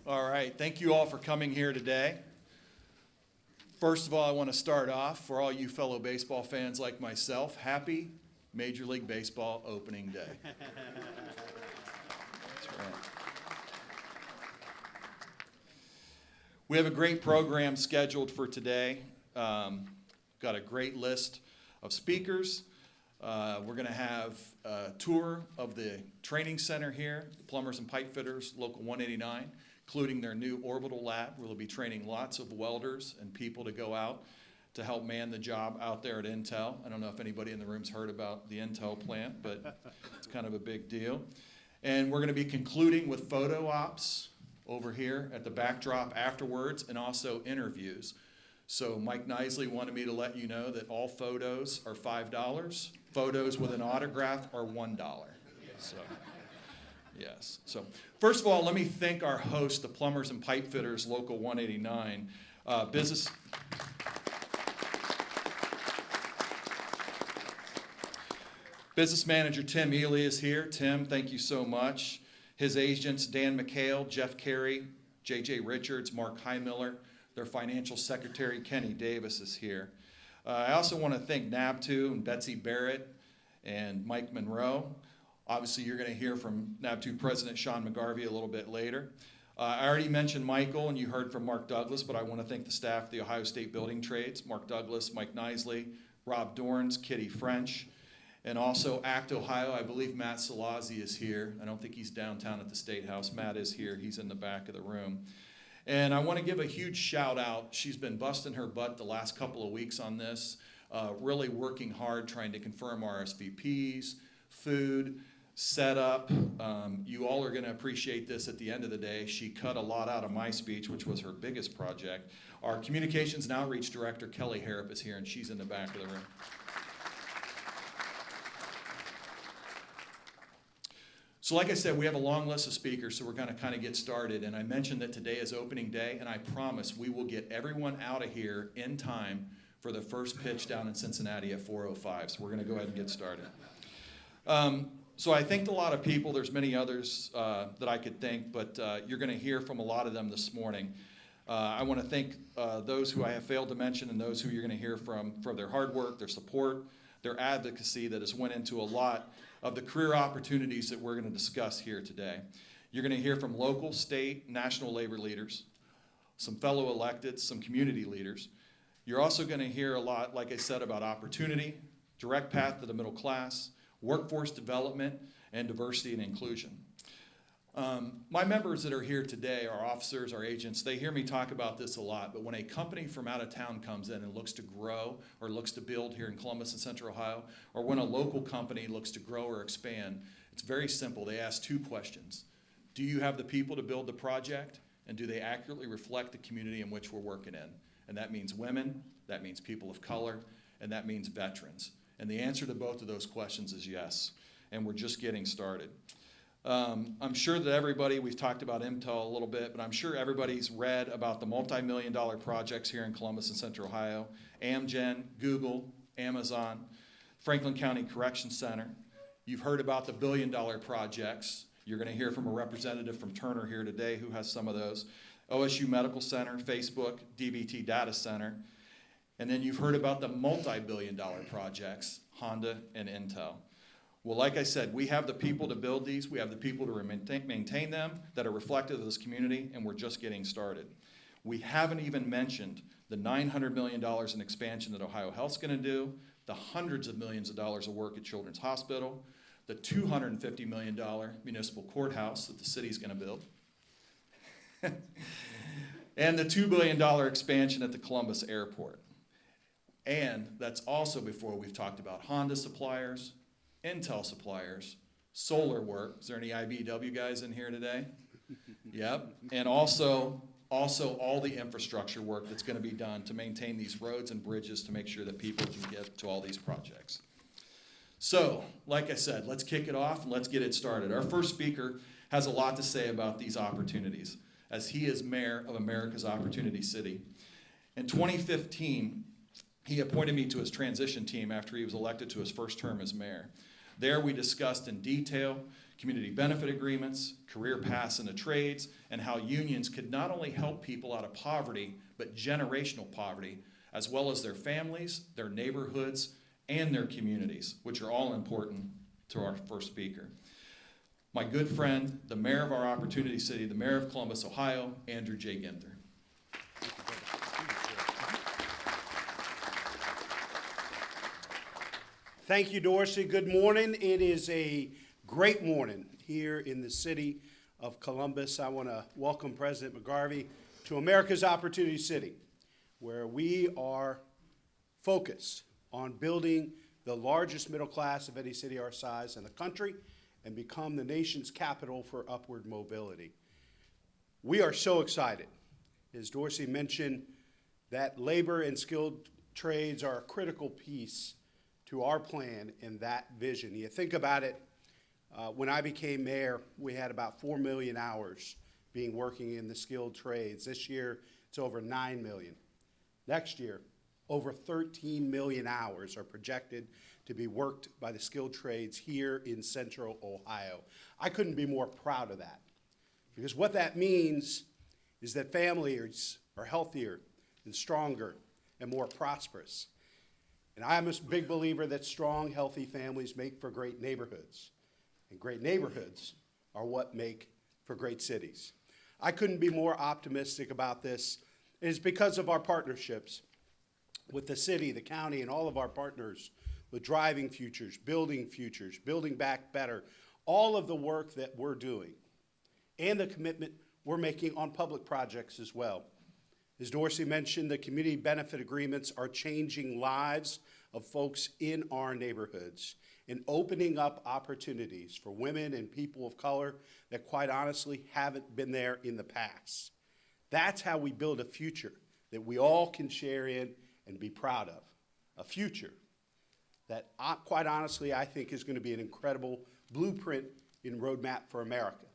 All right, thank you all for coming here today. First of all, I want to start off, for all you fellow baseball fans like myself, happy Major League Baseball opening day. That's right. We have a great program scheduled for today. Got a great list of speakers. We're going to have a tour of the training center here, the Plumbers and Pipe Fitters, Local 189, including their new orbital lab, where they'll be training lots of welders and people to go out to help man the job out there at Intel. I don't know if anybody in the room's heard about the Intel plant, but it's kind of a big deal. And we're going to be concluding with photo ops over here at the backdrop afterwards, and also interviews. So Mike Nisley wanted me to let you know that all photos are $5. Photos with an autograph are $1. So, yes. So, first of all, let me thank our host, the Plumbers and Pipe Fitters, Local 189. Business Manager Tim Ely is here. Tim, thank you so much. His agents, Dan McHale, Jeff Carey, J.J. Richards, Mark Highmiller. Their financial secretary, Kenny Davis, is here. I also want to thank NABTU and Betsy Barrett and Mike Monroe. Obviously, you're going to hear from NABTU President Sean McGarvey a little bit later. I already mentioned Michael, and you heard from Mark Douglas, but I want to thank the staff of the Ohio State Building Trades, Mark Douglas, Mike Nisley, Rob Dorns, Kitty French, and also ACT Ohio. I believe Matt Salazzi is here. I don't think he's downtown at the State House. Matt is here. He's in the back of the room. And I want to give a huge shout out. She's been busting her butt the last couple of weeks on this, really working hard trying to confirm RSVPs, food, setup. You all are going to appreciate this at the end of the day. She cut a lot out of my speech, which was her biggest project. Our Communications and Outreach Director, Kelly Harrop, is here, and she's in the back of the room. So like I said, we have a long list of speakers, so we're going to kind of get started. And I mentioned that today is opening day, and I promise we will get everyone out of here in time for the first pitch down in Cincinnati at 4:05. So we're going to go ahead and get started. So I thanked a lot of people. There's many others that I could thank, but you're going to hear from a lot of them this morning. I want to thank those who I have failed to mention and those who you're going to hear from for their hard work, their support, their advocacy that has went into a lot of the career opportunities that we're going to discuss here today. You're going to hear from local, state, national labor leaders, some fellow electeds, some community leaders. You're also going to hear a lot, like I said, about opportunity, direct path to the middle class, workforce development, and diversity and inclusion. My members that are here today, our officers, our agents, they hear me talk about this a lot, but when a company from out of town comes in and looks to grow or looks to build here in Columbus and Central Ohio, or when a local company looks to grow or expand, it's very simple. They ask two questions. Do you have the people to build the project, and do they accurately reflect the community in which we're working in? And that means women, that means people of color, and that means veterans. And the answer to both of those questions is yes, and we're just getting started. I'm sure that everybody, we've talked about Intel a little bit, but I'm sure everybody's read about the multi-million-dollar projects here in Columbus and Central Ohio. Amgen, Google, Amazon, Franklin County Correction Center. You've heard about the billion-dollar projects. You're going to hear from a representative from Turner here today who has some of those. OSU Medical Center, Facebook, DBT Data Center. And then you've heard about the multi-billion-dollar projects, Honda and Intel. Well, like I said, we have the people to build these. We have the people to maintain them that are reflective of this community, and we're just getting started. We haven't even mentioned the $900 million in expansion that Ohio Health's going to do, the hundreds of millions of dollars of work at Children's Hospital, the $250 million municipal courthouse that the city's going to build, and the $2 billion expansion at the Columbus Airport. And that's also before we've talked about Honda suppliers, Intel suppliers, solar work. Is there any IBEW guys in here today? Yep. And also all the infrastructure work that's going to be done to maintain these roads and bridges to make sure that people can get to all these projects. So, like I said, let's kick it off and let's get it started. Our first speaker has a lot to say about these opportunities, as he is mayor of America's Opportunity City. In 2015, he appointed me to his transition team after he was elected to his first term as mayor. There we discussed in detail community benefit agreements, career paths into trades, and how unions could not only help people out of poverty, but generational poverty, as well as their families, their neighborhoods, and their communities, which are all important to our first speaker. My good friend, the mayor of our Opportunity City, the mayor of Columbus, Ohio, Andrew J. Ginther. Thank you, Dorsey. Good morning. It is a great morning here in the city of Columbus. I want to welcome President McGarvey to America's Opportunity City, where we are focused on building the largest middle class of any city our size in the country and become the nation's capital for upward mobility. We are so excited, as Dorsey mentioned, that labor and skilled trades are a critical piece to our plan and that vision. You think about it, when I became mayor, we had about 4 million hours being working in the skilled trades. This year, it's over 9 million. Next year, over 13 million hours are projected to be worked by the skilled trades here in Central Ohio. I couldn't be more proud of that, because what that means is that families are healthier and stronger and more prosperous. And I'm a big believer that strong, healthy families make for great neighborhoods. And great neighborhoods are what make for great cities. I couldn't be more optimistic about this. It is because of our partnerships with the city, the county, and all of our partners with Driving Futures, Building Back Better, all of the work that we're doing, and the commitment we're making on public projects as well. As Dorsey mentioned, the community benefit agreements are changing lives of folks in our neighborhoods and opening up opportunities for women and people of color that quite honestly haven't been there in the past. That's how we build a future that we all can share in and be proud of. A future that quite honestly I think is going to be an incredible blueprint in Roadmap for America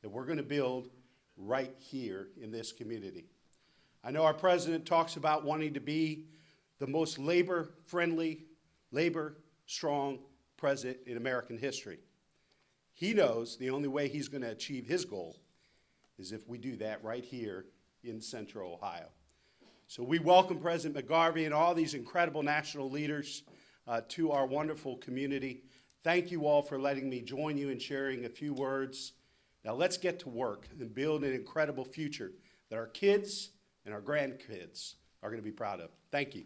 that we're going to build right here in this community. I know our president talks about wanting to be the most labor-friendly, labor-strong president in American history. He knows the only way he's going to achieve his goal is if we do that right here in Central Ohio. So we welcome President McGarvey and all these incredible national leaders to our wonderful community. Thank you all for letting me join you in sharing a few words. Now let's get to work and build an incredible future that our kids and our grandkids are going to be proud of. Thank you.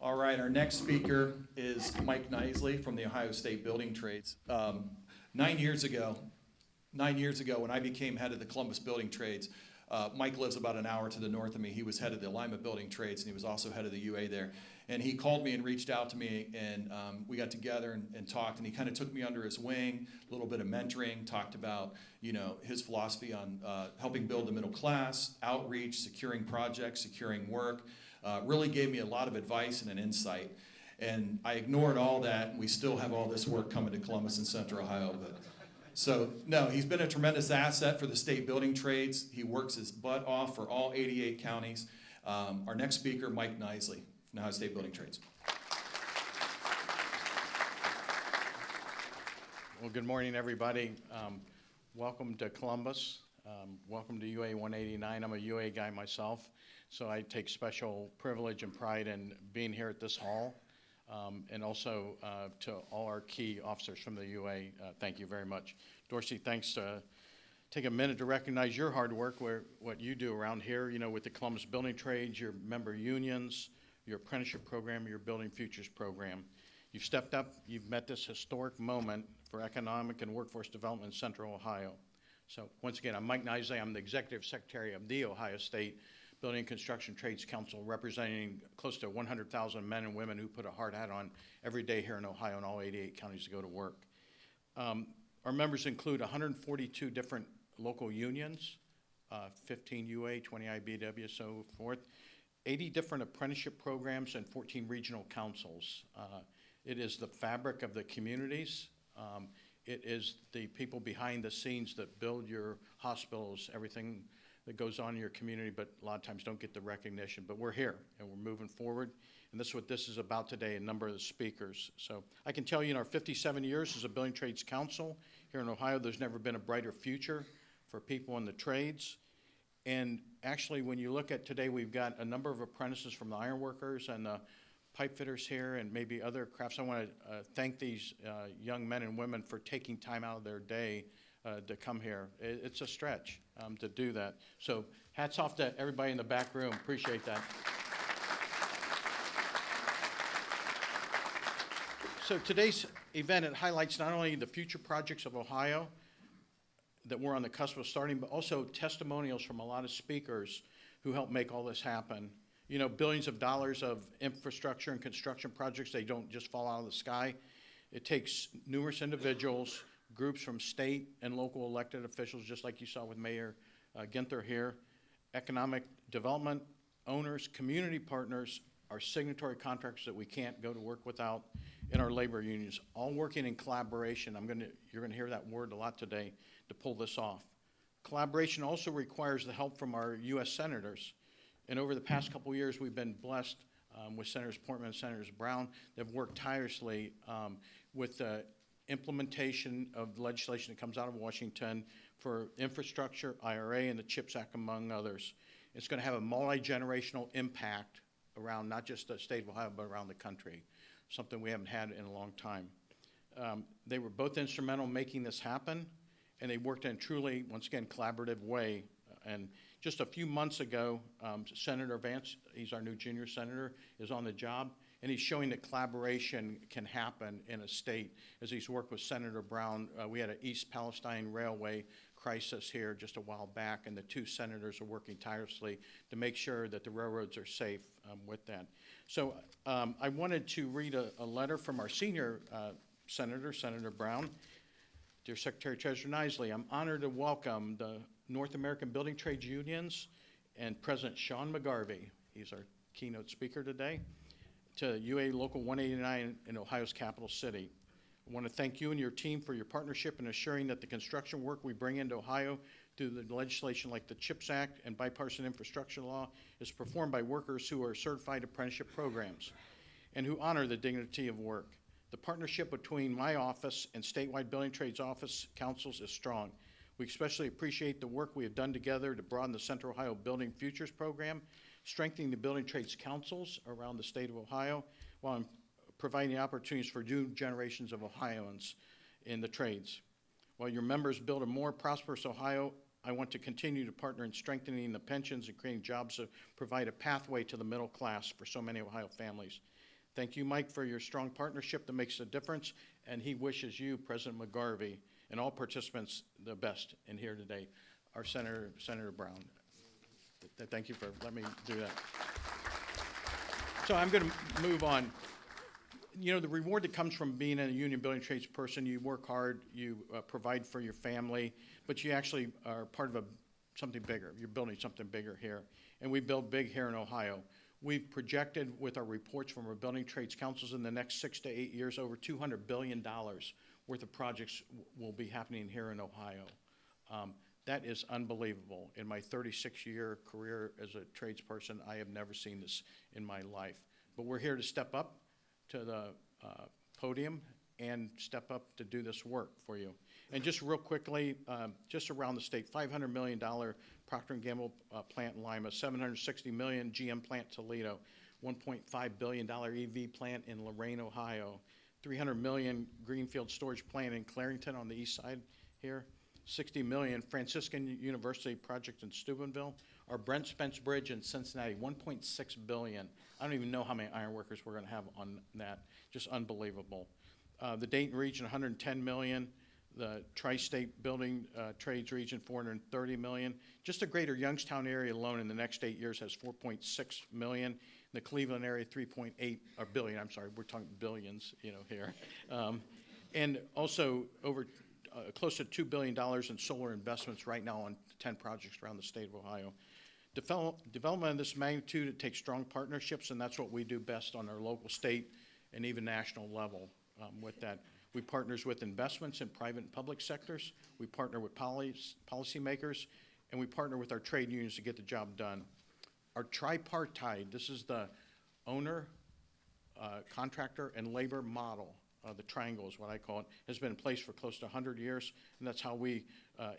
All right, our next speaker is Mike Knisley from the Ohio State Building Trades. 9 years ago, when I became head of the Columbus Building Trades, Mike lives about an hour to the north of me. He was head of the Lima Building Trades, and he was also head of the UA there. And he called me and reached out to me, and we got together and talked, and he kind of took me under his wing, a little bit of mentoring, talked about, his philosophy on helping build the middle class, outreach, securing projects, securing work, really gave me a lot of advice and an insight. And I ignored all that, and we still have all this work coming to Columbus and Central Ohio. So, no, he's been a tremendous asset for the state building trades. He works his butt off for all 88 counties. Our next speaker, Mike Knisley, from Ohio State Building Trades. Well, good morning, everybody. Welcome to Columbus. Welcome to UA 189. I'm a UA guy myself, so I take special privilege and pride in being here at this hall. And also to all our key officers from the UA, thank you very much. Dorsey, thanks. Take a minute to recognize your hard work, what you do around here, with the Columbus Building Trades, your member unions, your apprenticeship program, your Building Futures program. You've stepped up, you've met this historic moment for economic and workforce development in Central Ohio. So once again, I'm Mike Knisley. I'm the Executive Secretary of the Ohio State Building and Construction Trades Council, representing close to 100,000 men and women who put a hard hat on every day here in Ohio in all 88 counties to go to work. Our members include 142 different local unions, 15 UA, 20 IBW, so forth, 80 different apprenticeship programs, and 14 regional councils. It is the fabric of the communities. It is the people behind the scenes that build your hospitals, everything that goes on in your community, but a lot of times don't get the recognition. But we're here, and we're moving forward, and this is what this is about today, a number of the speakers. So I can tell you in our 57 years as a Building Trades Council here in Ohio, there's never been a brighter future for people in the trades. And actually, when you look at today, we've got a number of apprentices from the ironworkers and the pipe fitters here and maybe other crafts. I want to thank these young men and women for taking time out of their day to come here. It's a stretch to do that. So hats off to everybody in the back room. Appreciate that. So today's event, it highlights not only the future projects of Ohio that we're on the cusp of starting, but also testimonials from a lot of speakers who helped make all this happen. You know, billions of dollars of infrastructure and construction projects, they don't just fall out of the sky. It takes numerous individuals, groups from state and local elected officials, just like you saw with Mayor Ginther here, economic development owners, community partners, our signatory contractors that we can't go to work without, and our labor unions, all working in collaboration. You're gonna hear that word a lot today to pull this off. Collaboration also requires the help from our U.S. senators. And over the past couple of years, we've been blessed with Senators Portman and Senators Brown. They've worked tirelessly with the implementation of legislation that comes out of Washington for infrastructure, IRA, and the CHIPS Act, among others. It's going to have a multi-generational impact around not just the state of Ohio, but around the country, something we haven't had in a long time. They were both instrumental in making this happen, and they worked in a truly, once again, collaborative way. And just a few months ago, Senator Vance, he's our new junior senator, is on the job, and he's showing that collaboration can happen in a state. As he's worked with Senator Brown, we had an East Palestine Railway crisis here just a while back, and the two senators are working tirelessly to make sure that the railroads are safe with that. So I wanted to read a letter from our senior senator, Senator Brown. Dear Secretary Treasurer Nisley, I'm honored to welcome the North American Building Trades Unions and President Sean McGarvey, he's our keynote speaker today, to UA Local 189 in Ohio's capital city. I want to thank you and your team for your partnership in assuring that the construction work we bring into Ohio through the legislation like the CHIPS Act and bipartisan infrastructure law is performed by workers who are certified apprenticeship programs and who honor the dignity of work. The partnership between my office and statewide building trades office councils is strong. We especially appreciate the work we have done together to broaden the Central Ohio Building Futures Program, strengthening the building trades councils around the state of Ohio, while providing opportunities for new generations of Ohioans in the trades. While your members build a more prosperous Ohio, I want to continue to partner in strengthening the pensions and creating jobs to provide a pathway to the middle class for so many Ohio families. Thank you, Mike, for your strong partnership that makes a difference, and he wishes you, President McGarvey, and all participants the best in here today. Our Senator Brown. Thank you for letting me do that. So I'm going to move on. You know, the reward that comes from being a union building trades person, you work hard, you provide for your family, but you actually are part of something bigger. You're building something bigger here. And we build big here in Ohio. We've projected with our reports from our building trades councils in the next 6 to 8 years, over $200 billion worth of projects will be happening here in Ohio. That is unbelievable. In my 36-year career as a tradesperson, I have never seen this in my life. But we're here to step up to the podium and step up to do this work for you. And just real quickly, just around the state, $500 million Procter & Gamble plant in Lima, $760 million GM plant Toledo, $1.5 billion EV plant in Lorain, Ohio, $300 million greenfield storage plant in Clarington on the east side here, $60 million Franciscan University project in Steubenville, our Brent Spence Bridge in Cincinnati, $1.6 billion. I don't even know how many iron workers we're going to have on that. Just unbelievable. The Dayton region, $110 million. The tri-state building trades region, $430 million. Just the greater Youngstown area alone in the next 8 years has $4.6 million. The Cleveland area, 3.8 or billion. I'm sorry, we're talking billions, you know, here. And also over close to $2 billion in solar investments right now on 10 projects around the state of Ohio. Development of this magnitude, it takes strong partnerships, and that's what we do best on our local, state, and even national level with that. We partner with investments in private and public sectors. We partner with policymakers and we partner with our trade unions to get the job done. Our tripartite, this is the owner, contractor, and labor model. The triangle is what I call it, has been in place for close to 100 years, and that's how we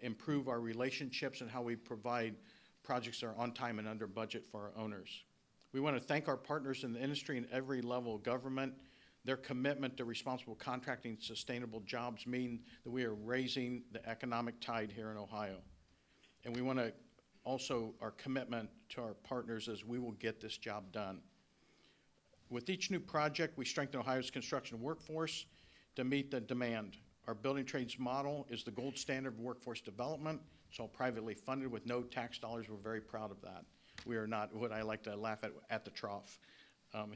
improve our relationships and how we provide projects that are on time and under budget for our owners. We want to thank our partners in the industry and every level of government. Their commitment to responsible contracting and sustainable jobs mean that we are raising the economic tide here in Ohio. And we want to also, our commitment to our partners is we will get this job done. With each new project, we strengthen Ohio's construction workforce to meet the demand. Our building trades model is the gold standard of workforce development. It's all privately funded with no tax dollars. We're very proud of that. We are not what I like to laugh at the trough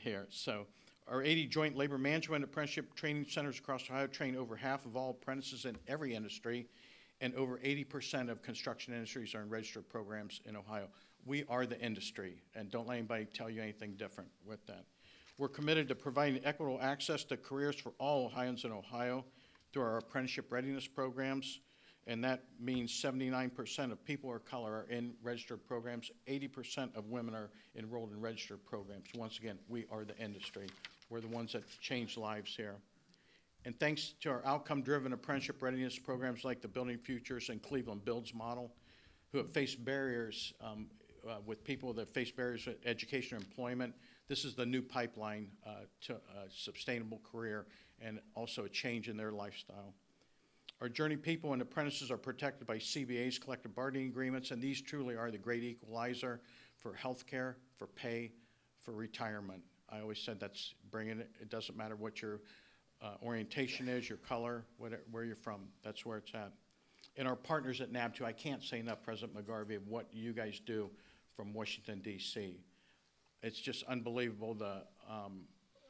here. So our 80 joint labor management apprenticeship training centers across Ohio train over half of all apprentices in every industry, and over 80% of construction industries are in registered programs in Ohio. We are the industry, and don't let anybody tell you anything different with that. We're committed to providing equitable access to careers for all Ohioans in Ohio through our apprenticeship readiness programs, and that means 79% of people of color are in registered programs, 80% of women are enrolled in registered programs. Once again, we are the industry. We're the ones that change lives here. And thanks to our outcome-driven apprenticeship readiness programs like the Building Futures and Cleveland Builds model, who have faced barriers with people that face barriers with education or employment, this is the new pipeline to a sustainable career and also a change in their lifestyle. Our journey people and apprentices are protected by CBA's collective bargaining agreements, and these truly are the great equalizer for healthcare, for pay, for retirement. I always said that's bringing it. It doesn't matter what your orientation is, your color, where you're from. That's where it's at. And our partners at NABTU, I can't say enough, President McGarvey, of what you guys do from Washington, D.C. It's just unbelievable the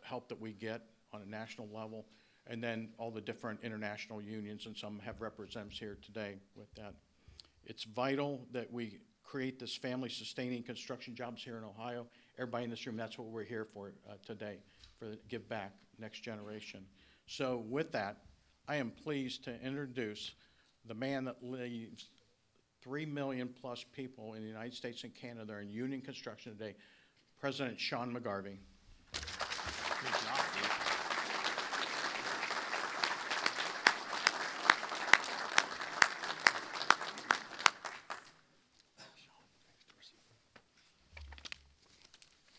help that we get on a national level, and then all the different international unions, and some have representatives here today with that. It's vital that we create this family-sustaining construction jobs here in Ohio. Everybody in this room, that's what we're here for today, for the give back, next generation. So with that, I am pleased to introduce the man that leads 3 million plus people in the United States and Canada in union construction today, President Sean McGarvey. Good job, dude.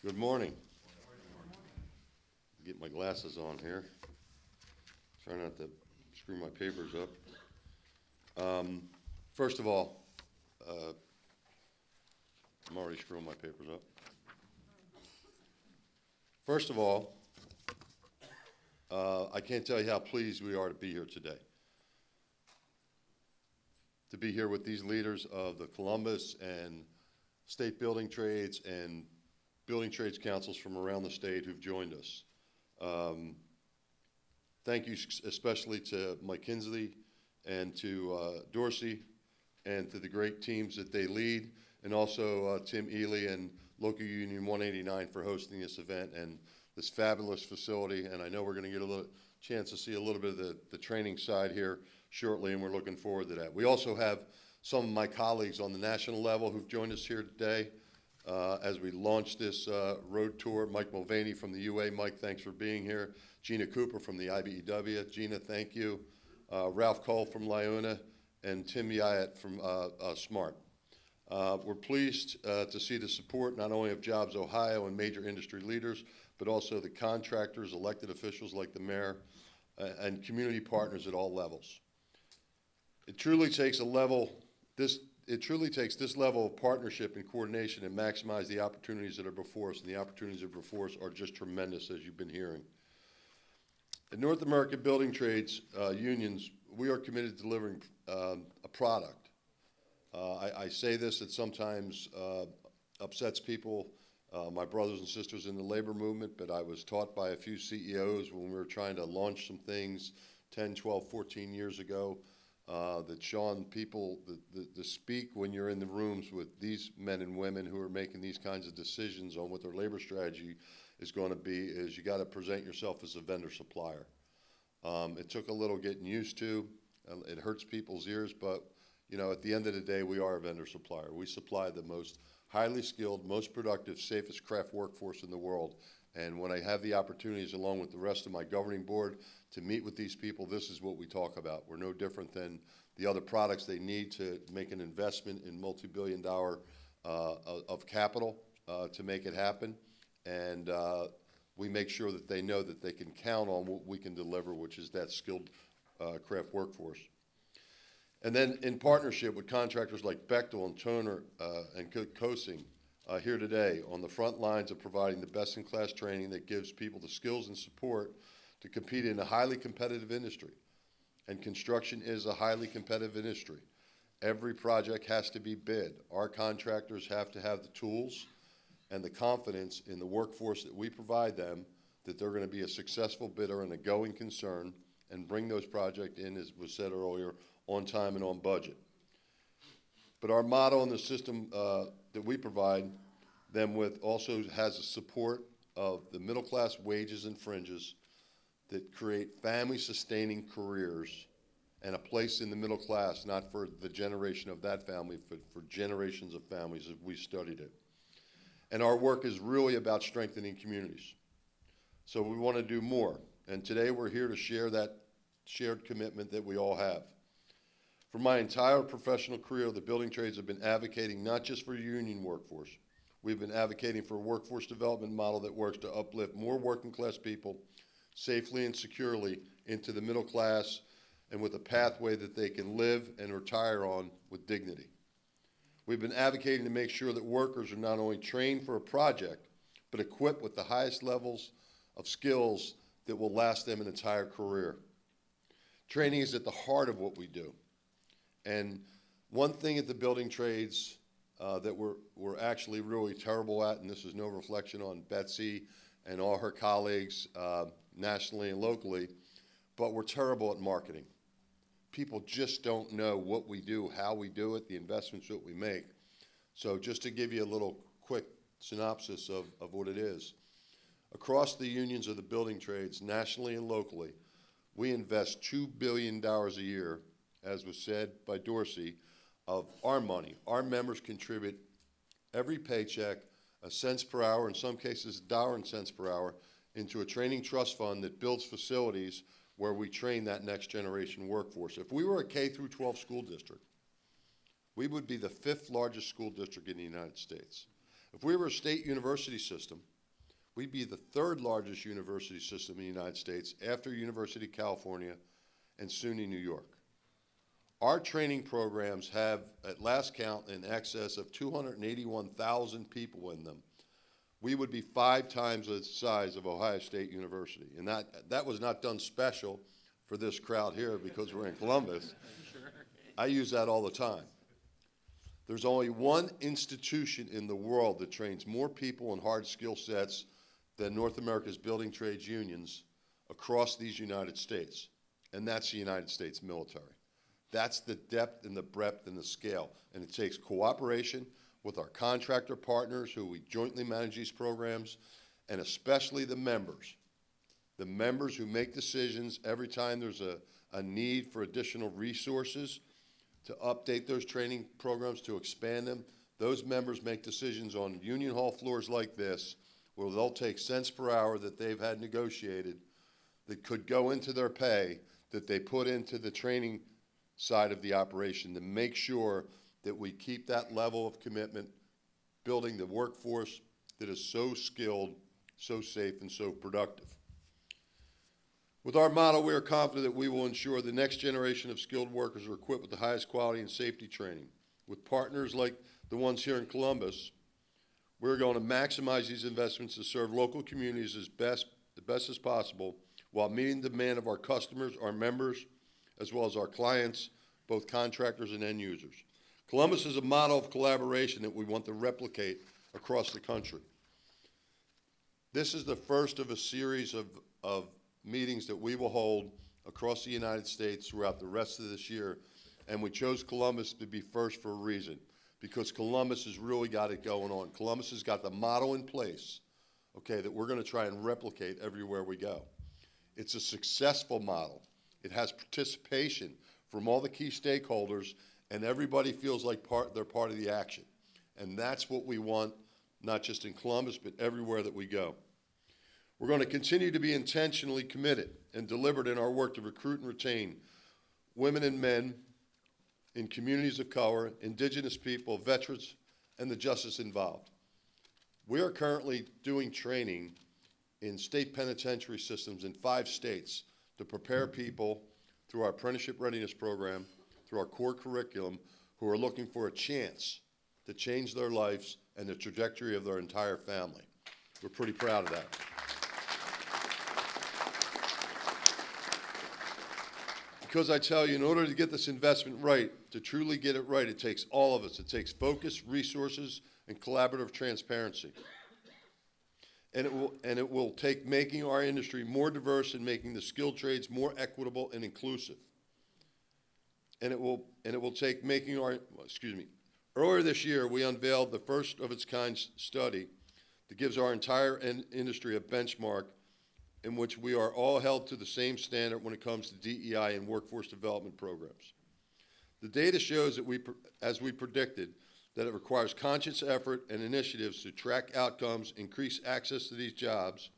Good morning. Get my glasses on here. Try not to screw my papers up. First of all, I'm already screwing my papers up. First of all, I can't tell you how pleased we are to be here today. To be here with these leaders of the Columbus and state building trades and building trades councils from around the state who've joined us. Thank you especially to Mike Kinsley and to Dorsey and to the great teams that they lead, and also Tim Ely and Local Union 189 for hosting this event and this fabulous facility. And I know we're going to get a little chance to see a little bit of the training side here shortly, and we're looking forward to that. We also have some of my colleagues on the national level who've joined us here today as we launch this road tour. Mike Mulvaney from the UA. Mike, thanks for being here. Gina Cooper from the IBEW. Gina, thank you. Ralph Cole from Lyona, and Tim Yyatt from SMART. We're pleased to see the support not only of Jobs Ohio and major industry leaders, but also the contractors, elected officials like the mayor, and community partners at all levels. It truly takes this level of partnership and coordination and maximize the opportunities that are before us, and the opportunities that are before us are just tremendous, as you've been hearing. At North American Building Trades unions, we are committed to delivering a product. I say this, it sometimes upsets people, my brothers and sisters in the labor movement, but I was taught by a few CEOs when we were trying to launch some things 10, 12, 14 years ago, that Sean, people, the speak when you're in the rooms with these men and women who are making these kinds of decisions on what their labor strategy is going to be, is you got to present yourself as a vendor supplier. It took a little getting used to. It hurts people's ears, but you know, at the end of the day, we are a vendor supplier. We supply the most highly skilled, most productive, safest craft workforce in the world. And when I have the opportunities, along with the rest of my governing board, to meet with these people, this is what we talk about. We're no different than the other products they need to make an investment in multi-billion-dollar of capital to make it happen. And we make sure that they know that they can count on what we can deliver, which is that skilled craft workforce. And then in partnership with contractors like Bechtel and Toner and Kosing here today on the front lines of providing the best-in-class training that gives people the skills and support to compete in a highly competitive industry. And construction is a highly competitive industry. Every project has to be bid. Our contractors have to have the tools and the confidence in the workforce that we provide them that they're going to be a successful bidder and a going concern and bring those projects in, as was said earlier, on time and on budget. But our model and the system that we provide them with also has the support of the middle class wages and fringes that create family-sustaining careers and a place in the middle class, not for the generation of that family, but for generations of families as we studied it. And our work is really about strengthening communities. So we want to do more. And today we're here to share that shared commitment that we all have. For my entire professional career, the building trades have been advocating not just for union workforce. We've been advocating for a workforce development model that works to uplift more working class people safely and securely into the middle class and with a pathway that they can live and retire on with dignity. We've been advocating to make sure that workers are not only trained for a project, but equipped with the highest levels of skills that will last them an entire career. Training is at the heart of what we do. And one thing at the building trades that we're actually really terrible at, and this is no reflection on Betsy and all her colleagues nationally and locally, but we're terrible at marketing. People just don't know what we do, how we do it, the investments that we make. So just to give you a little quick synopsis of what it is. Across the unions of the building trades, nationally and locally, we invest $2 billion a year, as was said by Dorsey, of our money. Our members contribute every paycheck, a cents per hour, in some cases a dollar and cents per hour, into a training trust fund that builds facilities where we train that next generation workforce. If we were a K through 12 school district, we would be the 5th largest school district in the United States. If we were a state university system, we'd be the 3rd largest university system in the United States after University of California and SUNY New York. Our training programs have, at last count, in excess of 281,000 people in them. We would be 5 times the size of Ohio State University. And that was not done special for this crowd here because we're in Columbus. I use that all the time. There's only one institution in the world that trains more people in hard skill sets than North America's building trades unions across these United States, and that's the United States military. That's the depth and the breadth and the scale, and it takes cooperation with our contractor partners who we jointly manage these programs, and especially the members who make decisions every time there's a need for additional resources to update those training programs, to expand them. Those members make decisions on union hall floors like this, where they'll take cents per hour that they've had negotiated that could go into their pay, that they put into the training side of the operation to make sure that we keep that level of commitment, building the workforce that is so skilled, so safe, and so productive. With our model, we are confident that we will ensure the next generation of skilled workers are equipped with the highest quality and safety training. With partners like the ones here in Columbus, we're going to maximize these investments to serve local communities the best as possible while meeting the demand of our customers, our members, as well as our clients, both contractors and end users. Columbus is a model of collaboration that we want to replicate across the country. This is the first of a series of meetings that we will hold across the United States throughout the rest of this year, and we chose Columbus to be first for a reason, because Columbus has really got it going on. Columbus has got the model in place, okay, that we're going to try and replicate everywhere we go. It's a successful model. It has participation from all the key stakeholders, and everybody feels like they're part of the action. And that's what we want, not just in Columbus, but everywhere that we go. We're going to continue to be intentionally committed and deliberate in our work to recruit and retain women and men in communities of color, indigenous people, veterans, and the justice involved. We are currently doing training in state penitentiary systems in 5 states to prepare people through our apprenticeship readiness program, through our core curriculum, who are looking for a chance to change their lives and the trajectory of their entire family. We're pretty proud of that. Because I tell you, in order to get this investment right, to truly get it right, it takes all of us. It takes focus, resources, and collaborative transparency. And it will take making our industry more diverse and making the skilled trades more equitable and inclusive. And it will take making our, earlier this year, we unveiled the first of its kind study that gives our entire industry a benchmark in which we are all held to the same standard when it comes to DEI and workforce development programs. The data shows that as we predicted, that it requires conscious effort and initiatives to track outcomes, increase access to these jobs,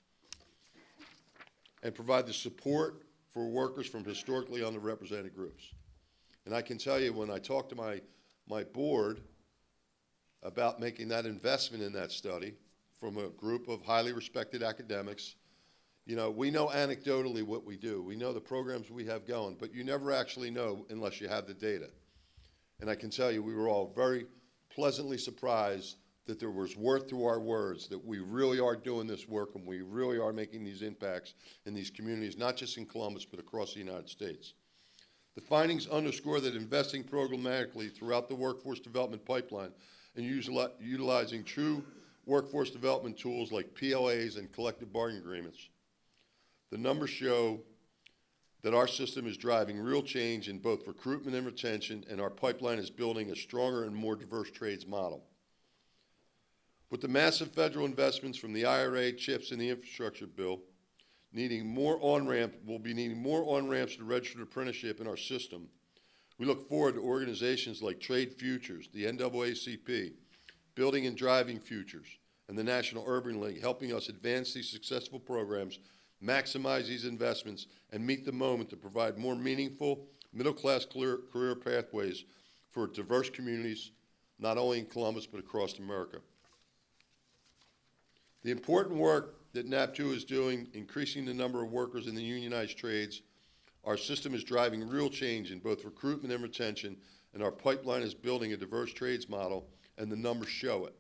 and provide the support for workers from historically underrepresented groups. And I can tell you, when I talked to my board about making that investment in that study from a group of highly respected academics, you know, we know anecdotally what we do. We know the programs we have going, but you never actually know unless you have the data. And I can tell you, we were all very pleasantly surprised that there was worth to our words, that we really are doing this work and we really are making these impacts in these communities, not just in Columbus, but across the United States. The findings underscore that investing programmatically throughout the workforce development pipeline and utilizing true workforce development tools like PLAs and collective bargaining agreements, the numbers show that our system is driving real change in both recruitment and retention, and our pipeline is building a stronger and more diverse trades model. With the massive federal investments from the IRA, CHIPS, and the infrastructure bill, we'll be needing more on-ramps to registered apprenticeship in our system. We look forward to organizations like Trade Futures, the NAACP, Building and Driving Futures, and the National Urban League helping us advance these successful programs, maximize these investments, and meet the moment to provide more meaningful, middle-class career pathways for diverse communities, not only in Columbus, but across America. The important work that NABTU is doing, increasing the number of workers in the unionized trades, our system is driving real change in both recruitment and retention, and our pipeline is building a diverse trades model, and the numbers show it.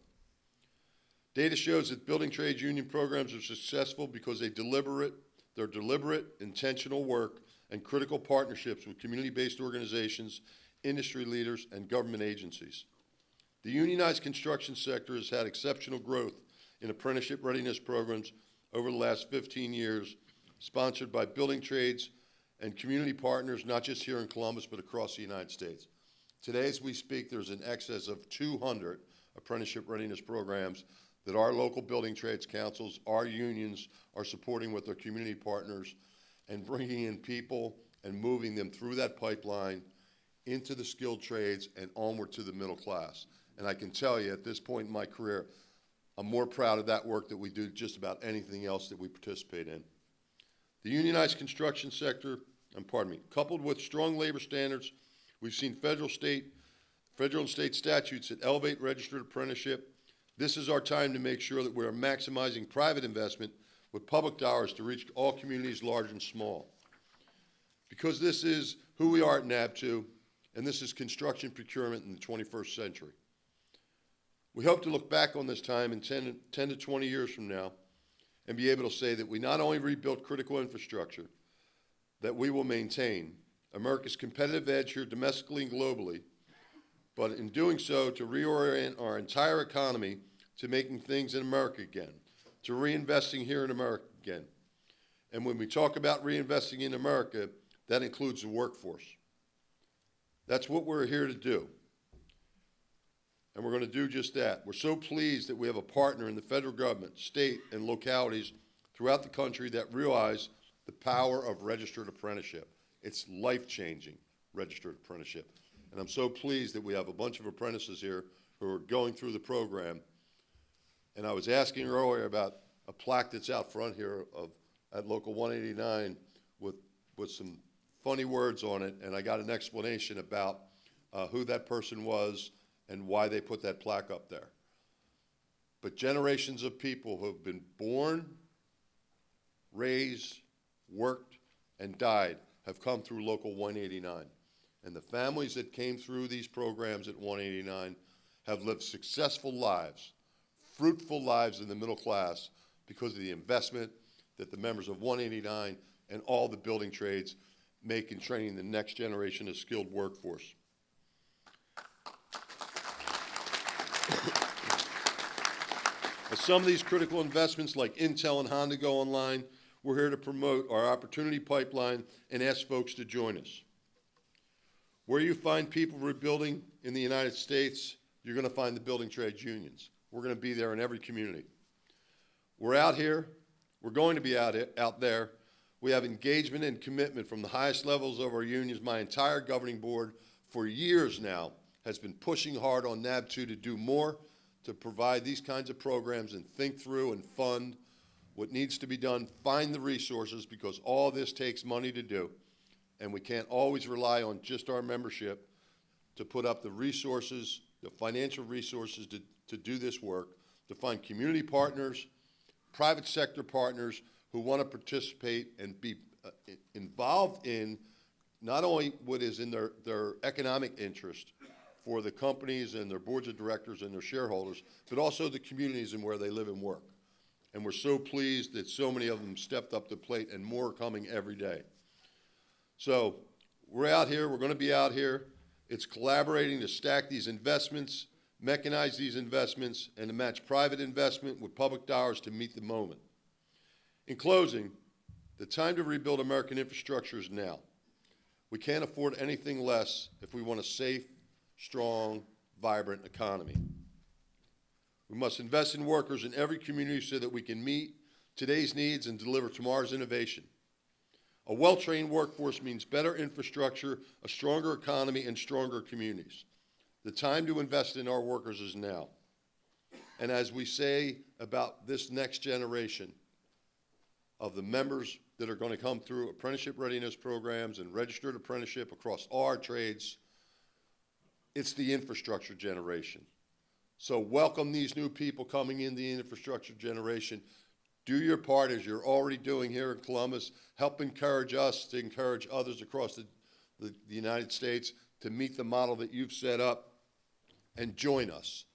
Data shows that building trades union programs are successful because they're deliberate, intentional work and critical partnerships with community-based organizations, industry leaders, and government agencies. The unionized construction sector has had exceptional growth in apprenticeship readiness programs over the last 15 years, sponsored by building trades and community partners, not just here in Columbus, but across the United States. Today, as we speak, there's an excess of 200 apprenticeship readiness programs that our local building trades councils, our unions, are supporting with their community partners and bringing in people and moving them through that pipeline into the skilled trades and onward to the middle class. And I can tell you, at this point in my career, I'm more proud of that work that we do just about anything else that we participate in. The unionized construction sector, coupled with strong labor standards, we've seen federal and state statutes that elevate registered apprenticeship. This is our time to make sure that we are maximizing private investment with public dollars to reach all communities, large and small. Because this is who we are at NABTU, and this is construction procurement in the 21st century. We hope to look back on this time in 10 to 20 years from now and be able to say that we not only rebuilt critical infrastructure, that we will maintain America's competitive edge here domestically and globally, but in doing so, to reorient our entire economy to making things in America again, to reinvesting here in America again. And when we talk about reinvesting in America, that includes the workforce. That's what we're here to do. And we're going to do just that. We're so pleased that we have a partner in the federal government, state, and localities throughout the country that realize the power of registered apprenticeship. It's life-changing, registered apprenticeship. And I'm so pleased that we have a bunch of apprentices here who are going through the program. And I was asking earlier about a plaque that's out front here at Local 189 with some funny words on it, and I got an explanation about who that person was and why they put that plaque up there. But generations of people who have been born, raised, worked, and died have come through Local 189. And the families that came through these programs at 189 have lived successful lives, fruitful lives in the middle class because of the investment that the members of 189 and all the building trades make in training the next generation of skilled workforce. As some of these critical investments like Intel and Honda go online, we're here to promote our opportunity pipeline and ask folks to join us. Where you find people rebuilding in the United States, you're going to find the building trades unions. We're going to be there in every community. We're out here. We're going to be out there. We have engagement and commitment from the highest levels of our unions. My entire governing board for years now has been pushing hard on NABTU to do more to provide these kinds of programs and think through and fund what needs to be done, find the resources, because all this takes money to do, and we can't always rely on just our membership to put up the resources, the financial resources to do this work, to find community partners, private sector partners who want to participate and be involved in not only what is in their economic interest for the companies and their boards of directors and their shareholders, but also the communities and where they live and work. And we're so pleased that so many of them stepped up to the plate, and more are coming every day. So we're out here, we're going to be out here. It's collaborating to stack these investments, mechanize these investments, and to match private investment with public dollars to meet the moment. In closing, the time to rebuild American infrastructure is now. We can't afford anything less if we want a safe, strong, vibrant economy. We must invest in workers in every community so that we can meet today's needs and deliver tomorrow's innovation. A well-trained workforce means better infrastructure, a stronger economy, and stronger communities. The time to invest in our workers is now. And as we say about this next generation of the members that are going to come through apprenticeship readiness programs and registered apprenticeship across all our trades, it's the infrastructure generation. So welcome these new people coming in the infrastructure generation. Do your part as you're already doing here in Columbus. Help encourage us to encourage others across the United States to meet the model that you've set up, and join us.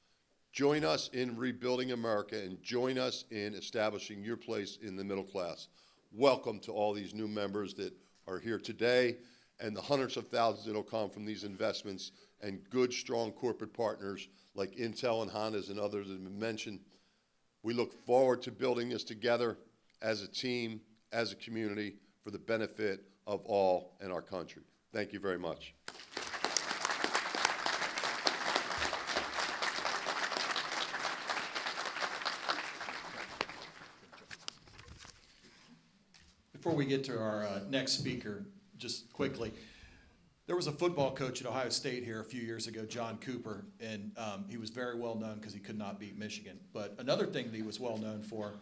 Join us in rebuilding America, and join us in establishing your place in the middle class. Welcome to all these new members that are here today, and the hundreds of thousands that will come from these investments and good, strong corporate partners like Intel and Honda's and others that have been mentioned. We look forward to building this together as a team, as a community, for the benefit of all in our country. Thank you very much. Before we get to our next speaker, just quickly, there was a football coach at Ohio State here a few years ago, John Cooper, and he was very well known because he could not beat Michigan. But another thing that he was well known for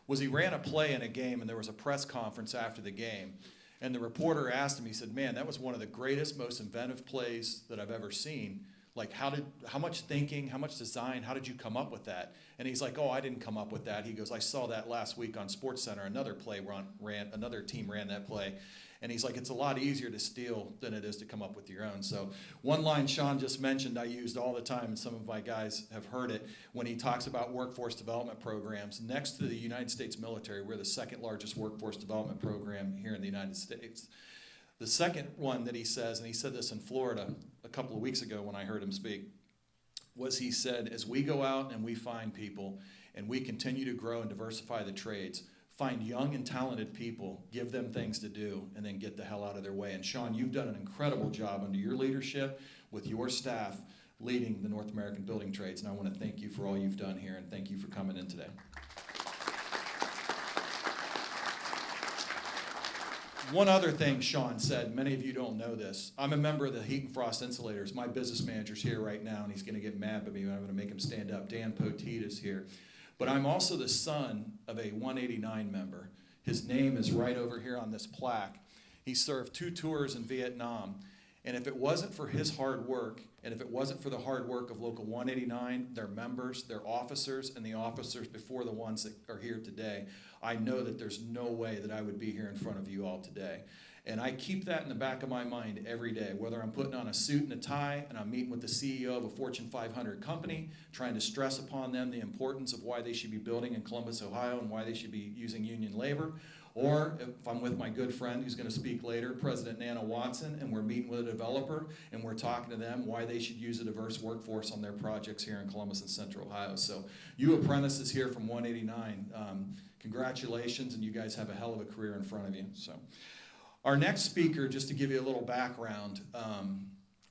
was he ran a play in a game, and there was a press conference after the game. And the reporter asked him, he said, "Man, that was one of the greatest, most inventive plays that I've ever seen. Like, how much thinking, how much design, how did you come up with that?" And he's like, "Oh, I didn't come up with that." He goes, "I saw that last week on SportsCenter. Another team ran that play." And he's like, "It's a lot easier to steal than it is to come up with your own." So one line Sean just mentioned I used all the time, and some of my guys have heard it, when he talks about workforce development programs. Next to the United States military, we're the second largest workforce development program here in the United States. The second one that he says, and he said this in Florida a couple of weeks ago when I heard him speak, was he said, as we go out and we find people and we continue to grow and diversify the trades, find young and talented people, give them things to do, and then get the hell out of their way. And Sean, you've done an incredible job under your leadership with your staff leading the North American building trades, and I want to thank you for all you've done here, and thank you for coming in today. One other thing Sean said, many of you don't know this. I'm a member of the Heat and Frost Insulators. My business manager's here right now, and he's going to get mad at me, but I'm going to make him stand up. Dan Poteet is here. But I'm also the son of a 189 member. His name is right over here on this plaque. He served 2 tours in Vietnam. And if it wasn't for his hard work, and if it wasn't for the hard work of Local 189, their members, their officers, and the officers before the ones that are here today, I know that there's no way that I would be here in front of you all today. And I keep that in the back of my mind every day, whether I'm putting on a suit and a tie and I'm meeting with the CEO of a Fortune 500 company, trying to stress upon them the importance of why they should be building in Columbus, Ohio, and why they should be using union labor. Or if I'm with my good friend who's going to speak later, President Nana Watson, and we're meeting with a developer and we're talking to them why they should use a diverse workforce on their projects here in Columbus and Central Ohio. So you apprentices here from 189, congratulations, and you guys have a hell of a career in front of you. So our next speaker, just to give you a little background,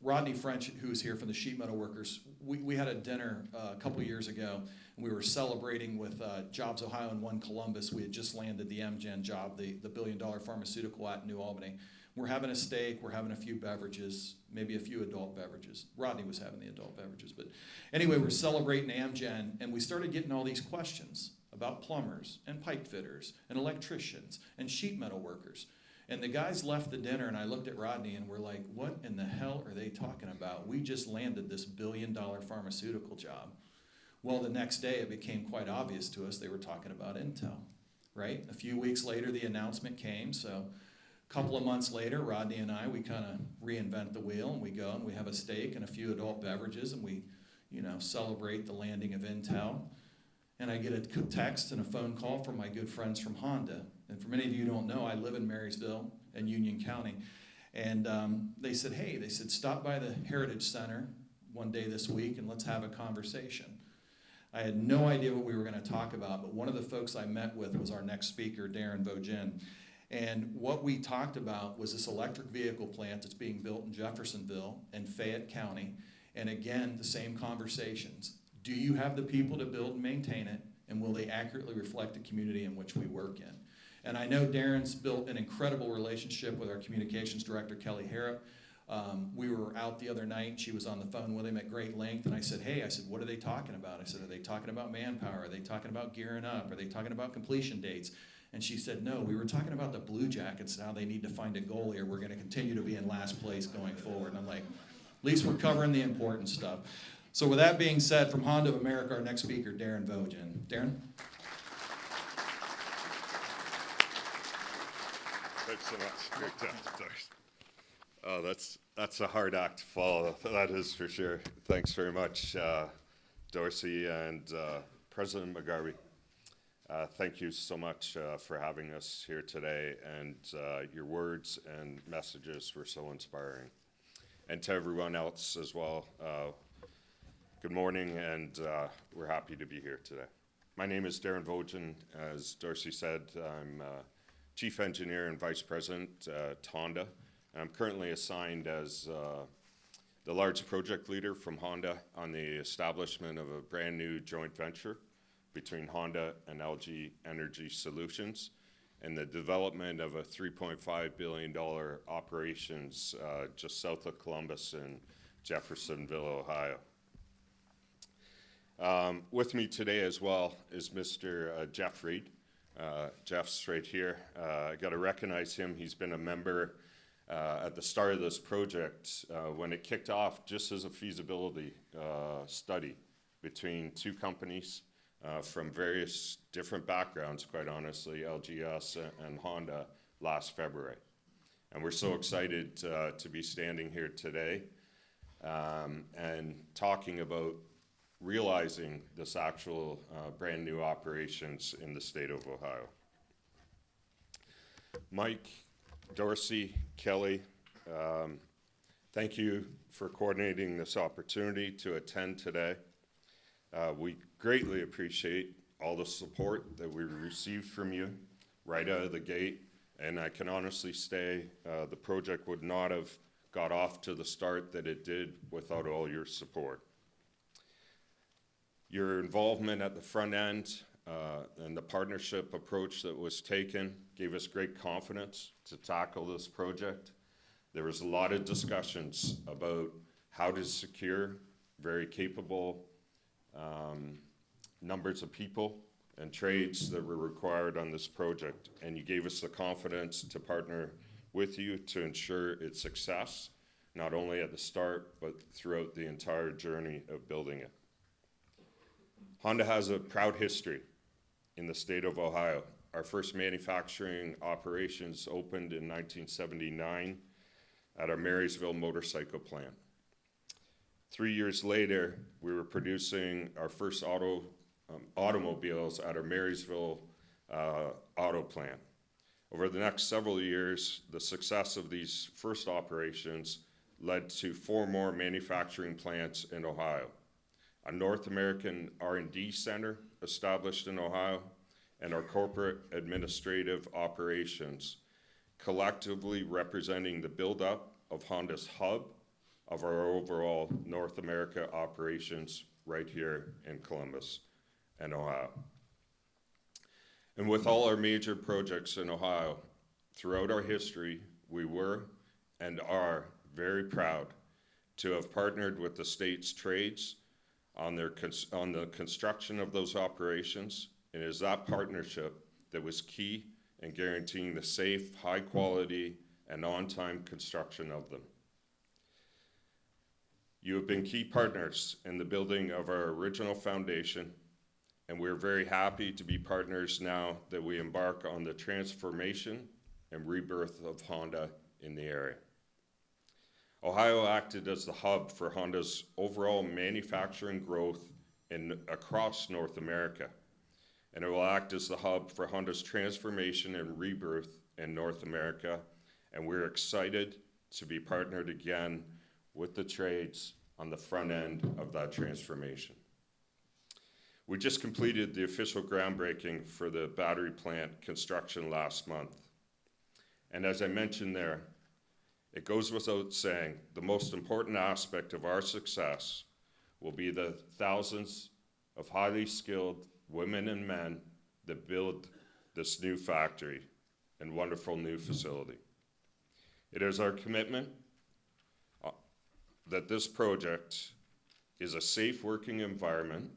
Rodney French, who's here from the sheet metal workers, we had a dinner a couple years ago, and we were celebrating with Jobs Ohio and One Columbus. We had just landed the MGen job, the $1 billion pharmaceutical at New Albany. We're having a steak, we're having a few beverages, maybe a few adult beverages. Rodney was having the adult beverages, but anyway, we're celebrating Amgen, and we started getting all these questions about plumbers and pipe fitters and electricians and sheet metal workers. And the guys left the dinner, and I looked at Rodney, and we're like, what in the hell are they talking about? We just landed this $1 billion pharmaceutical job. Well, the next day, it became quite obvious to us they were talking about Intel, right? A few weeks later, the announcement came. So a couple of months later, Rodney and I, we kind of reinvent the wheel, and we go, and we have a steak and a few adult beverages, and we, celebrate the landing of Intel. And I get a text and a phone call from my good friends from Honda. And for many of you who don't know, I live in Marysville in Union County. And they said, hey, stop by the Heritage Center one day this week and let's have a conversation. I had no idea what we were going to talk about, but one of the folks I met with was our next speaker, Darren Vogin. And what we talked about was this electric vehicle plant that's being built in Jeffersonville and Fayette County. And again, the same conversations. Do you have the people to build and maintain it, and will they accurately reflect the community in which we work in? And I know Darren's built an incredible relationship with our communications director, Kelly Harrop. We were out the other night, she was on the phone with him at great length, and I said, what are they talking about? I said, are they talking about manpower? Are they talking about gearing up? Are they talking about completion dates? And she said, no, we were talking about the Blue Jackets, now they need to find a goalie or we're gonna continue to be in last place going forward. And I'm like, at least we're covering the important stuff. So with that being said, from Honda of America, our next speaker, Darren Vogin. Darren? Thanks so much. Great job, Doris. Oh, that's a hard act to follow. That is for sure. Thanks very much, Dorsey and President McGarvey. Thank you so much for having us here today, and your words and messages were so inspiring. And to everyone else as well, good morning, and we're happy to be here today. My name is Darren Vogin. As Dorsey said, I'm Chief Engineer and Vice President at Honda. I'm currently assigned as the large project leader from Honda on the establishment of a brand new joint venture between Honda and LG Energy Solutions and the development of a $3.5 billion operations just south of Columbus in Jeffersonville, Ohio. With me today as well is Mr. Jeff Reed. Jeff's right here. I got to recognize him. He's been a member at the start of this project when it kicked off just as a feasibility study between two companies from various different backgrounds, quite honestly, LGS and Honda last February. And we're so excited to be standing here today and talking about realizing this actual brand new operations in the state of Ohio. Mike, Dorsey, Kelly, thank you for coordinating this opportunity to attend today. We greatly appreciate all the support that we received from you right out of the gate, and I can honestly say the project would not have got off to the start that it did without all your support. Your involvement at the front end and the partnership approach that was taken gave us great confidence to tackle this project. There was a lot of discussions about how to secure very capable numbers of people and trades that were required on this project, and you gave us the confidence to partner with you to ensure its success, not only at the start, but throughout the entire journey of building it. Honda has a proud history in the state of Ohio. Our first manufacturing operations opened in 1979 at our Marysville motorcycle plant. 3 years later, we were producing our first automobiles at our Marysville auto plant. Over the next several years, the success of these first operations led to 4 more manufacturing plants in Ohio, a North American R&D center established in Ohio, and our corporate administrative operations, collectively representing the buildup of Honda's hub of our overall North America operations right here in Columbus and Ohio. And with all our major projects in Ohio, throughout our history, we were and are very proud to have partnered with the state's trades on the construction of those operations, and it is that partnership that was key in guaranteeing the safe, high quality, and on-time construction of them. You have been key partners in the building of our original foundation, and we're very happy to be partners now that we embark on the transformation and rebirth of Honda in the area. Ohio acted as the hub for Honda's overall manufacturing growth across North America, and it will act as the hub for Honda's transformation and rebirth in North America, and we're excited to be partnered again with the trades on the front end of that transformation. We just completed the official groundbreaking for the battery plant construction last month, and as I mentioned there, it goes without saying, the most important aspect of our success will be the thousands of highly skilled women and men that build this new factory and wonderful new facility. It is our commitment that this project is a safe working environment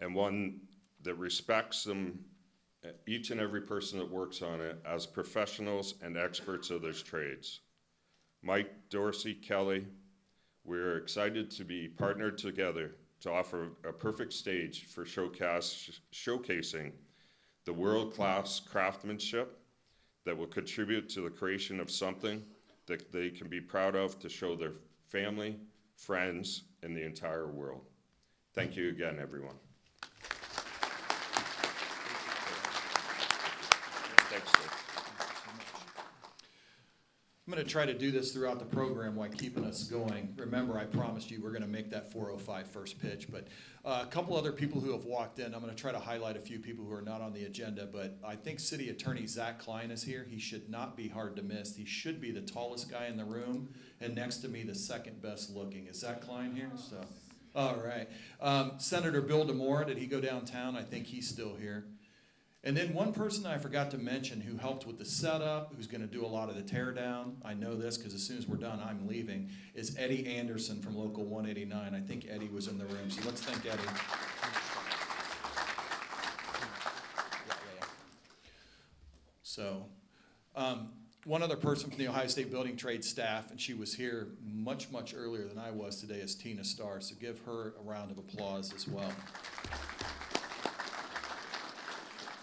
and one that respects them, each and every person that works on it, as professionals and experts of their trades. Mike, Dorsey, Kelly, we're excited to be partnered together to offer a perfect stage for showcasing the world-class craftsmanship that will contribute to the creation of something that they can be proud of to show their family, friends, and the entire world. Thank you again, everyone. Thanks, Dave. I'm going to try to do this throughout the program while keeping us going. Remember, I promised you we're going to make that 4:05 first pitch, but a couple other people who have walked in. I'm going to try to highlight a few people who are not on the agenda, but I think City Attorney Zach Klein is here. He should not be hard to miss. He should be the tallest guy in the room, and next to me, the second best looking. Is Zach Klein here? So, all right. Senator Bill DeMora, did he go downtown? I think he's still here. And then one person I forgot to mention who helped with the setup, who's going to do a lot of the tear down, I know this because as soon as we're done, I'm leaving, is Eddie Anderson from Local 189. I think Eddie was in the room, so let's thank Eddie. So, one other person from the Ohio State Building Trade staff, and she was here much earlier than I was today, is Tina Starr, so give her a round of applause as well.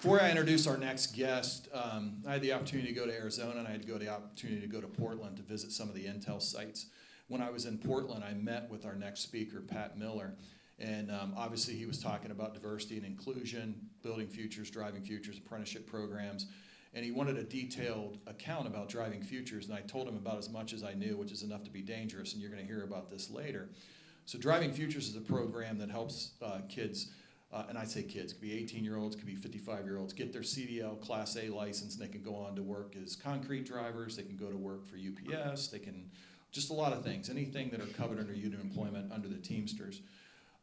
Before I introduce our next guest, I had the opportunity to go to Arizona, and I had the opportunity to go to Portland to visit some of the Intel sites. When I was in Portland, I met with our next speaker, Pat Miller, and obviously he was talking about diversity and inclusion, building futures, driving futures, apprenticeship programs, and he wanted a detailed account about driving futures, and I told him about as much as I knew, which is enough to be dangerous, and you're going to hear about this later. So driving futures is a program that helps kids, and I say kids, it could be 18-year-olds, it could be 55-year-olds, get their CDL Class A license, and they can go on to work as concrete drivers, they can go to work for UPS, they can, just a lot of things, anything that are covered under union employment under the Teamsters.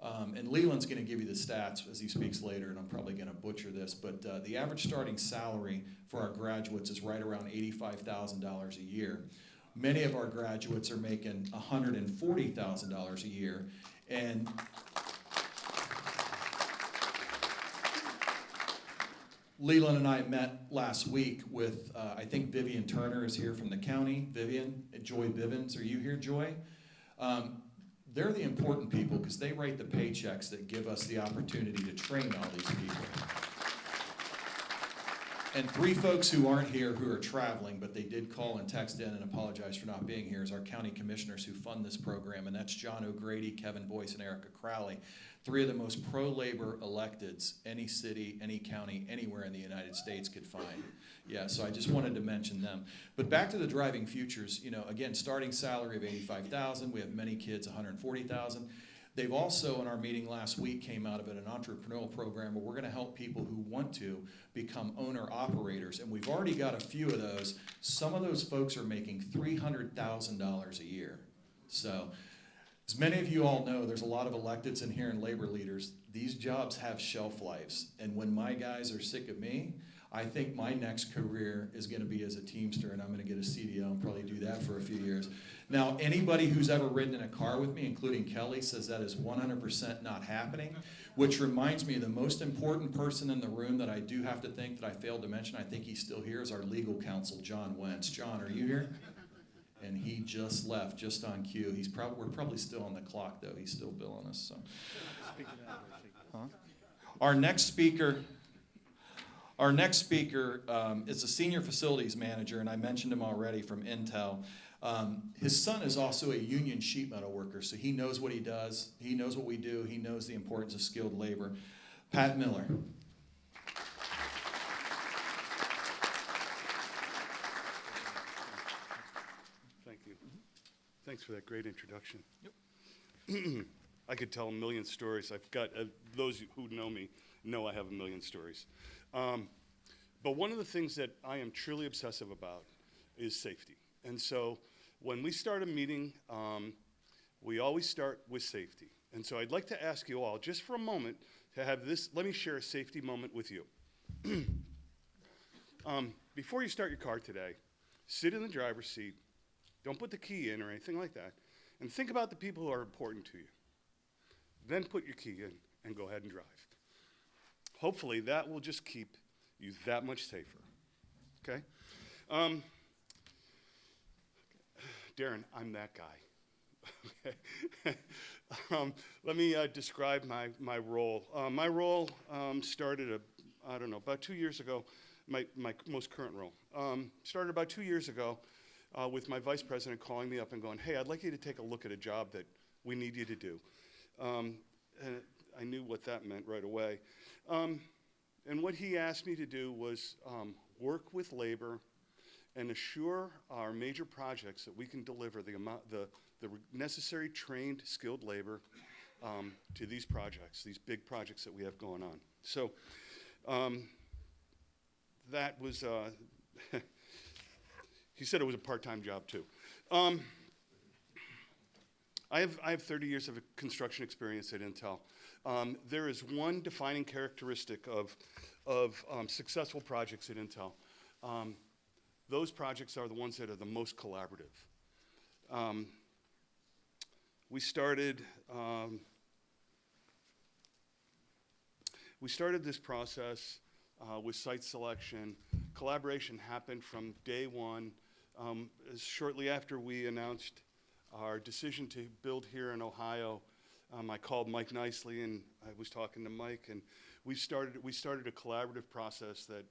And Leland's going to give you the stats as he speaks later, and I'm probably going to butcher this, but the average starting salary for our graduates is right around $85,000 a year. Many of our graduates are making $140,000 a year, and Leland and I met last week with, I think Vivian Turner is here from the county. Vivian, Joy Bivens, are you here, Joy? They're the important people because they write the paychecks that give us the opportunity to train all these people. And three folks who aren't here who are traveling, but they did call and text in and apologize for not being here, is our county commissioners who fund this program, and that's John O'Grady, Kevin Boyce, and Erica Crowley. Three of the most pro-labor electeds any city, any county, anywhere in the United States could find. Yeah, so I just wanted to mention them. But back to the driving futures, you know, again, starting salary of $85,000. We have many kids, $140,000. They've also, in our meeting last week, came out of it an entrepreneurial program where we're going to help people who want to become owner-operators. And we've already got a few of those. Some of those folks are making $300,000 a year. So, as many of you all know, there's a lot of electeds in here and labor leaders. These jobs have shelf lives. And when my guys are sick of me, I think my next career is going to be as a Teamster, and I'm going to get a CDL and probably do that for a few years. Now, anybody who's ever ridden in a car with me, including Kelly, says that is 100% not happening, which reminds me the most important person in the room that I do have to think that I failed to mention, I think he's still here, is our legal counsel, John Wentz. John, are you here? And he just left, just on cue. We're probably still on the clock, though. He's still billing us. So, Our next speaker is a senior facilities manager, and I mentioned him already from Intel. His son is also a union sheet metal worker, so he knows what he does. He knows what we do. He knows the importance of skilled labor. Pat Miller. Thank you. Thanks for that great introduction. Yep. I could tell a million stories. I've got, those who know me know I have a million stories. But one of the things that I am truly obsessive about is safety. And so when we start a meeting, we always start with safety. And so I'd like to ask you all, just for a moment, to have this, let me share a safety moment with you. Before you start your car today, sit in the driver's seat, don't put the key in or anything like that, and think about the people who are important to you. Then put your key in and go ahead and drive. Hopefully that will just keep you that much safer, okay? Darren, I'm that guy. Okay. Let me describe my role. My role started, about 2 years ago, my most current role. Started about 2 years ago with my vice president calling me up and going, hey, I'd like you to take a look at a job that we need you to do. And I knew what that meant right away. And what he asked me to do was work with labor and assure our major projects that we can deliver the necessary trained, skilled labor to these projects, these big projects that we have going on. So that was, he said it was a part-time job too. I have 30 years of construction experience at Intel. There is one defining characteristic of successful projects at Intel. Those projects are the ones that are the most collaborative. We started this process with site selection. Collaboration happened from day one. Shortly after we announced our decision to build here in Ohio, I called Mike Nicely and I was talking to Mike, and we started a collaborative process that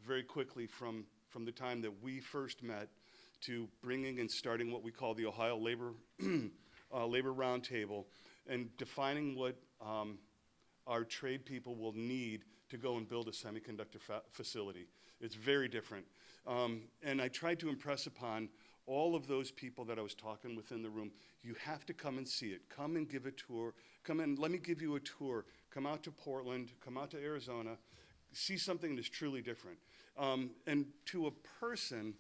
very quickly from the time that we first met to bringing and starting what we call the Ohio Labor Roundtable and defining what our trade people will need to go and build a semiconductor facility. It's very different. And I tried to impress upon all of those people that I was talking with in the room, you have to come and see it. Come and give a tour. Come and let me give you a tour. Come out to Portland, come out to Arizona, see something that's truly different. And to a person,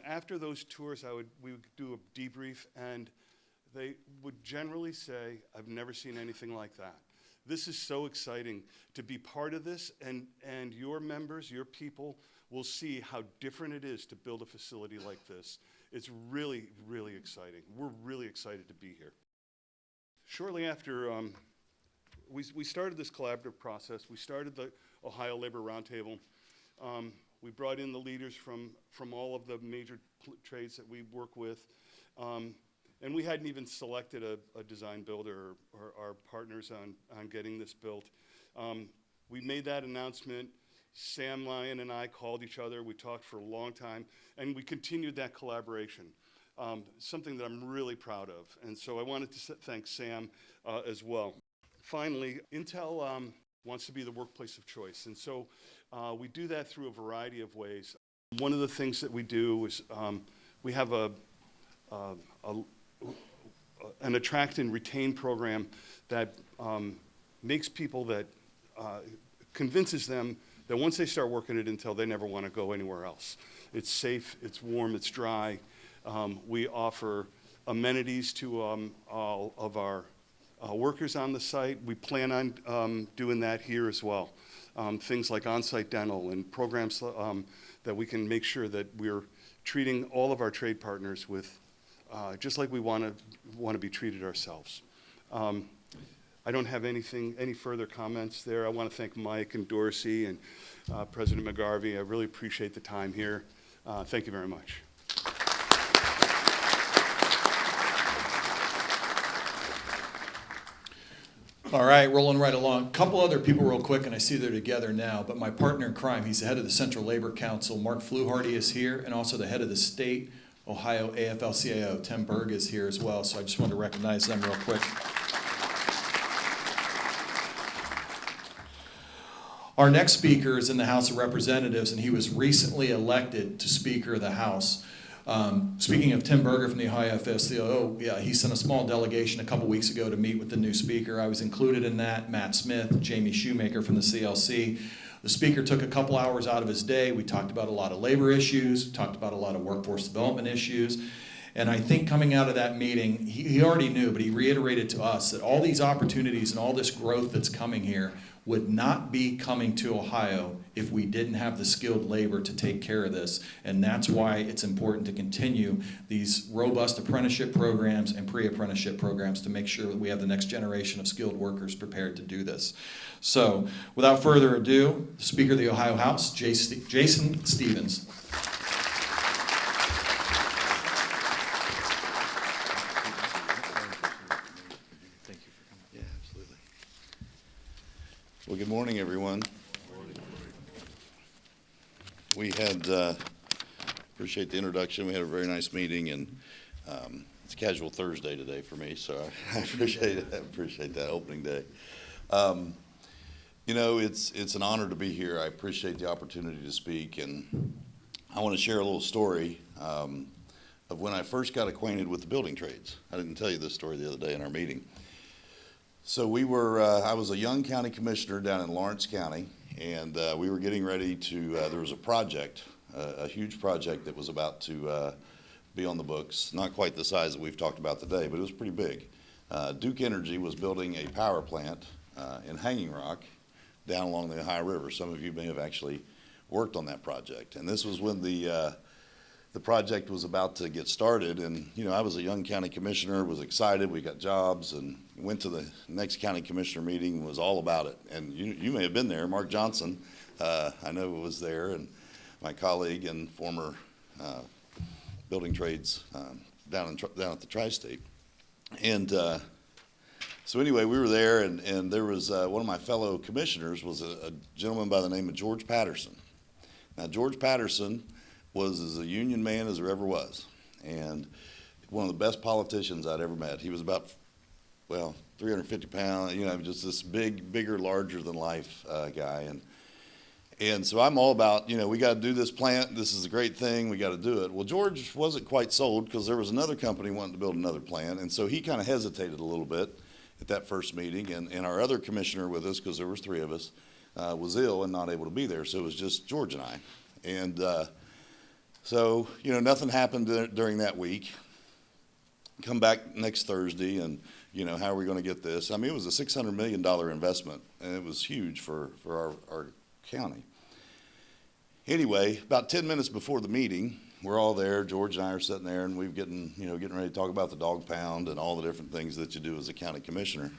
after those tours, we would do a debrief, and they would generally say, I've never seen anything like that. This is so exciting to be part of this, and your members, your people, will see how different it is to build a facility like this. It's really, really exciting. We're really excited to be here. Shortly after we started this collaborative process, we started the Ohio Labor Roundtable. We brought in the leaders from all of the major trades that we work with. And we hadn't even selected a design builder or our partners on getting this built. We made that announcement. Sam Lyon and I called each other. We talked for a long time, and we continued that collaboration, something that I'm really proud of. And so I wanted to thank Sam as well. Finally, Intel wants to be the workplace of choice, and so we do that through a variety of ways. One of the things that we do is we have an attract and retain program that makes people that convinces them that once they start working at Intel, they never want to go anywhere else. It's safe, it's warm, it's dry. We offer amenities to all of our workers on the site. We plan on doing that here as well. Things like on-site dental and programs that we can make sure that we're treating all of our trade partners with just like we want to be treated ourselves. I don't have any further comments there. I want to thank Mike and Dorsey and President McGarvey. I really appreciate the time here. Thank you very much. All right, rolling right along. A couple other people real quick, and I see they're together now, but my partner in crime, he's the head of the Central Labor Council, Mark Fluharty, is here, and also the head of the state Ohio AFL-CIO, Tim Berg, is here as well, so I just wanted to recognize them real quick. Our next speaker is in the House of Representatives, and he was recently elected to Speaker of the House. Speaking of Tim Berger from the Ohio AFL-CIO, yeah, he sent a small delegation a couple weeks ago to meet with the new speaker. I was included in that, Matt Smith, Jamie Shoemaker from the CLC. The speaker took a couple hours out of his day. We talked about a lot of labor issues, talked about a lot of workforce development issues. And I think coming out of that meeting, he already knew, but he reiterated to us that all these opportunities and all this growth that's coming here would not be coming to Ohio if we didn't have the skilled labor to take care of this. And that's why it's important to continue these robust apprenticeship programs and pre-apprenticeship programs to make sure that we have the next generation of skilled workers prepared to do this. So without further ado, the Speaker of the Ohio House, Jason Stevens. Well, good morning, everyone. We had, appreciate the introduction. We had a very nice meeting, and it's casual Thursday today for me, so I appreciate it. I appreciate that opening day. You know, it's an honor to be here. I appreciate the opportunity to speak, and I want to share a little story of when I first got acquainted with the building trades. I didn't tell you this story the other day in our meeting. So we were, I was a young county commissioner down in Lawrence County, and we were getting ready to, there was a project, a huge project that was about to be on the books. Not quite the size that we've talked about today, but it was pretty big. Duke Energy was building a power plant in Hanging Rock down along the Ohio River. Some of you may have actually worked on that project. And this was when the project was about to get started, and you know, I was a young county commissioner, was excited, we got jobs, and went to the next county commissioner meeting and was all about it. And you may have been there. Mark Johnson, I know was there, and my colleague and former building trades down at the Tri-State. And so anyway, we were there, and there was one of my fellow commissioners was a gentleman by the name of George Patterson. Now, George Patterson was as a union man as there ever was, and one of the best politicians I'd ever met. He was about, well, 350 pounds, you know, just this bigger, larger than life guy. And so I'm all about, you know, we got to do this plant. This is a great thing. We got to do it. Well, George wasn't quite sold because there was another company wanting to build another plant, and so he kind of hesitated a little bit at that first meeting. And our other commissioner with us, because there was three of us, was ill and not able to be there. So it was just George and I. And so, you know, nothing happened during that week. come back next Thursday and, you know, how are we going to get this? I mean, it was a $600 million investment, and it was huge for our county. Anyway, about 10 minutes before the meeting, we're all there. George and I are sitting there, and we're getting ready to talk about the dog pound and all the different things that you do as a county commissioner.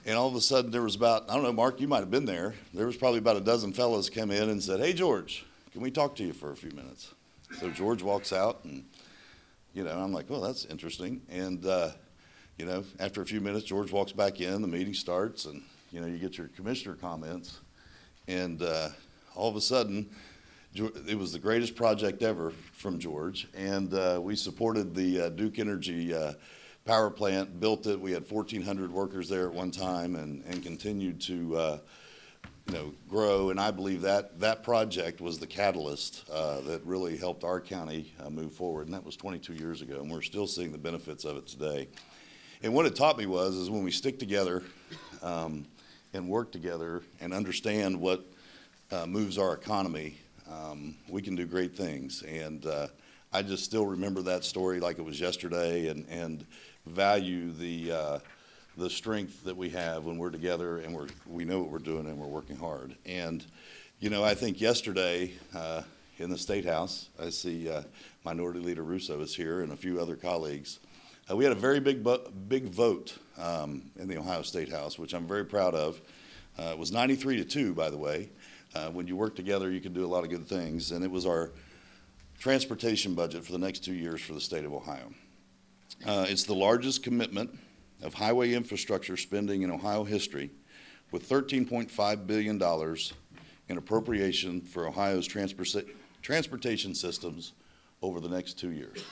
And all of a sudden, there was about, I don't know, Mark, you might have been there. There was probably about a dozen fellows come in and said, "Hey, George, can we talk to you for a few minutes?" So George walks out, and, you know, I'm like, well, that's interesting. And, you know, after a few minutes, George walks back in, the meeting starts, and, you know, you get your commissioner comments. And all of a sudden, it was the greatest project ever from George. And we supported the Duke Energy power plant, built it. We had 1,400 workers there at one time, and continued to, you know, grow. And I believe that project was the catalyst that really helped our county move forward. And that was 22 years ago, and we're still seeing the benefits of it today. And what it taught me is when we stick together and work together and understand what moves our economy, we can do great things. And I just still remember that story like it was yesterday, and value the strength that we have when we're together and we know what we're doing and we're working hard. And, you know, I think yesterday in the State House, I see Minority Leader Russo is here and a few other colleagues. We had a very big vote in the Ohio State House, which I'm very proud of. It was 93-2, by the way. When you work together, you can do a lot of good things. And it was our transportation budget for the next 2 years for the state of Ohio. It's the largest commitment of highway infrastructure spending in Ohio history, with $13.5 billion in appropriation for Ohio's transportation systems over the next 2 years.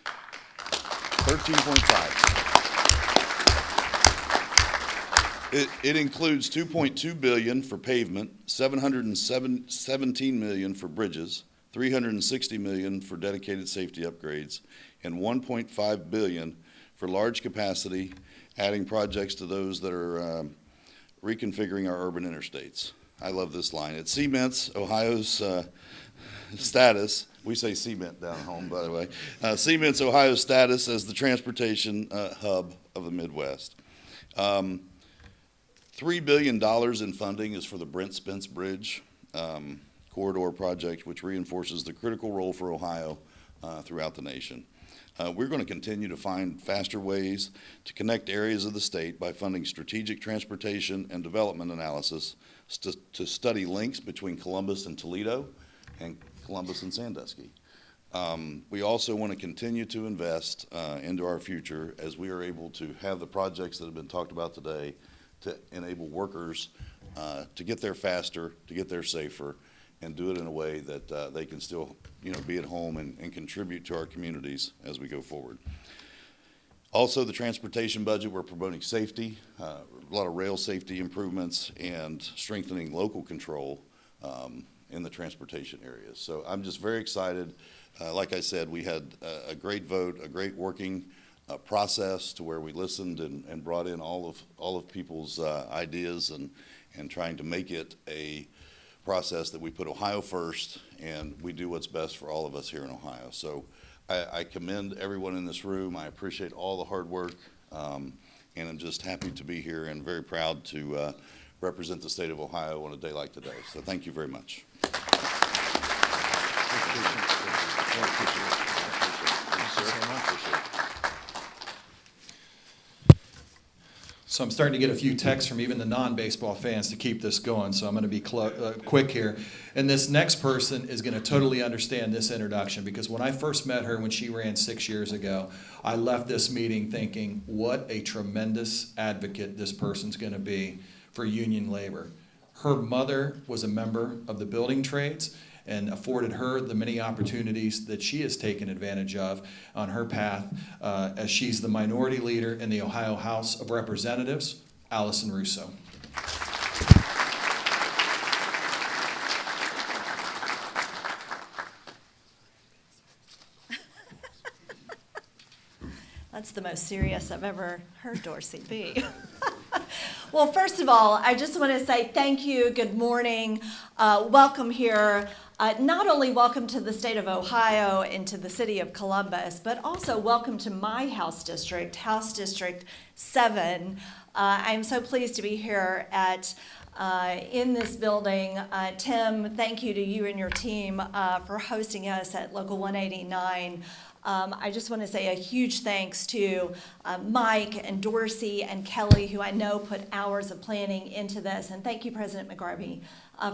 13.5. It includes $2.2 billion for pavement, $717 million for bridges, $360 million for dedicated safety upgrades, and $1.5 billion for large capacity, adding projects to those that are reconfiguring our urban interstates. I love this line. It cements Ohio's status. We say cement down home, by the way. Cements Ohio's status as the transportation hub of the Midwest. $3 billion in funding is for the Brent Spence Bridge corridor project, which reinforces the critical role for Ohio throughout the nation. We're going to continue to find faster ways to connect areas of the state by funding strategic transportation and development analysis to study links between Columbus and Toledo and Columbus and Sandusky. We also want to continue to invest into our future as we are able to have the projects that have been talked about today to enable workers to get there faster, to get there safer, and do it in a way that they can still, you know, be at home and contribute to our communities as we go forward. Also, the transportation budget, we're promoting safety, a lot of rail safety improvements, and strengthening local control in the transportation areas. So I'm just very excited. Like I said, we had a great vote, a great working process to where we listened and brought in all of people's ideas and trying to make it a process that we put Ohio first and we do what's best for all of us here in Ohio. So I commend everyone in this room. I appreciate all the hard work, and I'm just happy to be here and very proud to represent the state of Ohio on a day like today. So thank you very much. So I'm starting to get a few texts from even the non-baseball fans to keep this going, so I'm going to be quick here. And this next person is going to totally understand this introduction, because when I first met her when she ran 6 years ago, I left this meeting thinking, what a tremendous advocate this person's going to be for union labor. Her mother was a member of the building trades and afforded her the many opportunities that she has taken advantage of on her path as she's the minority leader in the Ohio House of Representatives, Allison Russo. That's the most serious I've ever heard Dorsey be. Well, first of all, I just want to say thank you, good morning, welcome here. Not only welcome to the state of Ohio and to the city of Columbus, but also welcome to my House District 7. I'm so pleased to be here in this building. Tim, thank you to you and your team for hosting us at Local 189. I just want to say a huge thanks to Mike and Dorsey and Kelly, who I know put hours of planning into this. And thank you, President McGarvey,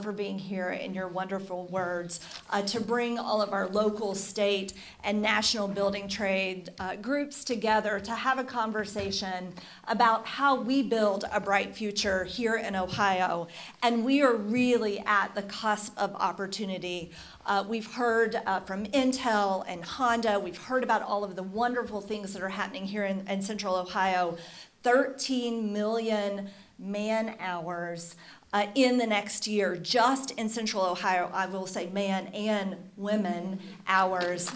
for being here and your wonderful words to bring all of our local, state, and national building trade groups together to have a conversation about how we build a bright future here in Ohio. And we are really at the cusp of opportunity. We've heard from Intel and Honda. We've heard about all of the wonderful things that are happening here in Central Ohio. 13 million man-hours in the next year, just in Central Ohio. I will say man and women hours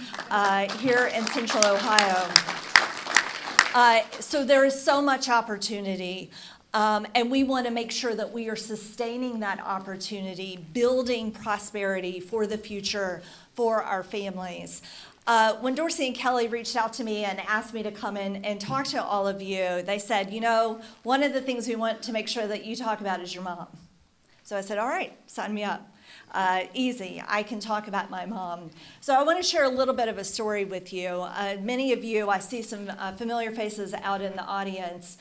here in Central Ohio. So there is so much opportunity. And we want to make sure that we are sustaining that opportunity, building prosperity for the future for our families. When Dorsey and Kelly reached out to me and asked me to come in and talk to all of you, they said, you know, one of the things we want to make sure that you talk about is your mom. So I said, all right, sign me up. Easy, I can talk about my mom. So I want to share a little bit of a story with you. Many of you, I see some familiar faces out in the audience.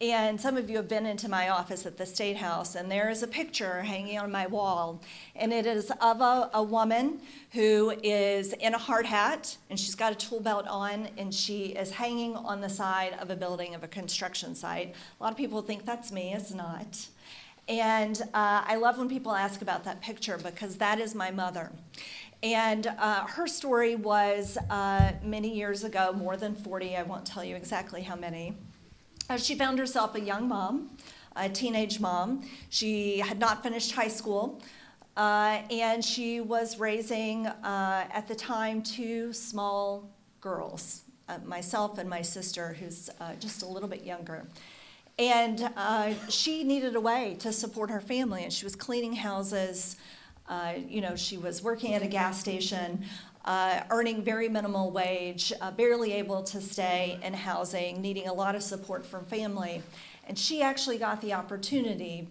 And some of you have been into my office at the State House, and there is a picture hanging on my wall. And it is of a woman who is in a hard hat, and she's got a tool belt on, and she is hanging on the side of a building of a construction site. A lot of people think that's me. It's not. And I love when people ask about that picture because that is my mother. And her story was many years ago, more than 40, I won't tell you exactly how many. She found herself a young mom, a teenage mom. She had not finished high school, and she was raising, at the time, 2 small girls, myself and my sister, who's just a little bit younger. And she needed a way to support her family, and she was cleaning houses. She was working at a gas station, earning very minimal wage, barely able to stay in housing, needing a lot of support from family. And she actually got the opportunity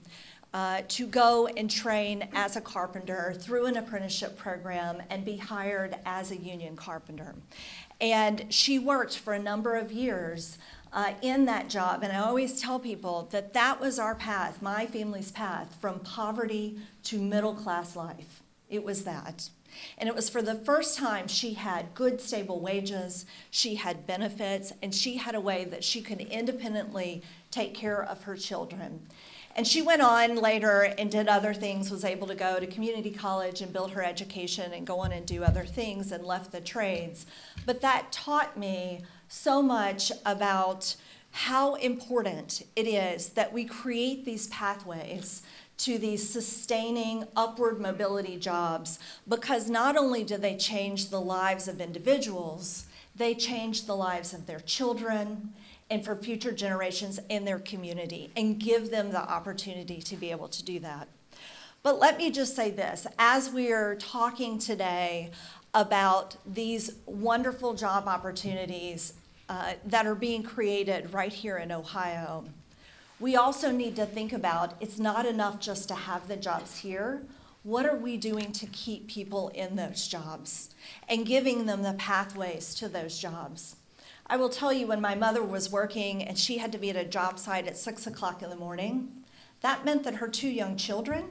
to go and train as a carpenter through an apprenticeship program and be hired as a union carpenter. And she worked for a number of years in that job. And I always tell people that that was our path, my family's path, from poverty to middle-class life. It was that. And it was for the first time she had good, stable wages, she had benefits, and she had a way that she could independently take care of her children. And she went on later and did other things, was able to go to community college and build her education and go on and do other things and left the trades. But that taught me so much about how important it is that we create these pathways to these sustaining upward mobility jobs, because not only do they change the lives of individuals, they change the lives of their children and for future generations in their community and give them the opportunity to be able to do that. But let me just say this, as we are talking today about these wonderful job opportunities that are being created right here in Ohio, we also need to think about it's not enough just to have the jobs here. What are we doing to keep people in those jobs and giving them the pathways to those jobs? I will tell you, when my mother was working and she had to be at a job site at 6 o'clock in the morning, that meant that her 2 young children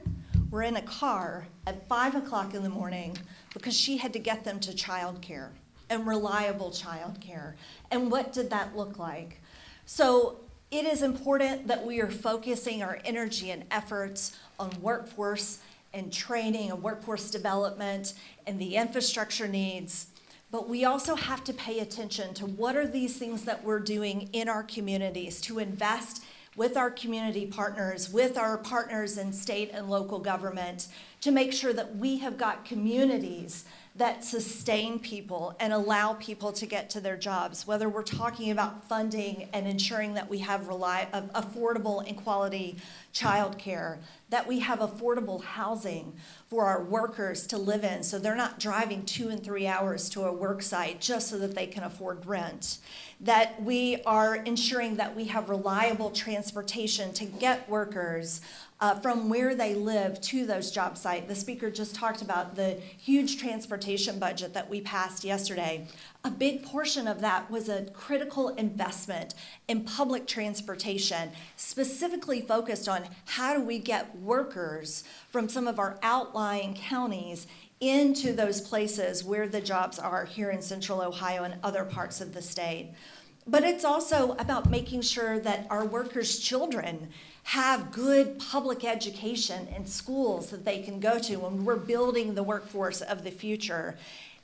were in a car at 5 o'clock in the morning because she had to get them to childcare and reliable childcare. And what did that look like? So it is important that we are focusing our energy and efforts on workforce and training and workforce development and the infrastructure needs. But we also have to pay attention to what are these things that we're doing in our communities to invest with our community partners, with our partners in state and local government, to make sure that we have got communities that sustain people and allow people to get to their jobs, whether we're talking about funding and ensuring that we have affordable and quality childcare, that we have affordable housing for our workers to live in, so they're not driving 2 and 3 hours to a work site just so that they can afford rent. That we are ensuring that we have reliable transportation to get workers from where they live to those job sites. The speaker just talked about the huge transportation budget that we passed yesterday. A big portion of that was a critical investment in public transportation, specifically focused on how do we get workers from some of our outlying counties into those places where the jobs are here in Central Ohio and other parts of the state. But it's also about making sure that our workers' children have good public education and schools that they can go to when we're building the workforce of the future.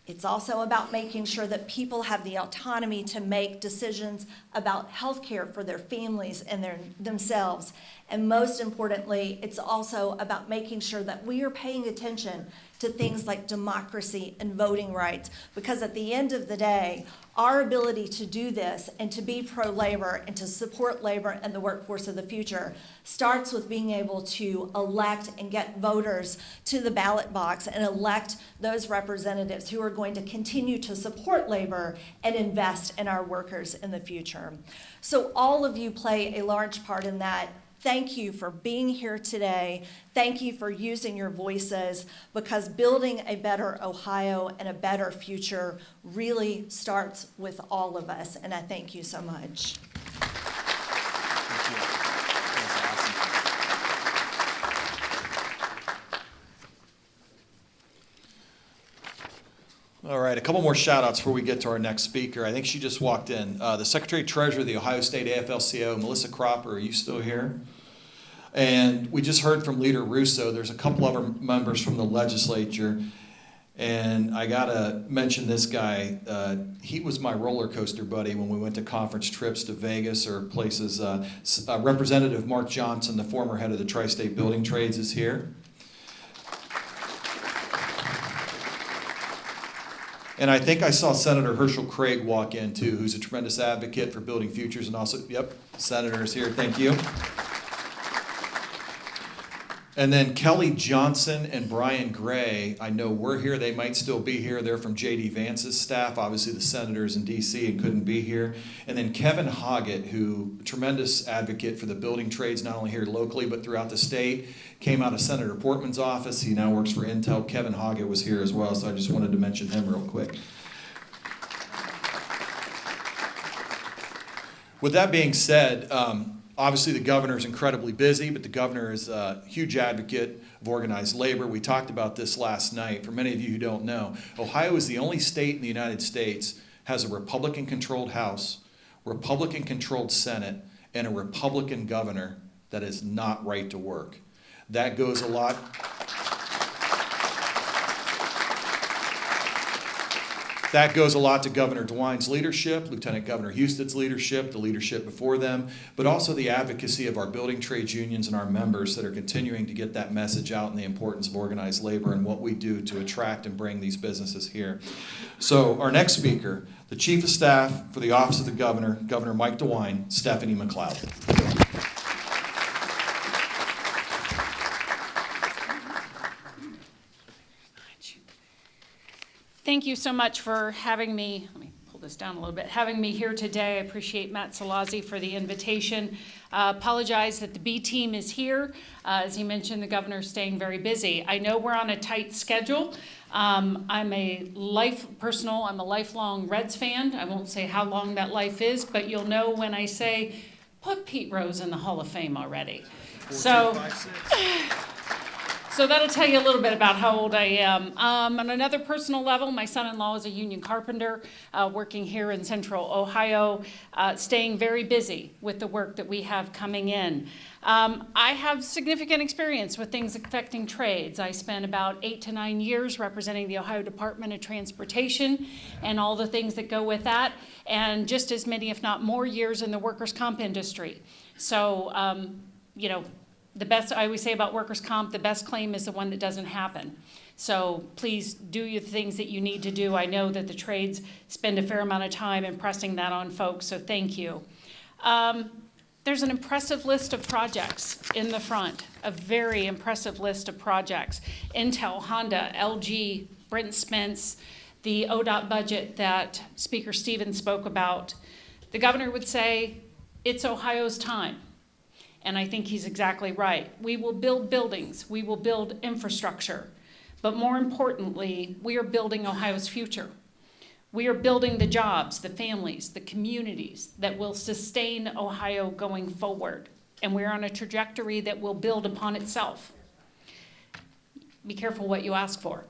It's also about making sure that people have the autonomy to make decisions about health care for their families and themselves. And most importantly, it's also about making sure that we are paying attention to things like democracy and voting rights, because at the end of the day, our ability to do this and to be pro-labor and to support labor and the workforce of the future starts with being able to elect and get voters to the ballot box and elect those representatives who are going to continue to support labor and invest in our workers in the future. So all of you play a large part in that. Thank you for being here today. Thank you for using your voices, because building a better Ohio and a better future really starts with all of us. And I thank you so much. All right, a couple more shout outs before we get to our next speaker. I think she just walked in. The Secretary Treasurer of the Ohio State AFL-CIO, Melissa Cropper, are you still here? And we just heard from Leader Russo. There's a couple other members from the legislature. And I gotta mention this guy. He was my roller coaster buddy when we went to conference trips to Vegas or places. Representative Mark Johnson, the former head of the Tri-State Building Trades, is here. And I think I saw Senator Herschel Craig walk in too, who's a tremendous advocate for building futures, and also, yep, Senator is here, thank you. And then Kelly Johnson and Brian Gray, I know we're here, they might still be here. They're from J.D. Vance's staff. Obviously the senator's in D.C. and couldn't be here. And then Kevin Hoggett, who, tremendous advocate for the building trades, not only here locally, but throughout the state, came out of Senator Portman's office. He now works for Intel. Kevin Hoggett was here as well, so I just wanted to mention him real quick. With that being said, obviously, the governor is incredibly busy, but the governor is a huge advocate of organized labor. We talked about this last night. For many of you who don't know, Ohio is the only state in the United States has a Republican-controlled House, Republican-controlled Senate, and a Republican governor that is not right to work. That goes a lot. That goes a lot to Governor DeWine's leadership, Lieutenant Governor Houston's leadership, the leadership before them, but also the advocacy of our building trades unions and our members that are continuing to get that message out and the importance of organized labor and what we do to attract and bring these businesses here. So our next speaker, the Chief of Staff for the Office of the Governor, Governor Mike DeWine, Stephanie McLeod. Thank you so much for having me. Let me pull this down a little bit. Having me here today. I appreciate Matt Salazzi for the invitation. Apologize that the B team is here. As he mentioned, the governor's staying very busy. I know we're on a tight schedule. I'm a lifelong Reds fan. I won't say how long that life is, but you'll know when I say, put Pete Rose in the Hall of Fame already. 4, 2, 5, 6. So that'll tell you a little bit about how old I am. On another personal level, my son-in-law is a union carpenter working here in Central Ohio, staying very busy with the work that we have coming in. I have significant experience with things affecting trades. I spent about 8 to 9 years representing the Ohio Department of Transportation and all the things that go with that, and just as many, if not more, years in the workers' comp industry. So, you know, the best, I always say about workers' comp, the best claim is the one that doesn't happen. So please do the things that you need to do. I know that the trades spend a fair amount of time impressing that on folks, so thank you. There's an impressive list of projects in the front, a very impressive list of projects. Intel, Honda, LG, Brent Spence, the ODOT budget that Speaker Stevens spoke about. The governor would say, it's Ohio's time. And I think he's exactly right. We will build buildings, we will build infrastructure, but more importantly, we are building Ohio's future. We are building the jobs, the families, the communities that will sustain Ohio going forward. And we're on a trajectory that will build upon itself. Be careful what you ask for,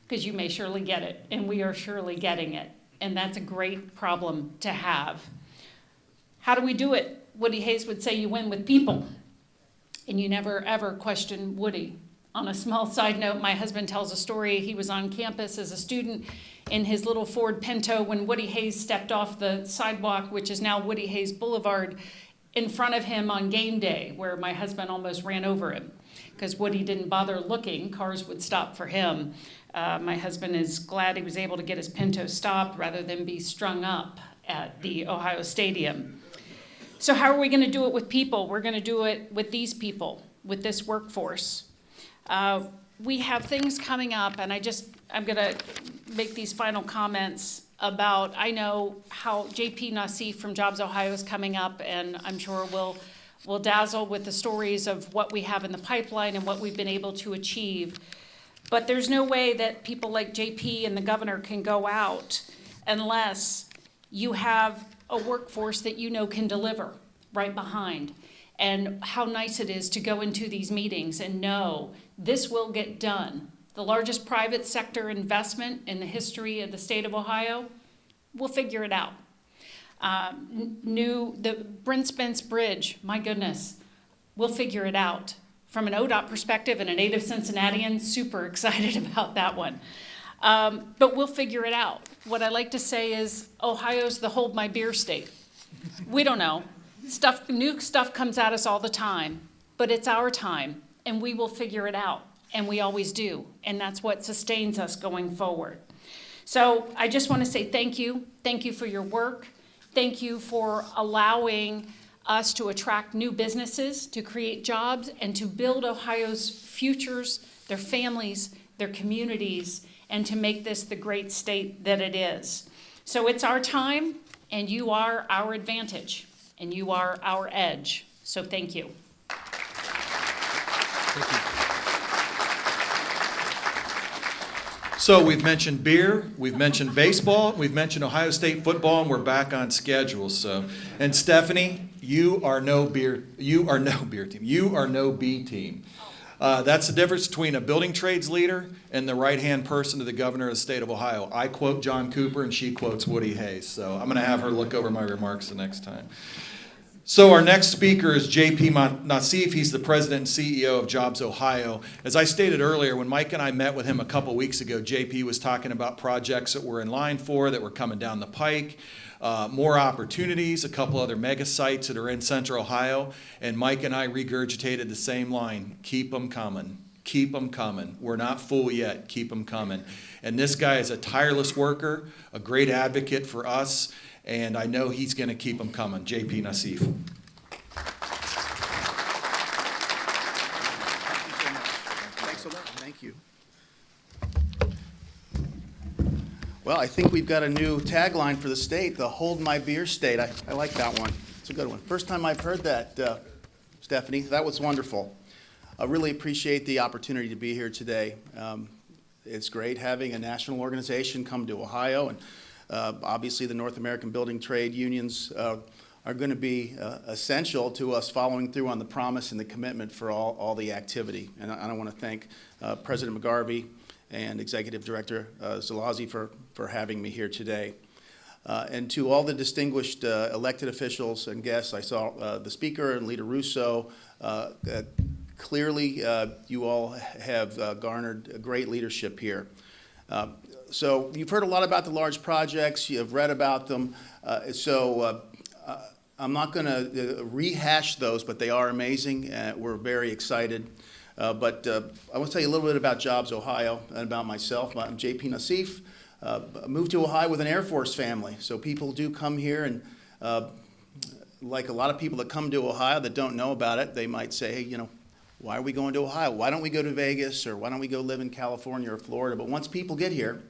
because you may surely get it, and we are surely getting it. And that's a great problem to have. How do we do it? Woody Hayes would say you win with people, and you never ever question Woody. On a small side note, my husband tells a story. He was on campus as a student in his little Ford Pinto when Woody Hayes stepped off the sidewalk, which is now Woody Hayes Boulevard, in front of him on game day, where my husband almost ran over him because Woody didn't bother looking. Cars would stop for him. My husband is glad he was able to get his Pinto stopped rather than be strung up at the Ohio Stadium. So how are we going to do it with people? We're going to do it with these people, with this workforce. We have things coming up, and I'm going to make these final comments about, I know how JP Nassif from Jobs Ohio is coming up, and I'm sure we'll dazzle with the stories of what we have in the pipeline and what we've been able to achieve. But there's no way that people like JP and the governor can go out unless you have a workforce that you know can deliver right behind. And how nice it is to go into these meetings and know this will get done. The largest private sector investment in the history of the state of Ohio, we'll figure it out. The Brent Spence Bridge, my goodness, we'll figure it out. From an ODOT perspective and a native Cincinnatian, super excited about that one. But we'll figure it out. What I like to say is Ohio's the hold my beer state. We don't know. New stuff comes at us all the time, but it's our time, and we will figure it out, and we always do, and that's what sustains us going forward. So I just want to say thank you. Thank you for your work. Thank you for allowing us to attract new businesses, to create jobs, and to build Ohio's futures, their families, their communities, and to make this the great state that it is. So it's our time, and you are our advantage, and you are our edge. So thank you. So we've mentioned beer, we've mentioned baseball, we've mentioned Ohio State football, and we're back on schedule. So, and Stephanie, you are no beer team. You are no B team. That's the difference between a building trades leader and the right-hand person to the governor of the state of Ohio. I quote John Cooper, and she quotes Woody Hayes. So I'm going to have her look over my remarks the next time. So our next speaker is JP Nassif. He's the president and CEO of Jobs Ohio. As I stated earlier, when Mike and I met with him a couple weeks ago, JP was talking about projects that we're in line for, that were coming down the pike, more opportunities, a couple other mega sites that are in Central Ohio, and Mike and I regurgitated the same line: keep them coming. Keep them coming. We're not full yet. Keep them coming. And this guy is a tireless worker, a great advocate for us, and I know he's going to keep them coming. JP Nassif. Thanks so much. Thank you. Well, I think we've got a new tagline for the state, the Hold My Beer State. I like that one. It's a good one. First time I've heard that, Stephanie. That was wonderful. I really appreciate the opportunity to be here today. It's great having a national organization come to Ohio, and obviously the North American Building Trade Unions are going to be essential to us following through on the promise and the commitment for all the activity. And I want to thank President McGarvey and Executive Director Zalazi for having me here today. And to all the distinguished elected officials and guests, I saw the speaker and Leader Russo. Clearly, you all have garnered great leadership here. So you've heard a lot about the large projects. You've read about them. I'm not going to rehash those, but they are amazing. We're very excited. But I want to tell you a little bit about Jobs Ohio and about myself. I'm JP Nassif. I moved to Ohio with an Air Force family. So people do come here and like a lot of people that come to Ohio that don't know about it, they might say, hey, why are we going to Ohio? Why don't we go to Vegas, or why don't we go live in California or Florida? But once people get here,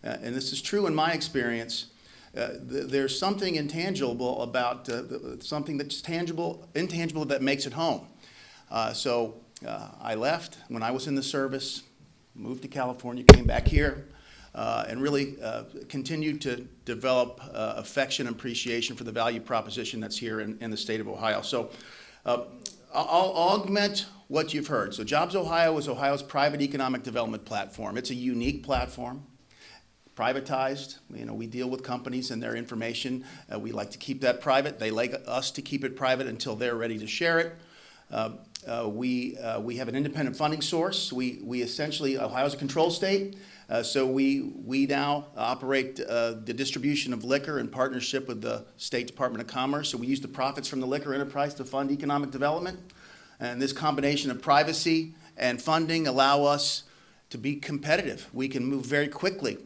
and this is true in my experience, there's something intangible about something that's intangible that makes it home. So I left when I was in the service, moved to California, came back here, and really continued to develop affection and appreciation for the value proposition that's here in the state of Ohio. So I'll augment what you've heard. So Jobs Ohio is Ohio's private economic development platform. It's a unique platform, privatized. We deal with companies and their information. We like to keep that private. They like us to keep it private until they're ready to share it. We have an independent funding source. We essentially, Ohio's a control state, so we now operate the distribution of liquor in partnership with the State Department of Commerce. So we use the profits from the liquor enterprise to fund economic development. And this combination of privacy and funding allow us to be competitive. We can move very quickly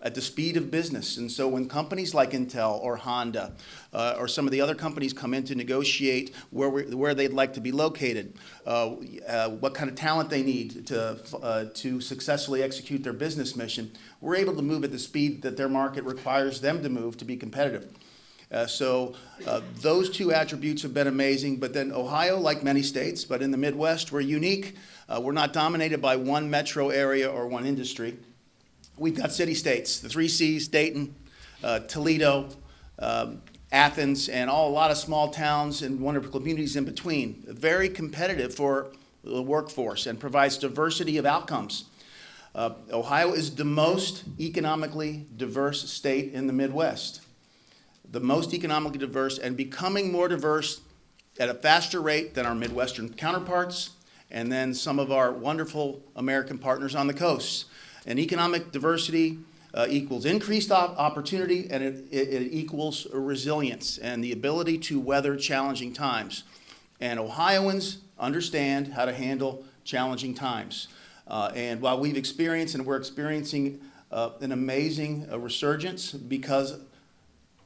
at the speed of business. And so when companies like Intel or Honda or some of the other companies come in to negotiate where they'd like to be located, what kind of talent they need to successfully execute their business mission, we're able to move at the speed that their market requires them to move to be competitive. So those two attributes have been amazing. But then Ohio, like many states, but in the Midwest, we're unique. We're not dominated by one metro area or one industry. We've got city-states, the 3 Cs, Dayton, Toledo, Athens, and a lot of small towns and wonderful communities in between. Very competitive for the workforce and provides diversity of outcomes. Ohio is the most economically diverse state in the Midwest. The most economically diverse, and becoming more diverse at a faster rate than our Midwestern counterparts, and then some of our wonderful American partners on the coast. And economic diversity equals increased opportunity, and it equals resilience and the ability to weather challenging times. And Ohioans understand how to handle challenging times. And while we've experienced, and we're experiencing an amazing resurgence, because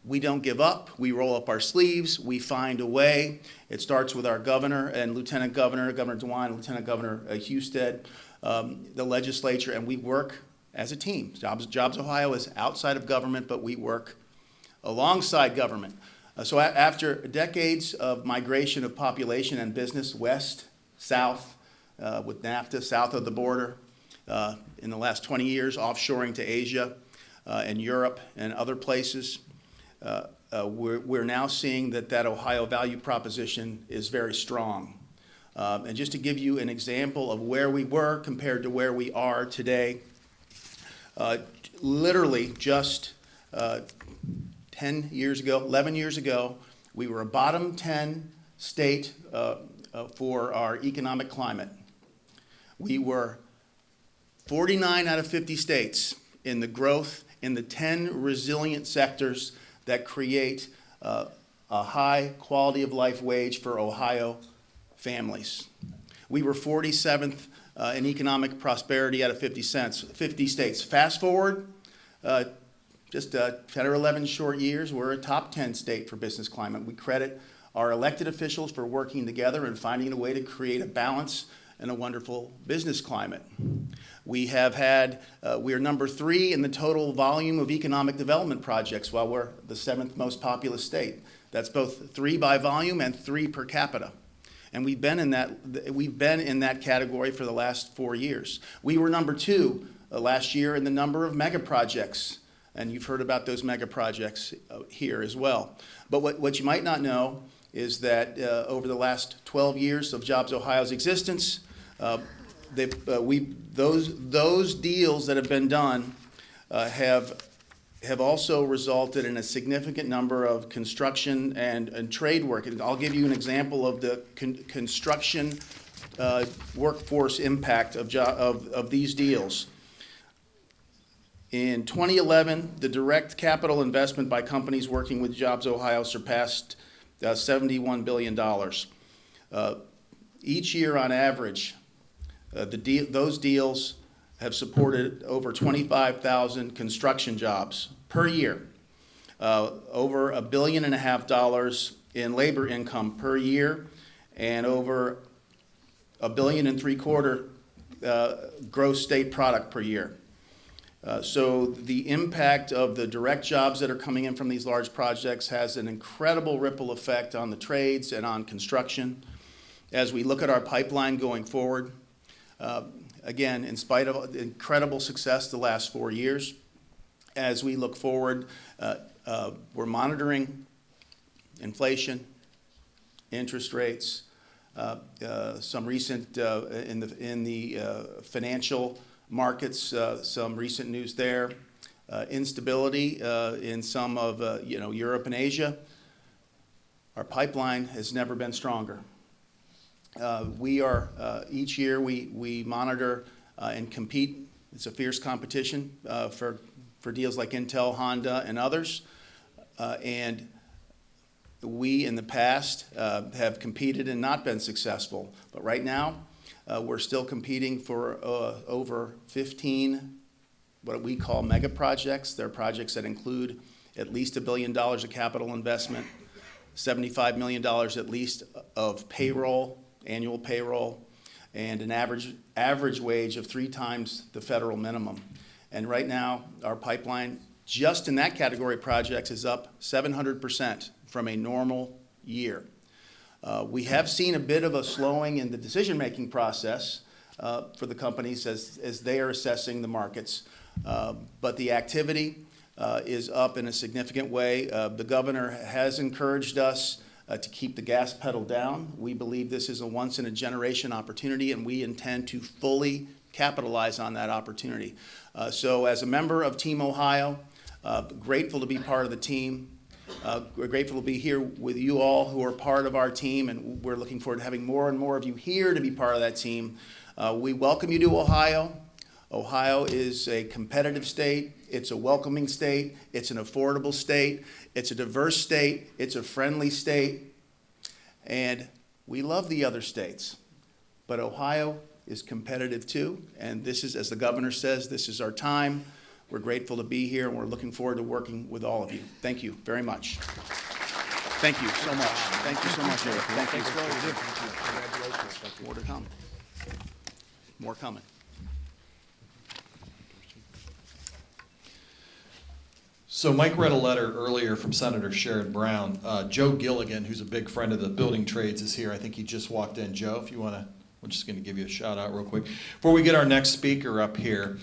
we don't give up, we roll up our sleeves, we find a way. It starts with our governor and Lieutenant Governor, Governor DeWine, Lieutenant Governor Husted, the legislature, and we work as a team. Jobs Ohio is outside of government, but we work alongside government. So after decades of migration of population and business west, south, with NABTU, south of the border, in the last 20 years, offshoring to Asia and Europe and other places, we're now seeing that Ohio value proposition is very strong. And just to give you an example of where we were compared to where we are today, literally just 10 years ago, 11 years ago, we were a bottom 10 state for our economic climate. We were 49 out of 50 states in the growth in the 10 resilient sectors that create a high quality of life wage for Ohio families. We were 47th in economic prosperity out of 50 states. Fast forward just 10 or 11 short years, we're a top 10 state for business climate. We credit our elected officials for working together and finding a way to create a balance and a wonderful business climate. We have had, we are number 3 in the total volume of economic development projects, while we're the 7th most populous state. That's both 3 by volume and 3 per capita. And we've been in that category for the last 4 years. We were number 2 last year in the number of mega projects, and you've heard about those mega projects here as well. But what you might not know is that over the last 12 years of Jobs Ohio's existence, those deals that have been done have also resulted in a significant number of construction and trade work. And I'll give you an example of the construction workforce impact of these deals. In 2011, the direct capital investment by companies working with Jobs Ohio surpassed $71 billion. Each year on average, those deals have supported over 25,000 construction jobs per year, over $1.5 billion in labor income per year and over $1.75 billion gross state product per year. So the impact of the direct jobs that are coming in from these large projects has an incredible ripple effect on the trades and on construction. As we look at our pipeline going forward, again, in spite of incredible success the last 4 years, as we look forward, we're monitoring inflation, interest rates, some recent in the financial markets, some recent news there, instability in some of Europe and Asia. Our pipeline has never been stronger. Each year we monitor and compete. It's a fierce competition for deals like Intel, Honda, and others. And we, in the past, have competed and not been successful. But right now, we're still competing for over 15 what we call mega projects. They're projects that include at least $1 billion of capital investment, $75 million at least of payroll, annual payroll, and an average wage of 3 times the federal minimum. And right now, our pipeline, just in that category of projects, is up 700% from a normal year. We have seen a bit of a slowing in the decision-making process for the companies as they are assessing the markets. But the activity is up in a significant way. The governor has encouraged us to keep the gas pedal down. We believe this is a once-in-a-generation opportunity, and we intend to fully capitalize on that opportunity. So as a member of Team Ohio, grateful to be part of the team. We're grateful to be here with you all who are part of our team, and we're looking forward to having more and more of you here to be part of that team. We welcome you to Ohio. Ohio is a competitive state. It's a welcoming state. It's an affordable state. It's a diverse state. It's a friendly state. And we love the other states. But Ohio is competitive too. And this is, as the governor says, this is our time. We're grateful to be here, and we're looking forward to working with all of you. Thank you very much. Thank you so much. Thank you so much, Eric. Thank you. More to come. More coming. So Mike read a letter earlier from Senator Sherrod Brown. Joe Gilligan, who's a big friend of the building trades, is here. I think he just walked in. Joe, if you want to, we're just going to give you a shout out real quick. Before we get our next speaker up here,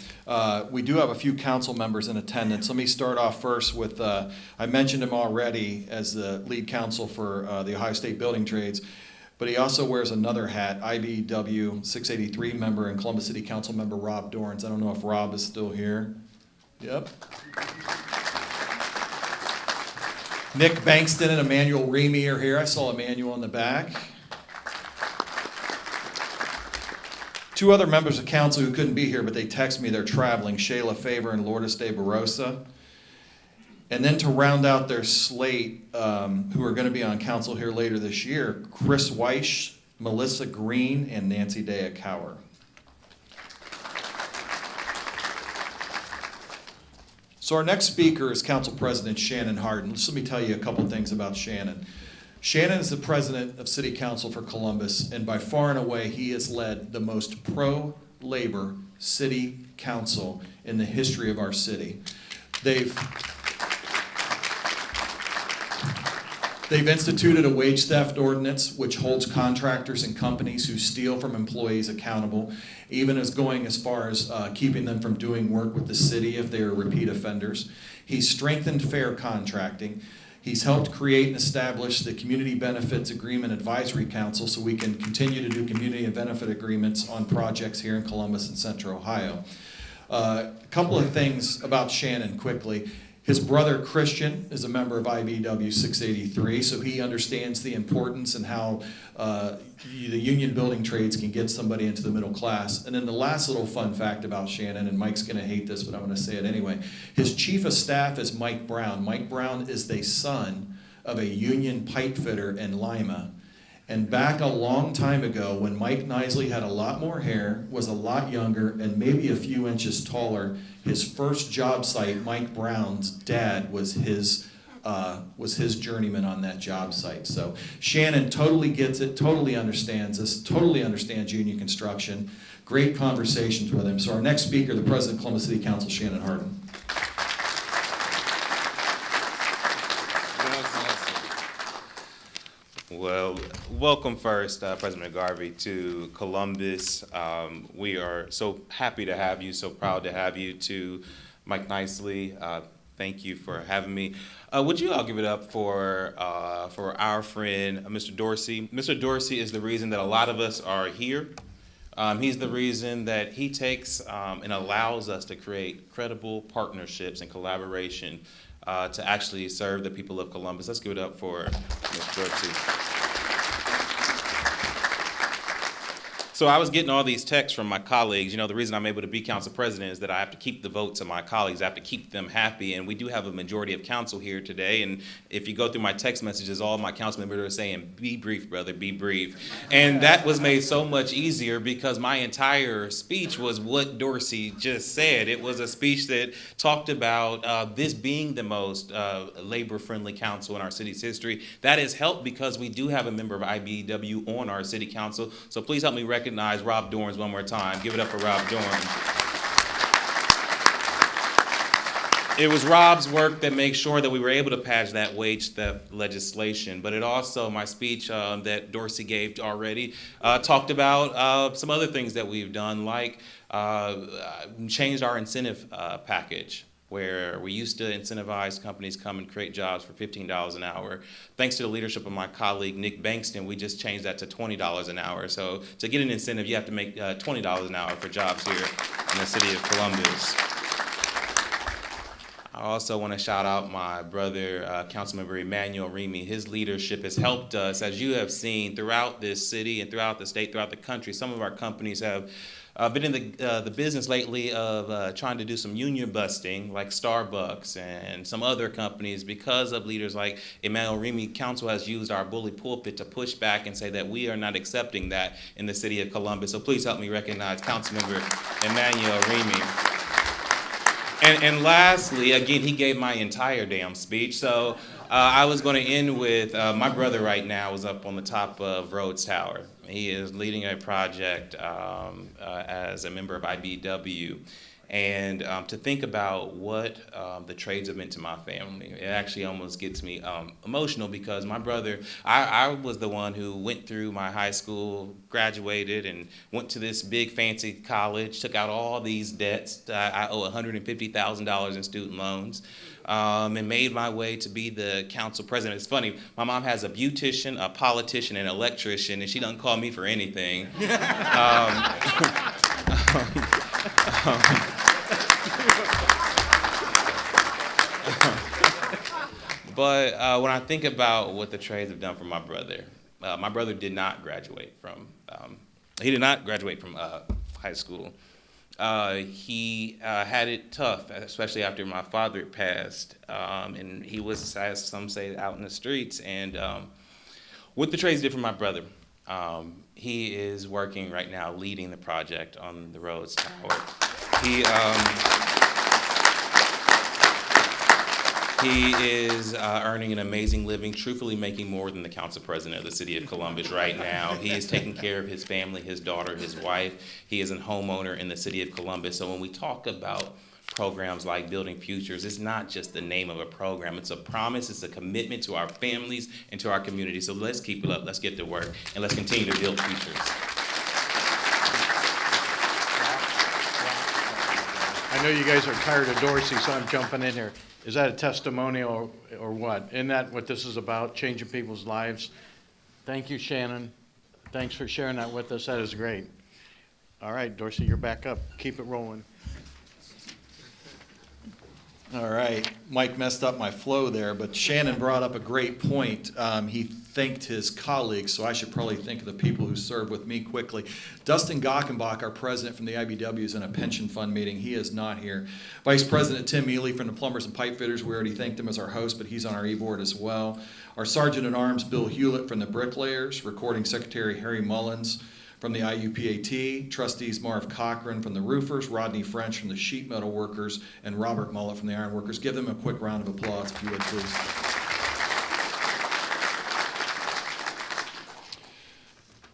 we do have a few council members in attendance. Let me start off first with, I mentioned him already as the lead counsel for the Ohio State Building Trades, but he also wears another hat, IBEW 683 member and Columbus City Council member Rob Dorns. I don't know if Rob is still here. Yep. Nick Bankston and Emmanuel Remy are here. I saw Emmanuel in the back. 2 other members of council who couldn't be here, but they text me they're traveling, Shayla Favor and Lourdes de Barosa. And then to round out their slate, who are going to be on council here later this year, Chris Weish, Melissa Green, and Nancy Dea Cower. So our next speaker is Council President Shannon Hardin. Just let me tell you a couple things about Shannon. Shannon is the president of City Council for Columbus, and by far and away, he has led the most pro-labor city council in the history of our city. They've instituted a wage theft ordinance which holds contractors and companies who steal from employees accountable, even as going as far as keeping them from doing work with the city if they are repeat offenders. He's strengthened fair contracting. He's helped create and establish the Community Benefits Agreement Advisory Council so we can continue to do community and benefit agreements on projects here in Columbus and Central Ohio. A couple of things about Shannon quickly. His brother Christian is a member of IBEW 683, so he understands the importance and how the union building trades can get somebody into the middle class. And then the last little fun fact about Shannon, and Mike's going to hate this, but I'm going to say it anyway. His chief of staff is Mike Brown. Mike Brown is the son of a union pipe fitter in Lima. And back a long time ago, when Mike Knisley had a lot more hair, was a lot younger, and maybe a few inches taller, his first job site, Mike Brown's dad was his was his journeyman on that job site. So Shannon totally gets it, totally understands this, totally understands union construction. Great conversations with him. So our next speaker, the President of Columbus City Council, Shannon Hardin. Well, welcome first, President McGarvey, to Columbus. We are so happy to have you, so proud to have you. To Mike Nicely, thank you for having me. Would you all give it up for our friend, Mr. Dorsey? Mr. Dorsey is the reason that a lot of us are here. He's the reason that he takes and allows us to create credible partnerships and collaboration to actually serve the people of Columbus. Let's give it up for Mr. Dorsey. So I was getting all these texts from my colleagues. You know, the reason I'm able to be council president is that I have to keep the votes of my colleagues. I have to keep them happy. And we do have a majority of council here today. And if you go through my text messages, all my council members are saying, be brief, brother, be brief. And that was made so much easier because my entire speech was what Dorsey just said. It was a speech that talked about this being the most labor-friendly council in our city's history. That has helped because we do have a member of IBEW on our city council. So please help me recognize Rob Dorns one more time. Give it up for Rob Dorns. It was Rob's work that made sure that we were able to pass that wage theft legislation, but it also, my speech that Dorsey gave already, talked about some other things that we've done, like changed our incentive package, where we used to incentivize companies come and create jobs for $15 an hour. Thanks to the leadership of my colleague, Nick Bankston, we just changed that to $20 an hour. So to get an incentive, you have to make $20 an hour for jobs here in the city of Columbus. I also want to shout out my brother, Councilmember Emmanuel Remy. His leadership has helped us, as you have seen, throughout this city and throughout the state, throughout the country. Some of our companies have been in the business lately of trying to do some union busting, like Starbucks and some other companies. Because of leaders like Emmanuel Remy, council has used our bully pulpit to push back and say that we are not accepting that in the city of Columbus. So please help me recognize Councilmember Emmanuel Remy. And lastly, again, he gave my entire damn speech. So I was going to end with my brother right now is up on the top of Rhodes Tower. He is leading a project as a member of IBEW. And to think about what the trades have meant to my family, it actually almost gets me emotional because my brother, I was the one who went through my high school, graduated, and went to this big fancy college, took out all these debts. I owe $150,000 in student loans. And made my way to be the council president. It's funny, my mom has a beautician, a politician, and an electrician, and she doesn't call me for anything. But when I think about what the trades have done for my brother did not graduate from, high school. He had it tough, especially after my father passed, and he was, as some say, out in the streets. And what the trades did for my brother, he is working right now, leading the project on the Rhodes Tower. He is earning an amazing living, truthfully making more than the council president of the city of Columbus right now. He is taking care of his family, his daughter, his wife. He is a homeowner in the city of Columbus. So when we talk about programs like Building Futures, it's not just the name of a program. It's a promise. It's a commitment to our families and to our community. So let's keep it up. Let's get to work, and let's continue to build futures. I know you guys are tired of Dorsey, so I'm jumping in here. Is that a testimonial or what? Isn't that what this is about, changing people's lives? Thank you, Shannon. Thanks for sharing that with us. That is great. All right, Dorsey, you're back up. Keep it rolling. All right, Mike messed up my flow there, but Shannon brought up a great point. He thanked his colleagues, so I should probably thank the people who served with me quickly. Dustin Gockenbach, our president from the IBEW, is in a pension fund meeting. He is not here. Vice President Tim Ely from the Plumbers and Pipe Fitters, we already thanked him as our host, but he's on our e-board as well. Our Sergeant-at-Arms, Bill Hewlett from the Bricklayers, Recording Secretary Harry Mullins from the IUPAT, Trustees Marv Cochran from the Roofers, Rodney French from the Sheet Metal Workers, and Robert Mullett from the Iron Workers. Give them a quick round of applause, if you would, please.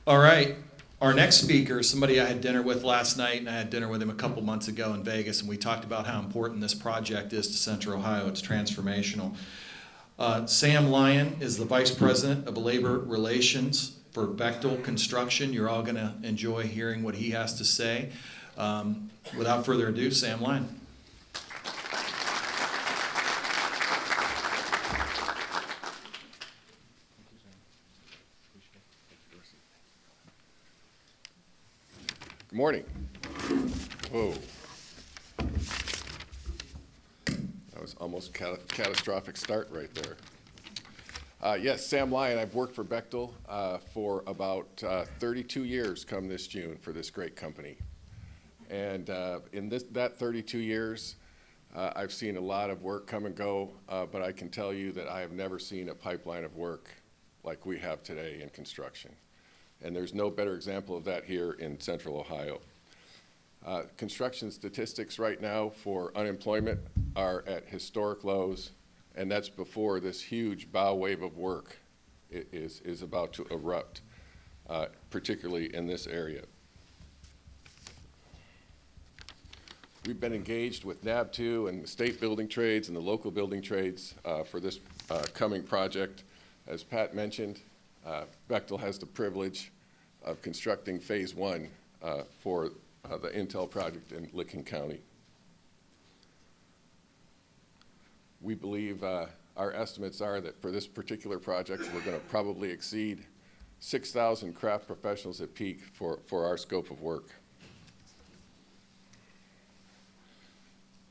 All right. Our next speaker is somebody I had dinner with last night, and I had dinner with him a couple months ago in Vegas, and we talked about how important this project is to Central Ohio. It's transformational. Sam Lyon is the Vice President of Labor Relations for Bechtel Construction. You're all going to enjoy hearing what he has to say. Without further ado, Sam Lyon. Good morning. Whoa. That was almost catastrophic start right there. Yes, Sam Lyon. I've worked for Bechtel for about 32 years come this June for this great company. And in that 32 years, I've seen a lot of work come and go, but I can tell you that I have never seen a pipeline of work like we have today in construction. And there's no better example of that here in Central Ohio. Construction statistics right now for unemployment are at historic lows, and that's before this huge bow wave of work is about to erupt, particularly in this area. We've been engaged with NABTU and the state building trades and the local building trades for this coming project. As Pat mentioned, Bechtel has the privilege of constructing phase 1 for the Intel project in Licking County. We believe our estimates are that for this particular project, we're going to probably exceed 6,000 craft professionals at peak for our scope of work.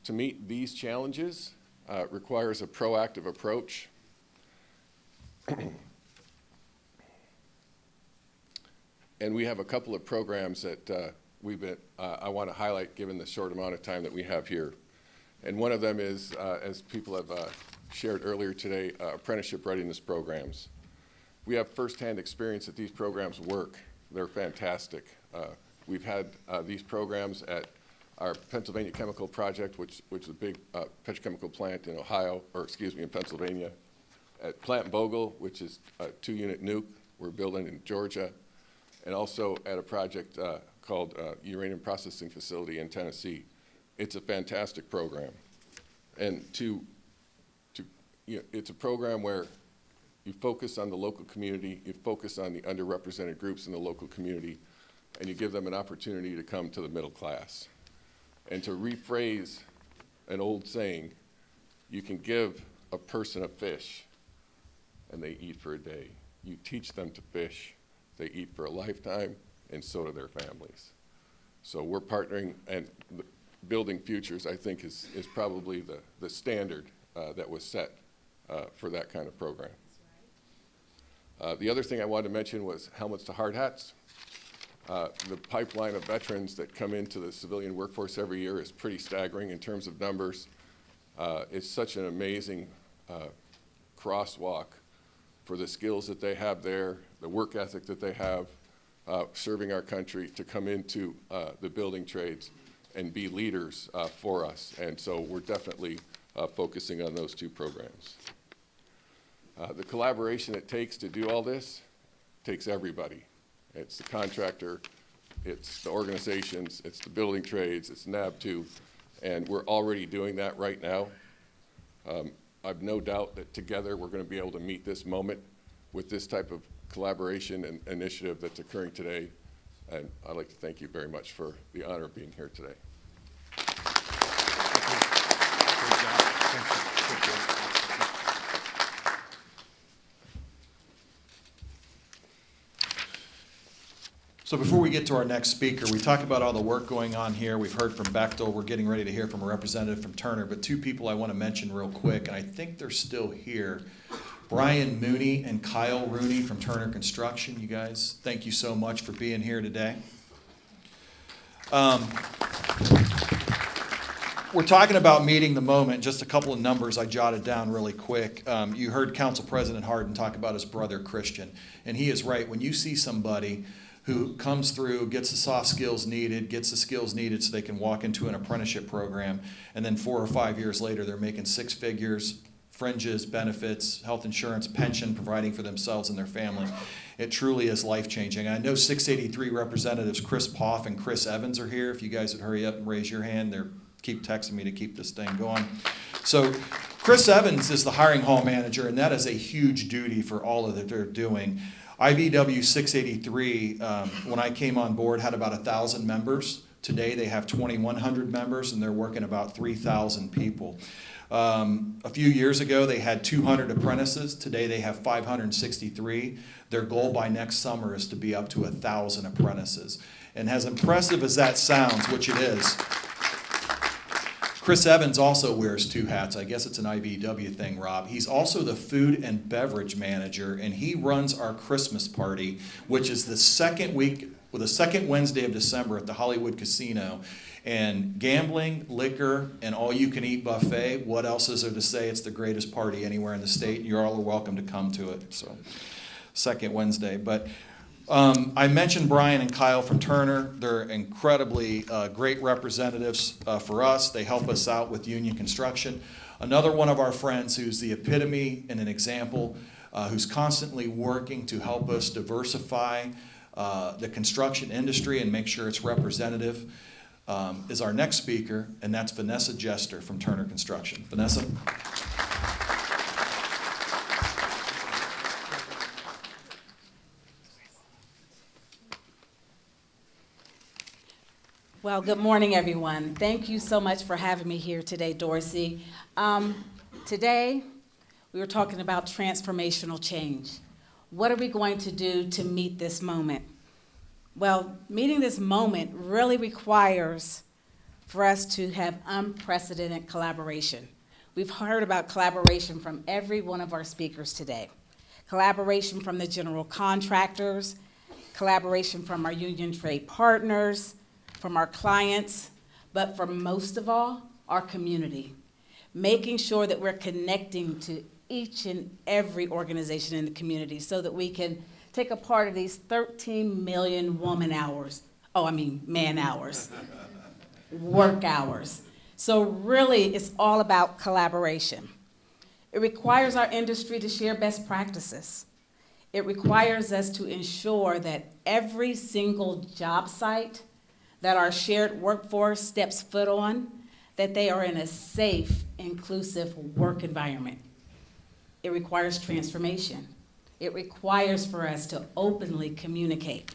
To meet these challenges requires a proactive approach. And we have a couple of programs that I want to highlight given the short amount of time that we have here. And one of them is, as people have shared earlier today, apprenticeship readiness programs. We have firsthand experience that these programs work. They're fantastic. We've had these programs at our Pennsylvania Chemical Project, which is a big petrochemical plant in Ohio, or excuse me, in Pennsylvania. At Plant Bogle, which is a 2-unit nuke we're building in Georgia. And also at a project called Uranium Processing Facility in Tennessee. It's a fantastic program. And it's a program where you focus on the local community, you focus on the underrepresented groups in the local community, and you give them an opportunity to come to the middle class. And to rephrase an old saying, you can give a person a fish and they eat for a day. You teach them to fish, they eat for a lifetime, and so do their families. So we're partnering, and building futures, I think, is probably the standard that was set for that kind of program. The other thing I wanted to mention was helmets to hard hats. The pipeline of veterans that come into the civilian workforce every year is pretty staggering in terms of numbers. It's such an amazing crosswalk for the skills that they have there, the work ethic that they have, serving our country, to come into the building trades and be leaders for us. And so we're definitely focusing on those two programs. The collaboration it takes to do all this takes everybody. It's the contractor, it's the organizations, it's the building trades, it's NABTU, and we're already doing that right now. I've no doubt that together we're going to be able to meet this moment with this type of collaboration and initiative that's occurring today. And I'd like to thank you very much for the honor of being here today. So before we get to our next speaker, we talked about all the work going on here. We've heard from Bechtel. We're getting ready to hear from a representative from Turner. But two people I want to mention real quick, and I think they're still here. Brian Mooney and Kyle Rooney from Turner Construction. You guys, thank you so much for being here today. We're talking about meeting the moment. Just a couple of numbers I jotted down really quick. You heard Council President Harden talk about his brother Christian, and he is right. When you see somebody who comes through, gets the soft skills needed, gets the skills needed so they can walk into an apprenticeship program, and then 4 or 5 years later they're making 6 figures, fringes, benefits, health insurance, pension, providing for themselves and their family. It truly is life-changing. I know 683 representatives Chris Poff and Chris Evans are here. If you guys would hurry up and raise your hand, they keep texting me to keep this thing going. So Chris Evans is the hiring hall manager, and that is a huge duty for all of that they're doing. IBW 683, when I came on board, had about 1,000 members. Today they have 2,100 members, and they're working about 3,000 people. A few years ago, they had 200 apprentices. Today they have 563. Their goal by next summer is to be up to 1,000 apprentices. And as impressive as that sounds, which it is, Chris Evans also wears 2 hats. I guess it's an IBW thing, Rob. He's also the food and beverage manager, and he runs our Christmas party, which is the second Wednesday of December at the Hollywood Casino. And gambling, liquor, and all-you-can-eat buffet, what else is there to say? It's the greatest party anywhere in the state. You all are welcome to come to it. So, second Wednesday. But I mentioned Brian and Kyle from Turner. They're incredibly great representatives for us. They help us out with union construction. Another one of our friends who's the epitome and an example, who's constantly working to help us diversify the construction industry and make sure it's representative, is our next speaker, and that's Vanessa Jester from Turner Construction. Vanessa? Well, good morning, everyone. Thank you so much for having me here today, Dorsey. Today, we were talking about transformational change. What are we going to do to meet this moment? Well, meeting this moment really requires for us to have unprecedented collaboration. We've heard about collaboration from every one of our speakers today. Collaboration from the general contractors, collaboration from our union trade partners, from our clients, but for most of all, our community. Making sure that we're connecting to each and every organization in the community so that we can take a part of these 13 million man hours, work hours. So really, it's all about collaboration. It requires our industry to share best practices. It requires us to ensure that every single job site that our shared workforce steps foot on, that they are in a safe, inclusive work environment. It requires transformation. It requires for us to openly communicate.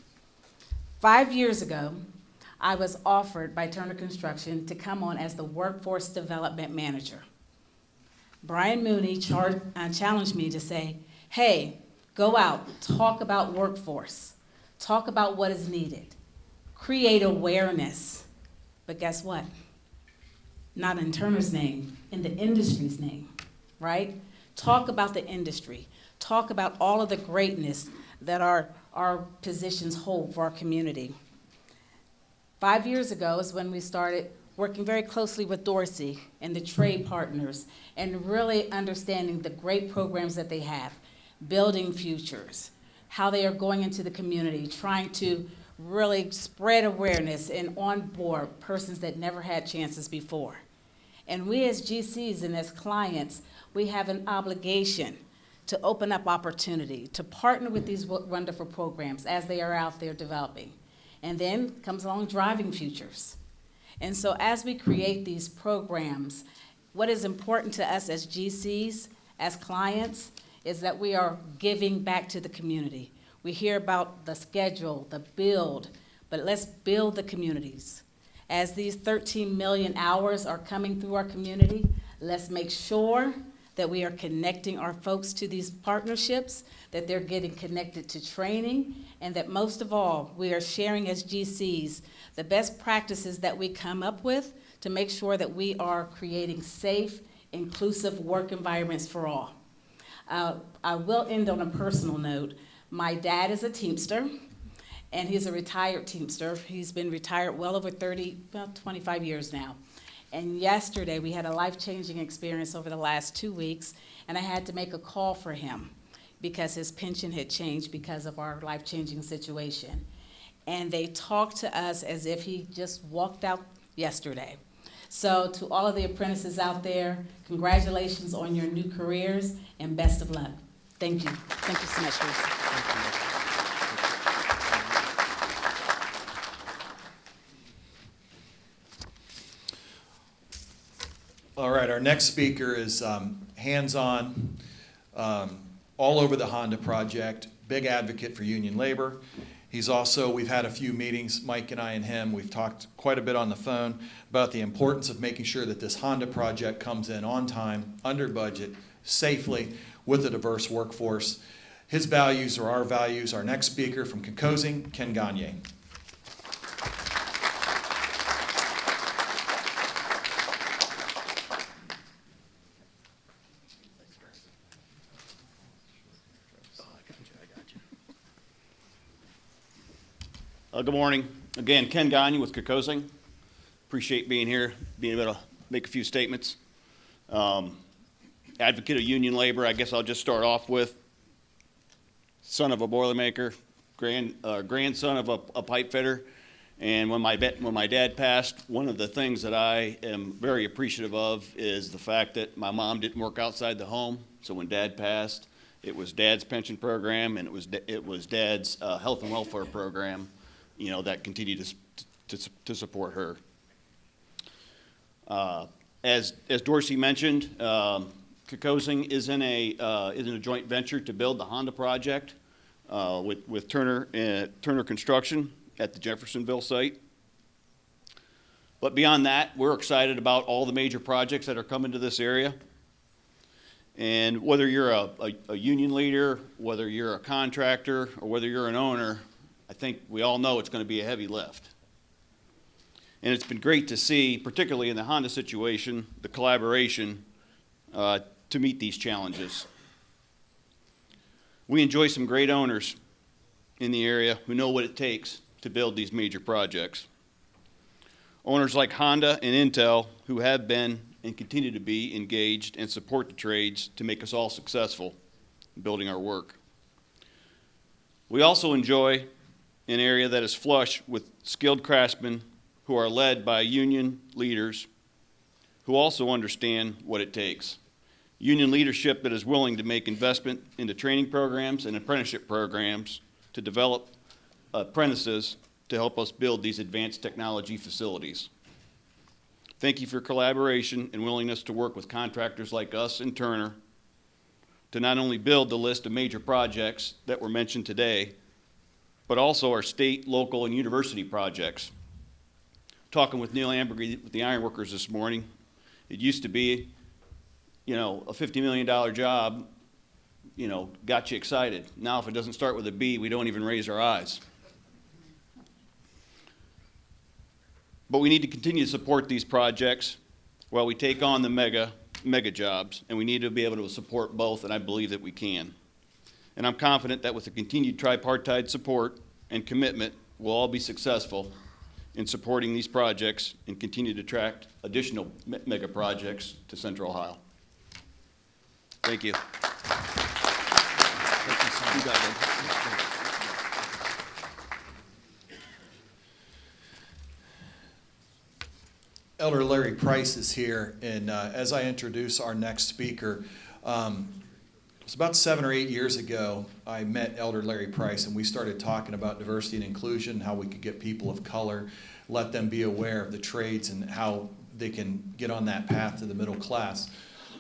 5 years ago, I was offered by Turner Construction to come on as the Workforce Development Manager. Brian Mooney challenged me to say, hey, go out, talk about workforce, talk about what is needed, create awareness. But guess what? Not in Turner's name, in the industry's name, right? Talk about the industry. Talk about all of the greatness that our positions hold for our community. 5 years ago is when we started working very closely with Dorsey and the trade partners and really understanding the great programs that they have, building futures, how they are going into the community, trying to really spread awareness and onboard persons that never had chances before. And we as GCs and as clients, we have an obligation to open up opportunity, to partner with these wonderful programs as they are out there developing. And then comes along driving futures. And so as we create these programs, what is important to us as GCs, as clients, is that we are giving back to the community. We hear about the schedule, the build, but let's build the communities. As these 13 million hours are coming through our community, let's make sure that we are connecting our folks to these partnerships, that they're getting connected to training, and that most of all, we are sharing as GCs the best practices that we come up with to make sure that we are creating safe, inclusive work environments for all. I will end on a personal note. My dad is a Teamster, and he's a retired Teamster. He's been retired well over 25 years now. And yesterday, we had a life-changing experience over the last 2 weeks, and I had to make a call for him because his pension had changed because of our life-changing situation. And they talked to us as if he just walked out yesterday. So to all of the apprentices out there, congratulations on your new careers and best of luck. Thank you. Thank you so much, Lisa. All right, our next speaker is hands-on, all over the Honda project, big advocate for union labor. He's also, we've had a few meetings, Mike and I and him, we've talked quite a bit on the phone about the importance of making sure that this Honda project comes in on time, under budget, safely, with a diverse workforce. His values are our values. Our next speaker from Kokosing, Ken Gagne. Good morning. Again, Ken Gagne with Kokosing. Appreciate being here, being able to make a few statements. Advocate of union labor, I guess I'll just start off with. Son of a Boilermaker, grandson of a pipe fitter. And when my dad passed, one of the things that I am very appreciative of is the fact that my mom didn't work outside the home. So when Dad passed, it was Dad's pension program and it was Dad's health and welfare program, that continued to support her. As Dorsey mentioned, Kokosing is in a joint venture to build the Honda project with Turner Construction at the Jeffersonville site. But beyond that, we're excited about all the major projects that are coming to this area. And whether you're a union leader, whether you're a contractor, or whether you're an owner, I think we all know it's going to be a heavy lift. And it's been great to see, particularly in the Honda situation, the collaboration to meet these challenges. We enjoy some great owners in the area who know what it takes to build these major projects. Owners like Honda and Intel, who have been and continue to be engaged and support the trades to make us all successful in building our work. We also enjoy an area that is flush with skilled craftsmen who are led by union leaders who also understand what it takes. Union leadership that is willing to make investment into training programs and apprenticeship programs to develop apprentices to help us build these advanced technology facilities. Thank you for your collaboration and willingness to work with contractors like us and Turner to not only build the list of major projects that were mentioned today, but also our state, local, and university projects. Talking with Neil Ambergy with the Ironworkers this morning, it used to be, a $50 million job, got you excited. Now if it doesn't start with a B, we don't even raise our eyes. But we need to continue to support these projects while we take on the mega jobs, and we need to be able to support both, and I believe that we can. And I'm confident that with the continued tripartite support and commitment, we'll all be successful in supporting these projects and continue to attract additional mega projects to Central Ohio. Thank you. You got it. Elder Larry Price is here, and as I introduce our next speaker, it was about 7 or 8 years ago, I met Elder Larry Price, and we started talking about diversity and inclusion, how we could get people of color, let them be aware of the trades and how they can get on that path to the middle class.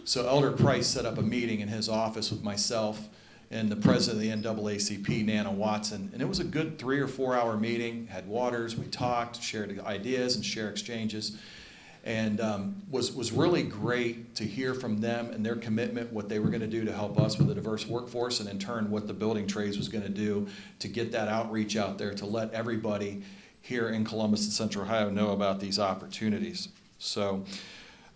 So Elder Price set up a meeting in his office with myself and the president of the NAACP, Nana Watson, and it was a good 3 or 4 hour meeting, had waters, we talked, shared ideas and share exchanges. And was really great to hear from them and their commitment, what they were going to do to help us with a diverse workforce, and in turn what the building trades was going to do to get that outreach out there to let everybody here in Columbus and Central Ohio know about these opportunities. So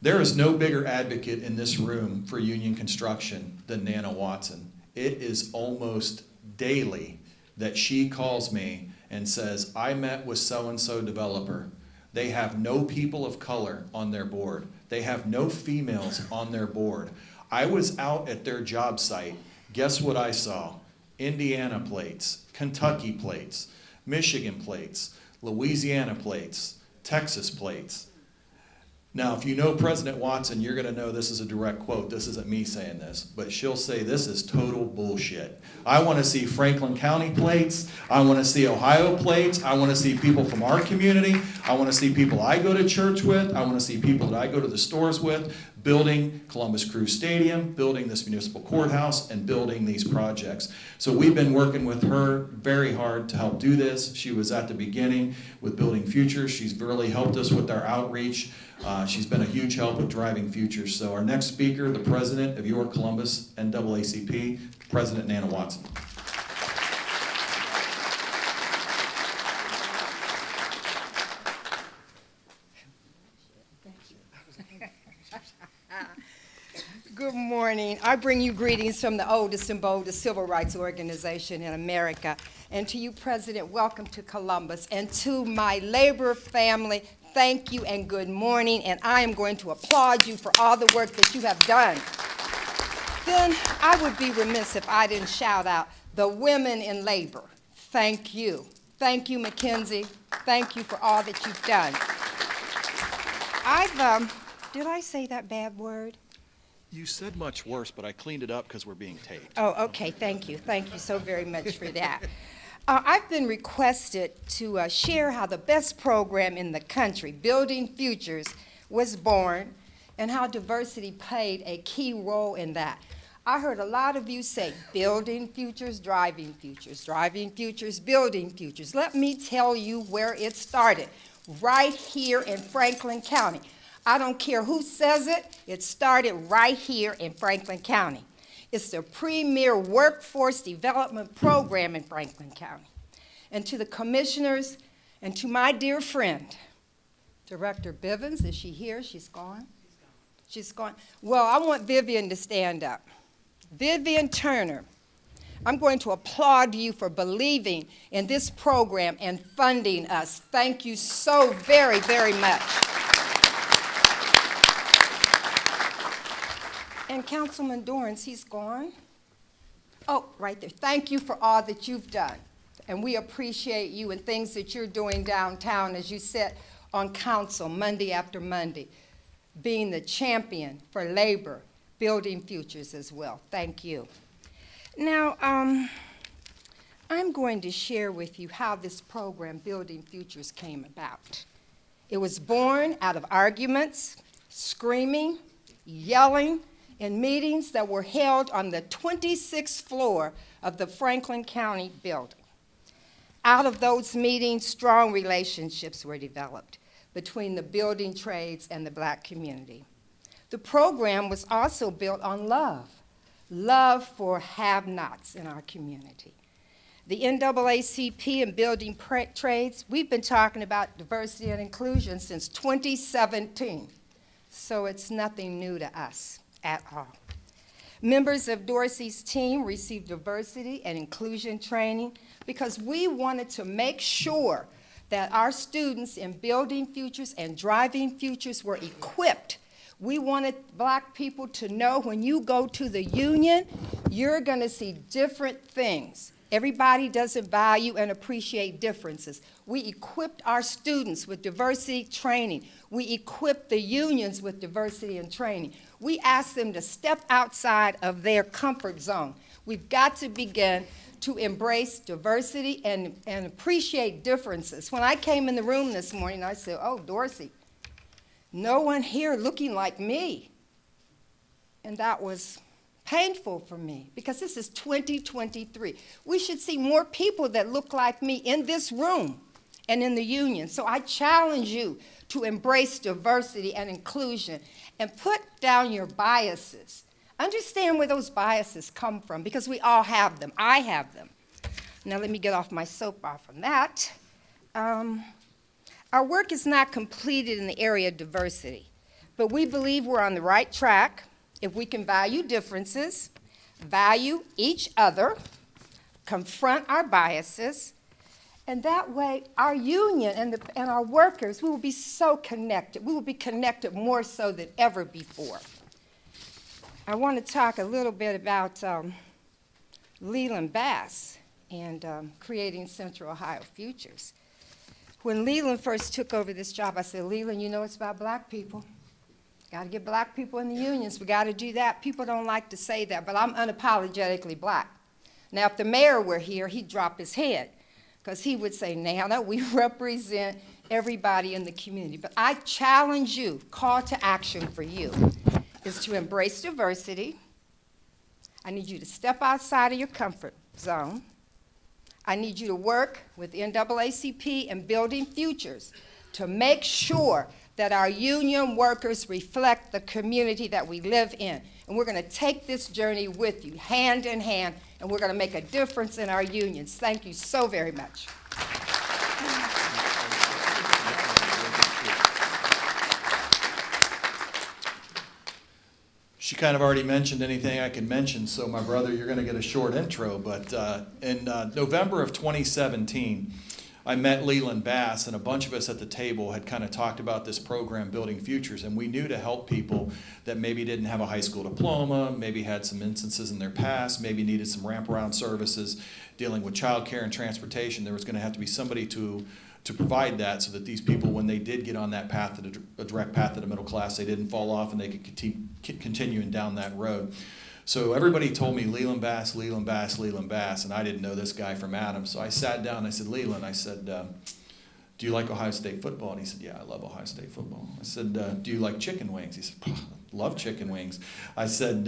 there is no bigger advocate in this room for union construction than Nana Watson. It is almost daily that she calls me and says, I met with so-and-so developer. They have no people of color on their board. They have no females on their board. I was out at their job site. Guess what I saw? Indiana plates, Kentucky plates, Michigan plates, Louisiana plates, Texas plates. Now, if you know President Watson, you're going to know this is a direct quote. This isn't me saying this, but she'll say this is total bullshit. I want to see Franklin County plates. I want to see Ohio plates. I want to see people from our community. I want to see people I go to church with. I want to see people that I go to the stores with building Columbus Crew Stadium, building this municipal courthouse, and building these projects. So we've been working with her very hard to help do this. She was at the beginning with Building Futures. She's really helped us with our outreach. She's been a huge help with driving futures. So our next speaker, the president of York Columbus NAACP, President Nana Watson. Good morning. I bring you greetings from the oldest and boldest civil rights organization in America. And to you, President, welcome to Columbus. And to my labor family, thank you and good morning. And I am going to applaud you for all the work that you have done. Then I would be remiss if I didn't shout out the women in labor. Thank you. Thank you, Mackenzie. Thank you for all that you've done. Did I say that bad word? You said much worse, but I cleaned it up because we're being taped. Oh, okay, thank you. Thank you so very much for that. I've been requested to share how the best program in the country, Building Futures, was born and how diversity played a key role in that. I heard a lot of you say, building futures, driving futures, building futures. Let me tell you where it started, right here in Franklin County. I don't care who says it, it started right here in Franklin County. It's the premier workforce development program in Franklin County. And to the commissioners and to my dear friend, Director Bivens, is she here? She's gone? She's gone. Well, I want Vivian to stand up. Vivian Turner, I'm going to applaud you for believing in this program and funding us. Thank you so very, very much. And Councilman Dorrance, he's gone. Oh, right there. Thank you for all that you've done. And we appreciate you and things that you're doing downtown as you sit on council Monday after Monday, being the champion for labor, building futures as well. Thank you. Now, I'm going to share with you how this program, Building Futures, came about. It was born out of arguments, screaming, yelling, in meetings that were held on the 26th floor of the Franklin County building. Out of those meetings, strong relationships were developed between the building trades and the black community. The program was also built on love for have-nots in our community. The NAACP and building trades, we've been talking about diversity and inclusion since 2017, so it's nothing new to us at all. Members of Dorsey's team received diversity and inclusion training because we wanted to make sure that our students in Building Futures and Driving Futures were equipped. We wanted black people to know when you go to the union, you're going to see different things. Everybody doesn't value and appreciate differences. We equipped our students with diversity training. We equipped the unions with diversity and training. We asked them to step outside of their comfort zone. We've got to begin to embrace diversity and appreciate differences. When I came in the room this morning, I said, oh, Dorsey, no one here looking like me. And that was painful for me because this is 2023. We should see more people that look like me in this room and in the union. So I challenge you to embrace diversity and inclusion and put down your biases. Understand where those biases come from because we all have them. I have them. Now let me get off my soapbox from that. Our work is not completed in the area of diversity, but we believe we're on the right track if we can value differences, value each other, confront our biases, and that way our union and our workers, we will be so connected. We will be connected more so than ever before. I want to talk a little bit about Leland Bass and creating Central Ohio Futures. When Leland first took over this job, I said, Leland, you know it's about black people. Got to get black people in the unions. We got to do that. People don't like to say that, but I'm unapologetically black. Now, if the mayor were here, he'd drop his head, because he would say, Nana, we represent everybody in the community. But I challenge you, call to action for you, is to embrace diversity. I need you to step outside of your comfort zone. I need you to work with NAACP and Building Futures to make sure that our union workers reflect the community that we live in. And we're going to take this journey with you, hand in hand, and we're going to make a difference in our unions. Thank you so very much. She kind of already mentioned anything I can mention, so my brother, you're going to get a short intro. But in November of 2017, I met Leland Bass, and a bunch of us at the table had kind of talked about this program, Building Futures, and we knew to help people that maybe didn't have a high school diploma, maybe had some instances in their past, maybe needed some wraparound services, dealing with childcare and transportation. There was going to have to be somebody to provide that so that these people, when they did get on that path, a direct path to the middle class, they didn't fall off and they could continue down that road. So everybody told me Leland Bass, Leland Bass, Leland Bass, and I didn't know this guy from Adam. So I sat down and I said, Leland, I said, do you like Ohio State football? And he said, yeah, I love Ohio State football. I said, do you like chicken wings? He said, love chicken wings. I said,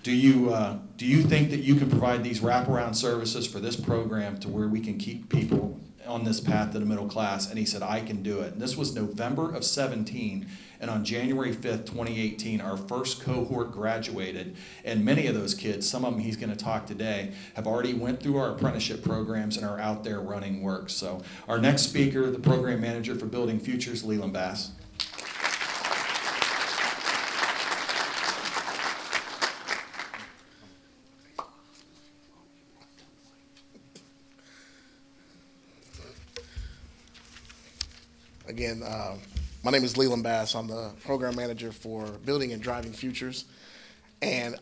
do you think that you can provide these wraparound services for this program to where we can keep people on this path to the middle class? And he said, I can do it. And this was November of 17. And on January 5th, 2018, our first cohort graduated. And many of those kids, some of them he's going to talk today, have already went through our apprenticeship programs and are out there running work. So our next speaker, the program manager for Building Futures, Leland Bass. Again, my name is Leland Bass. I'm the program manager for Building and Driving Futures. And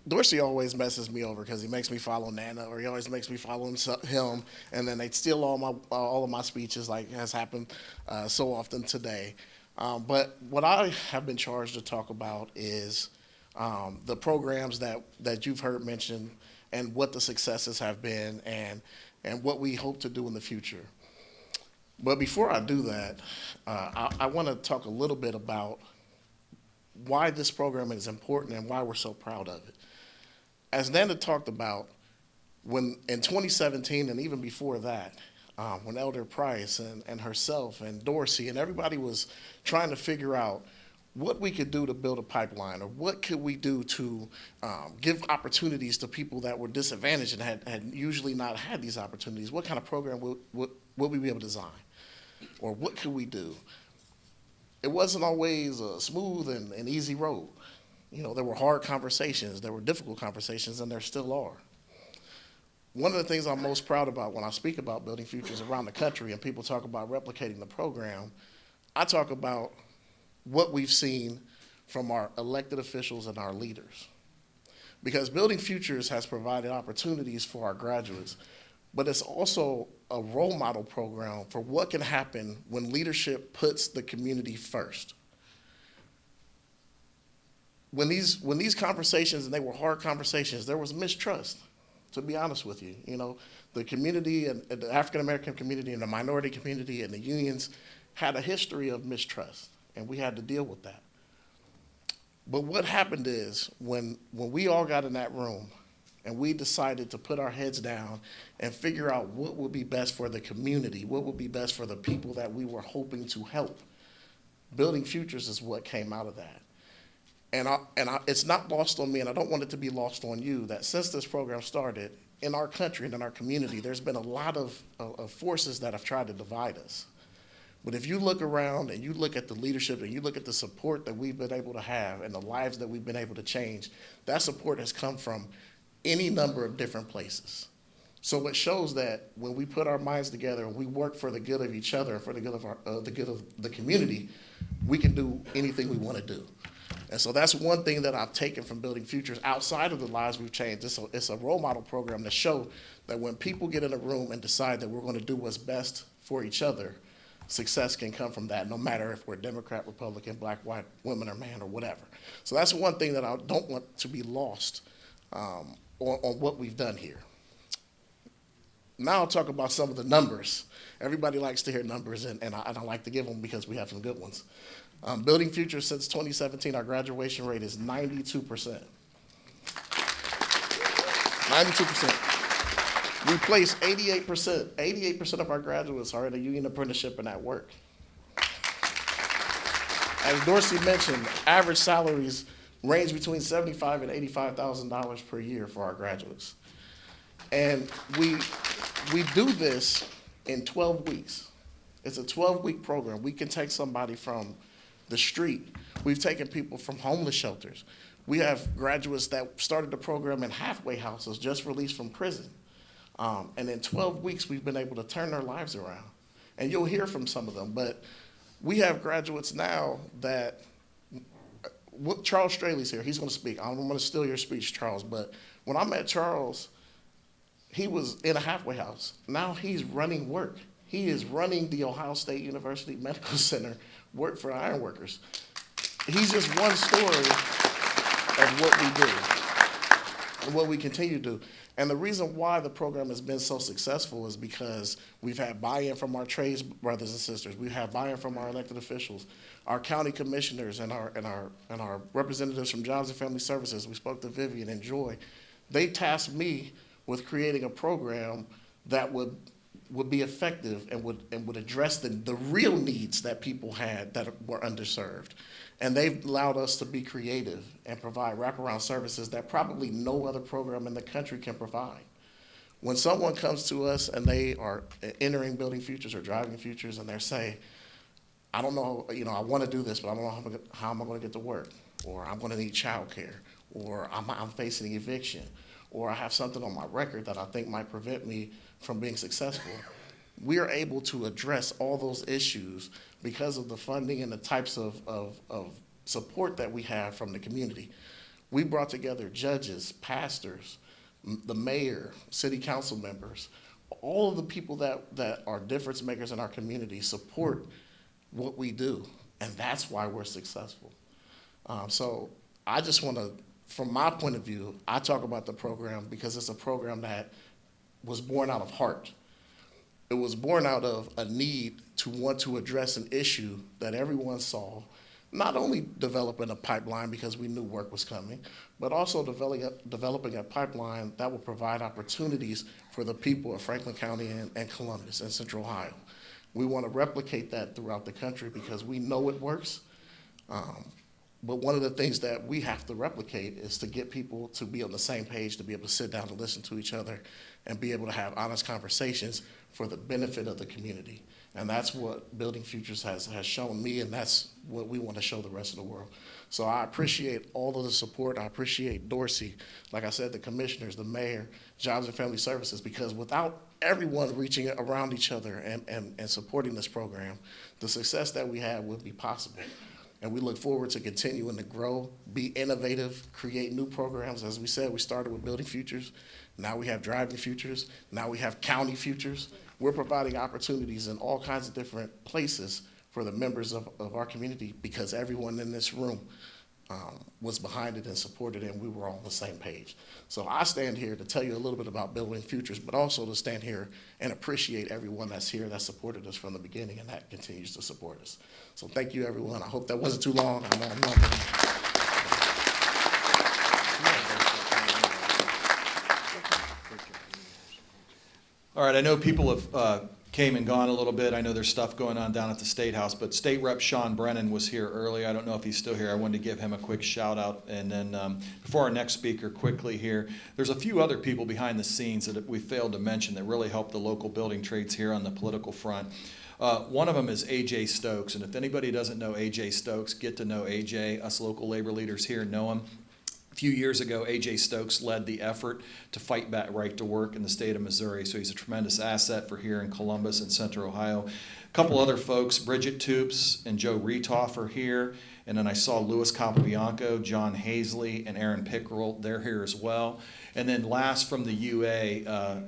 Dorsey always messes me over because he makes me follow Nana, or he always makes me follow him, and then they steal all of my speeches, like has happened so often today. But what I have been charged to talk about is the programs that you've heard mentioned and what the successes have been and what we hope to do in the future. But before I do that, I want to talk a little bit about why this program is important and why we're so proud of it. As Nana talked about, when in 2017 and even before that, when Elder Price and herself and Dorsey and everybody was trying to figure out what we could do to build a pipeline, or what could we do to give opportunities to people that were disadvantaged and had usually not had these opportunities, what kind of program would we be able to design? Or what could we do? It wasn't always a smooth and easy road. You know, there were hard conversations, there were difficult conversations, and there still are. One of the things I'm most proud about when I speak about Building Futures around the country and people talk about replicating the program, I talk about what we've seen from our elected officials and our leaders. Because Building Futures has provided opportunities for our graduates, but it's also a role model program for what can happen when leadership puts the community first. When these conversations, and they were hard conversations, there was mistrust, to be honest with you. You know, the community and the African American community and the minority community and the unions had a history of mistrust, and we had to deal with that. But what happened is when we all got in that room and we decided to put our heads down and figure out what would be best for the community, what would be best for the people that we were hoping to help, Building Futures is what came out of that. And it's not lost on me, and I don't want it to be lost on you, that since this program started, in our country and in our community, there's been a lot of forces that have tried to divide us. But if you look around and you look at the leadership and you look at the support that we've been able to have and the lives that we've been able to change, that support has come from any number of different places. So it shows that when we put our minds together and we work for the good of each other and for the good of the community, we can do anything we want to do. And so that's one thing that I've taken from Building Futures outside of the lives we've changed. It's a role model program to show that when people get in a room and decide that we're going to do what's best for each other, success can come from that, no matter if we're Democrat, Republican, black, white, women, or man, or whatever. So that's one thing that I don't want to be lost on what we've done here. Now I'll talk about some of the numbers. Everybody likes to hear numbers, and I like to give them because we have some good ones. Building Futures, since 2017, our graduation rate is 92%. 92%. We place 88%. 88% of our graduates are in a union apprenticeship and at work. As Dorsey mentioned, average salaries range between $75,000 and $85,000 per year for our graduates. And we do this in 12 weeks. It's a 12-week program. We can take somebody from the street. We've taken people from homeless shelters. We have graduates that started the program in halfway houses, just released from prison. And in 12 weeks, we've been able to turn their lives around. And you'll hear from some of them, but we have graduates now that, Charles Straley's here, he's gonna speak. I don't want to steal your speech, Charles, but when I met Charles, he was in a halfway house. Now he's running work. He is running the Ohio State University Medical Center work for ironworkers. He's just one story of what we do and what we continue to do. And the reason why the program has been so successful is because we've had buy-in from our trades brothers and sisters. We've had buy-in from our elected officials, our county commissioners, and our representatives from Jobs and Family Services. We spoke to Vivian and Joy. They tasked me with creating a program that would be effective and would address the real needs that people had that were underserved. And they've allowed us to be creative and provide wraparound services that probably no other program in the country can provide. When someone comes to us and they are entering Building Futures or Driving Futures and they're saying, I don't know, I want to do this, but I don't know how am I going to get to work, or I'm going to need childcare, or I'm facing eviction, or I have something on my record that I think might prevent me from being successful, we are able to address all those issues because of the funding and the types of support that we have from the community. We brought together judges, pastors, the mayor, city council members, all of the people that are difference makers in our community support what we do, and that's why we're successful. So I just want to, from my point of view, I talk about the program because it's a program that was born out of heart. It was born out of a need to want to address an issue that everyone saw, not only developing a pipeline because we knew work was coming, but also developing a pipeline that will provide opportunities for the people of Franklin County and Columbus and Central Ohio. We want to replicate that throughout the country because we know it works. But one of the things that we have to replicate is to get people to be on the same page, to be able to sit down and listen to each other and be able to have honest conversations for the benefit of the community. And that's what Building Futures has shown me, and that's what we want to show the rest of the world. So I appreciate all of the support. I appreciate Dorsey, like I said, the commissioners, the mayor, Jobs and Family Services, because without everyone reaching around each other and supporting this program, the success that we have would be possible. And we look forward to continuing to grow, be innovative, create new programs. As we said, we started with Building Futures. Now we have Driving Futures. Now we have County Futures. We're providing opportunities in all kinds of different places for the members of our community because everyone in this room was behind it and supported it, and we were all on the same page. So I stand here to tell you a little bit about Building Futures, but also to stand here and appreciate everyone that's here that supported us from the beginning and that continues to support us. So thank you, everyone. I hope that wasn't too long. I know I'm long. All right, I know people have came and gone a little bit. I know there's stuff going on down at the State House, but State Rep Sean Brennan was here earlier. I don't know if he's still here. I wanted to give him a quick shout out. And then before our next speaker, quickly here, there's a few other people behind the scenes that we failed to mention that really help the local building trades here on the political front. One of them is AJ Stokes, and if anybody doesn't know AJ Stokes, get to know AJ. Us local labor leaders here know him. A few years ago, AJ Stokes led the effort to fight back right to work in the state of Missouri, so he's a tremendous asset for here in Columbus and Central Ohio. A couple other folks, Bridget Toops and Joe Retoff are here, and then I saw Louis Campabianco, John Hazley, and Aaron Pickerel. They're here as well. And then last from the UA,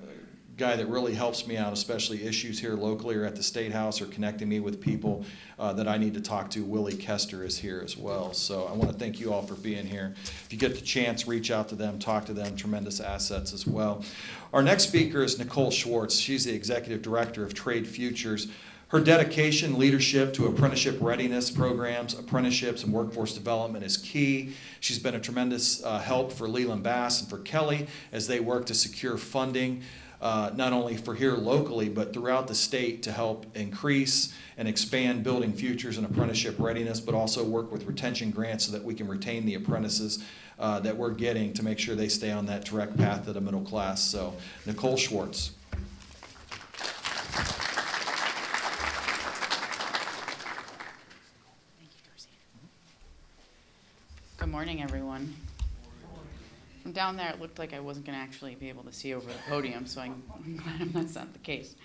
guy that really helps me out, especially issues here locally or at the State House or connecting me with people that I need to talk to. Willie Kester is here as well. So I want to thank you all for being here. If you get the chance, reach out to them, talk to them, tremendous assets as well. Our next speaker is Nicole Schwartz. She's the Executive Director of Trade Futures. Her dedication, leadership to apprenticeship readiness programs, apprenticeships, and workforce development is key. She's been a tremendous help for Leland Bass and for Kelly as they work to secure funding, not only for here locally, but throughout the state to help increase and expand building futures and apprenticeship readiness, but also work with retention grants so that we can retain the apprentices that we're getting to make sure they stay on that direct path to the middle class. So, Nicole Schwartz. Good morning, everyone. From down there, it looked like I wasn't going to actually be able to see over the podium, so I'm glad that's not the case.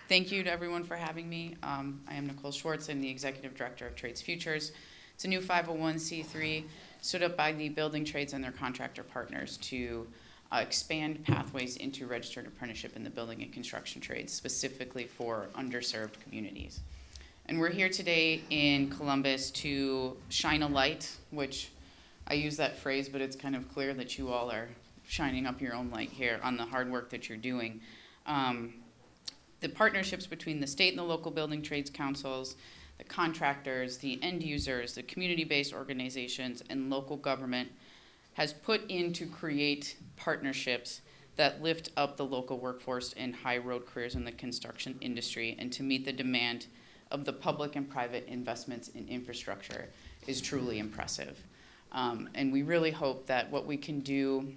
Thank you to everyone for having me. I am Nicole Schwartz. I'm the Executive Director of Trades Futures. It's a new 501c3 stood up by the building trades and their contractor partners to expand pathways into registered apprenticeship in the building and construction trades, specifically for underserved communities. And we're here today in Columbus to shine a light, which I use that phrase, but it's kind of clear that you all are shining up your own light here on the hard work that you're doing. The partnerships between the state and the local building trades councils, the contractors, the end users, the community-based organizations, and local government has put in to create partnerships that lift up the local workforce in high road careers in the construction industry and to meet the demand of the public and private investments in infrastructure is truly impressive. And we really hope that what we can do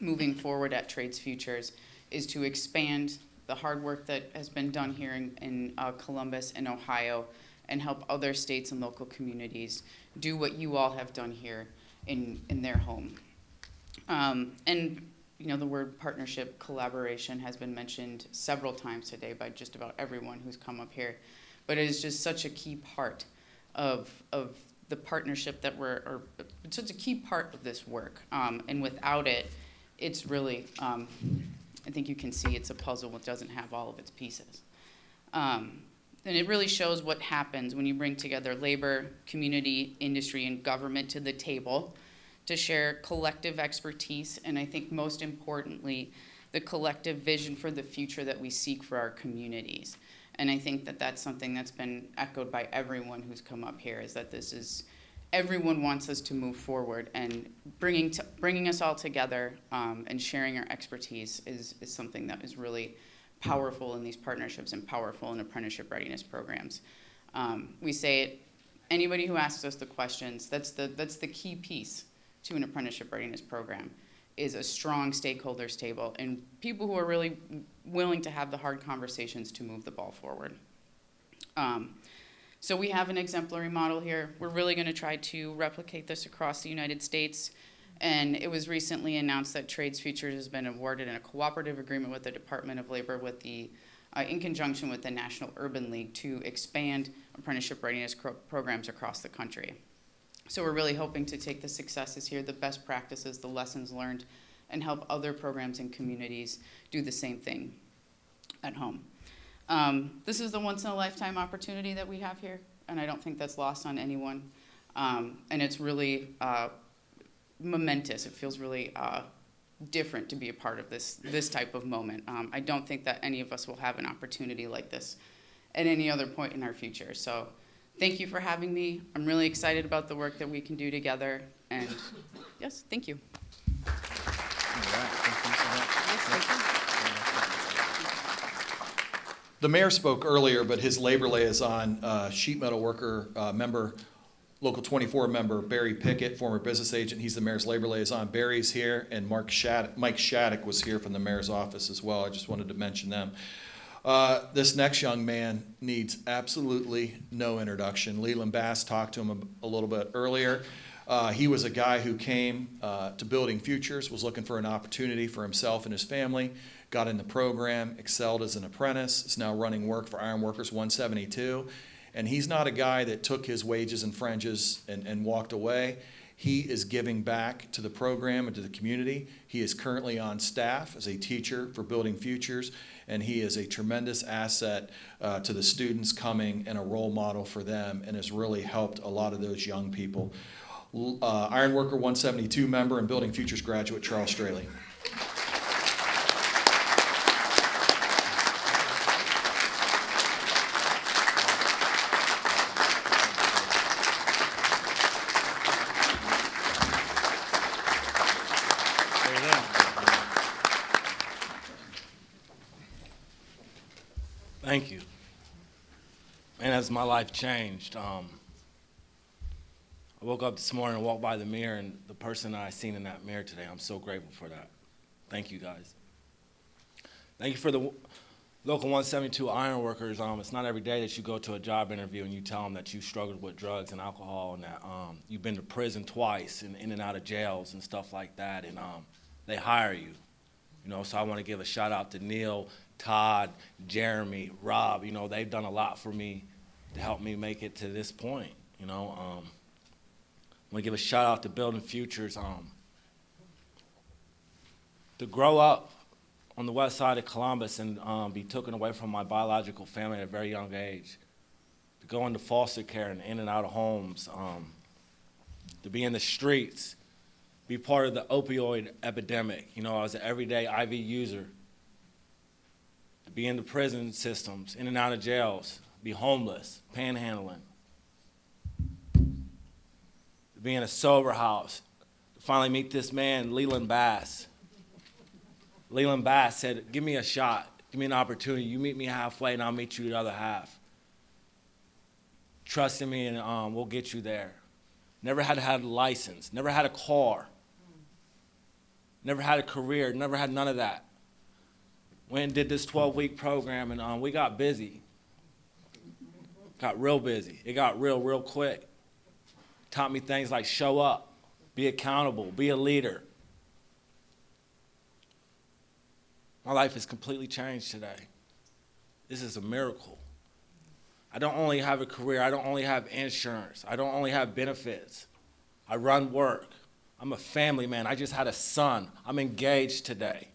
moving forward at Trades Futures is to expand the hard work that has been done here in Columbus and Ohio and help other states and local communities do what you all have done here in their home. And you know, the word partnership, collaboration has been mentioned several times today by just about everyone who's come up here. But it is just such a key part of the partnership that it's such a key part of this work. And without it, it's really, I think you can see it's a puzzle that doesn't have all of its pieces. And it really shows what happens when you bring together labor, community, industry, and government to the table to share collective expertise, and I think most importantly, the collective vision for the future that we seek for our communities. And I think that that's something that's been echoed by everyone who's come up here, is that this is, everyone wants us to move forward, and bringing us all together and sharing our expertise is something that is really powerful in these partnerships and powerful in apprenticeship readiness programs. We say it, anybody who asks us the questions, that's the key piece to an apprenticeship readiness program, is a strong stakeholders table and people who are really willing to have the hard conversations to move the ball forward. So we have an exemplary model here. We're really going to try to replicate this across the United States. And it was recently announced that Trades Futures has been awarded in a cooperative agreement with the Department of Labor with the, in conjunction with the National Urban League to expand apprenticeship readiness programs across the country. So we're really hoping to take the successes here, the best practices, the lessons learned, and help other programs and communities do the same thing at home. This is the once-in-a-lifetime opportunity that we have here, and I don't think that's lost on anyone. And it's really momentous. It feels really different to be a part of this type of moment. I don't think that any of us will have an opportunity like this at any other point in our future. So thank you for having me. I'm really excited about the work that we can do together. And yes, thank you. The mayor spoke earlier, but his labor liaison, sheet metal worker member, Local 24 member Barry Pickett, former business agent, he's the mayor's labor liaison. Barry's here, and Mike Shattuck was here from the mayor's office as well. I just wanted to mention them. This next young man needs absolutely no introduction. Leland Bass talked to him a little bit earlier. He was a guy who came to Building Futures, was looking for an opportunity for himself and his family, got in the program, excelled as an apprentice, is now running work for Iron Workers 172. And he's not a guy that took his wages and fringes and walked away. He is giving back to the program and to the community. He is currently on staff as a teacher for Building Futures, and he is a tremendous asset to the students coming and a role model for them, and has really helped a lot of those young people. Ironworker 172 member and Building Futures graduate Charles Straley. Thank you. And as my life changed, I woke up this morning and walked by the mirror, and the person I seen in that mirror today, I'm so grateful for that. Thank you, guys. Thank you for the Local 172 Ironworkers. It's not every day that you go to a job interview and you tell them that you struggled with drugs and alcohol, and that you've been to prison twice and in and out of jails and stuff like that, and they hire you. You know, so I want to give a shout out to Neil, Todd, Jeremy, Rob. You know, they've done a lot for me to help me make it to this point. You know, I want to give a shout out to Building Futures. To grow up on the west side of Columbus and be taken away from my biological family at a very young age, to go into foster care and in and out of homes, to be in the streets, be part of the opioid epidemic. You know, I was an everyday IV user. To be in the prison systems, in and out of jails, be homeless, panhandling. To be in a sober house, to finally meet this man, Leland Bass. Leland Bass said, give me a shot, give me an opportunity. You meet me halfway and I'll meet you the other half. Trust in me and we'll get you there. Never had to have a license, never had a car, never had a career, never had none of that. Went and did this 12-week program, and we got busy. Got real busy. It got real quick. Taught me things like show up, be accountable, be a leader. My life has completely changed today. This is a miracle. I don't only have a career, I don't only have insurance, I don't only have benefits. I run work. I'm a family man. I just had a son. I'm engaged today.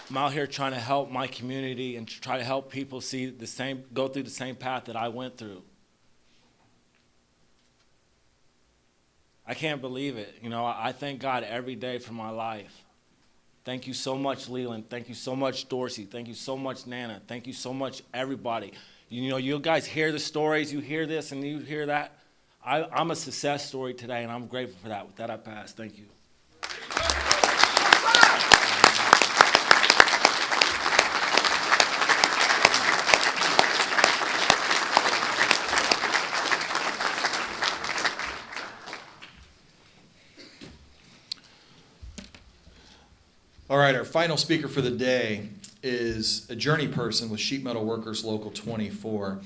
I'm out here trying to help my community and try to help people go through the same path that I went through. I can't believe it. You know, I thank God every day for my life. Thank you so much, Leland. Thank you so much, Dorsey. Thank you so much, Nana. Thank you so much, everybody. You know, you guys hear the stories, you hear this and you hear that. I'm a success story today, and I'm grateful for that. With that, I pass. Thank you. All right, our final speaker for the day is a journey person with Sheet Metal Workers Local 24.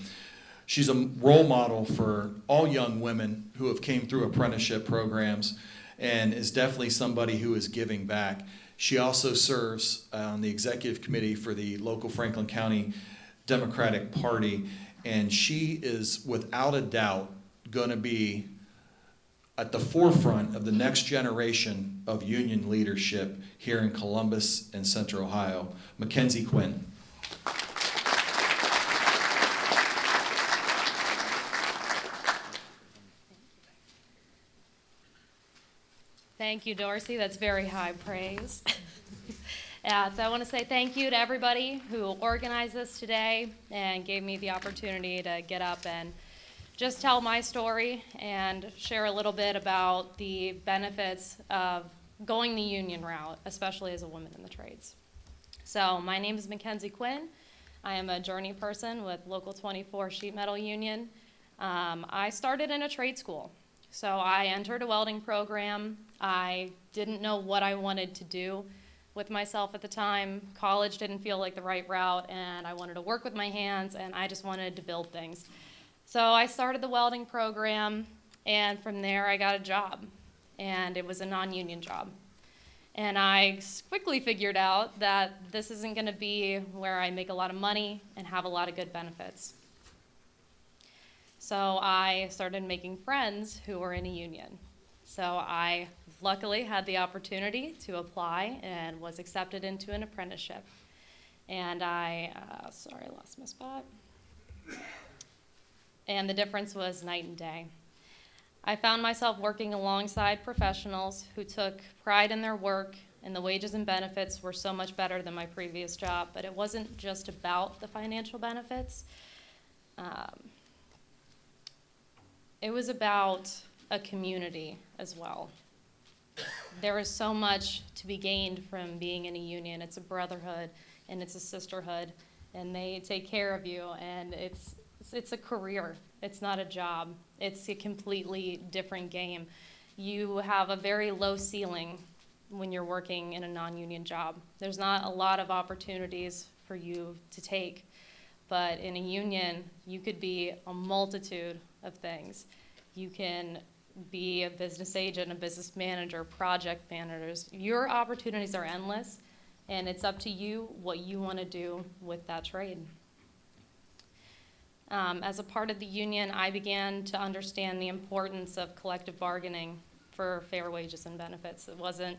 She's a role model for all young women who have came through apprenticeship programs and is definitely somebody who is giving back. She also serves on the executive committee for the local Franklin County Democratic Party, and she is without a doubt going to be at the forefront of the next generation of union leadership here in Columbus and Central Ohio. Mackenzie Quinn. Thank you, Dorsey. That's very high praise. So I want to say thank you to everybody who organized this today and gave me the opportunity to get up and just tell my story and share a little bit about the benefits of going the union route, especially as a woman in the trades. So my name is Mackenzie Quinn. I am a journey person with Local 24 Sheet Metal Union. I started in a trade school. So I entered a welding program. I didn't know what I wanted to do with myself at the time. College didn't feel like the right route, and I wanted to work with my hands, and I just wanted to build things. So I started the welding program, and from there I got a job, and it was a non-union job. And I quickly figured out that this isn't going to be where I make a lot of money and have a lot of good benefits. So I started making friends who were in a union. So I luckily had the opportunity to apply and was accepted into an apprenticeship. And I lost my spot. And the difference was night and day. I found myself working alongside professionals who took pride in their work, and the wages and benefits were so much better than my previous job. But it wasn't just about the financial benefits. It was about a community as well. There is so much to be gained from being in a union. It's a brotherhood and it's a sisterhood, and they take care of you, and it's a career. It's not a job. It's a completely different game. You have a very low ceiling when you're working in a non-union job. There's not a lot of opportunities for you to take, but in a union, you could be a multitude of things. You can be a business agent, a business manager, project managers. Your opportunities are endless, and it's up to you what you want to do with that trade. As a part of the union, I began to understand the importance of collective bargaining for fair wages and benefits. It wasn't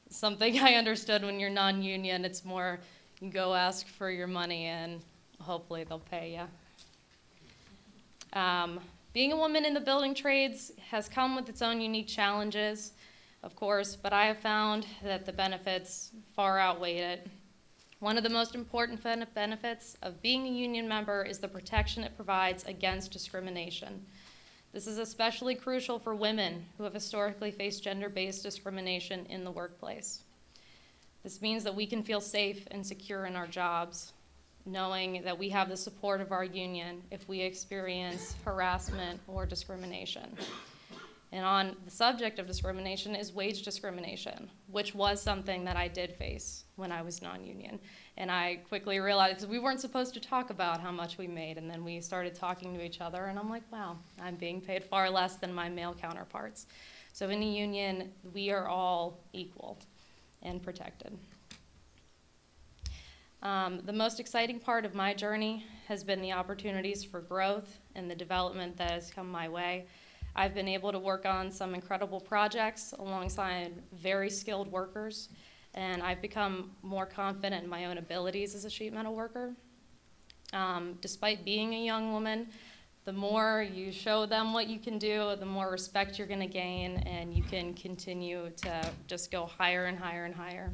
something I understood when you're non-union. It's more, you go ask for your money and hopefully they'll pay you. Being a woman in the building trades has come with its own unique challenges, of course, but I have found that the benefits far outweigh it. One of the most important benefits of being a union member is the protection it provides against discrimination. This is especially crucial for women who have historically faced gender-based discrimination in the workplace. This means that we can feel safe and secure in our jobs, knowing that we have the support of our union if we experience harassment or discrimination. And on the subject of discrimination is wage discrimination, which was something that I did face when I was non-union. And I quickly realized, because we weren't supposed to talk about how much we made, and then we started talking to each other, and I'm like, wow, I'm being paid far less than my male counterparts. So in a union, we are all equal and protected. The most exciting part of my journey has been the opportunities for growth and the development that has come my way. I've been able to work on some incredible projects alongside very skilled workers, and I've become more confident in my own abilities as a sheet metal worker. Despite being a young woman, the more you show them what you can do, the more respect you're gonna gain, and you can continue to just go higher and higher and higher.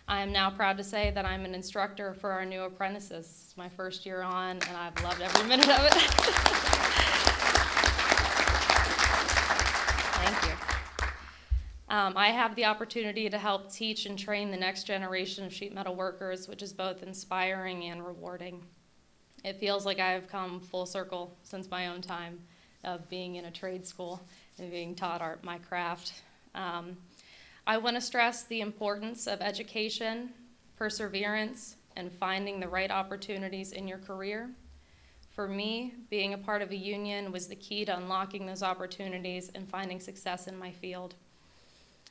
I am now proud to say that I'm an instructor for our new apprentices. This is my first year on, and I've loved every minute of it. Thank you. I have the opportunity to help teach and train the next generation of sheet metal workers, which is both inspiring and rewarding. It feels like I've come full circle since my own time of being in a trade school and being taught my craft. I want to stress the importance of education, perseverance, and finding the right opportunities in your career. For me, being a part of a union was the key to unlocking those opportunities and finding success in my field.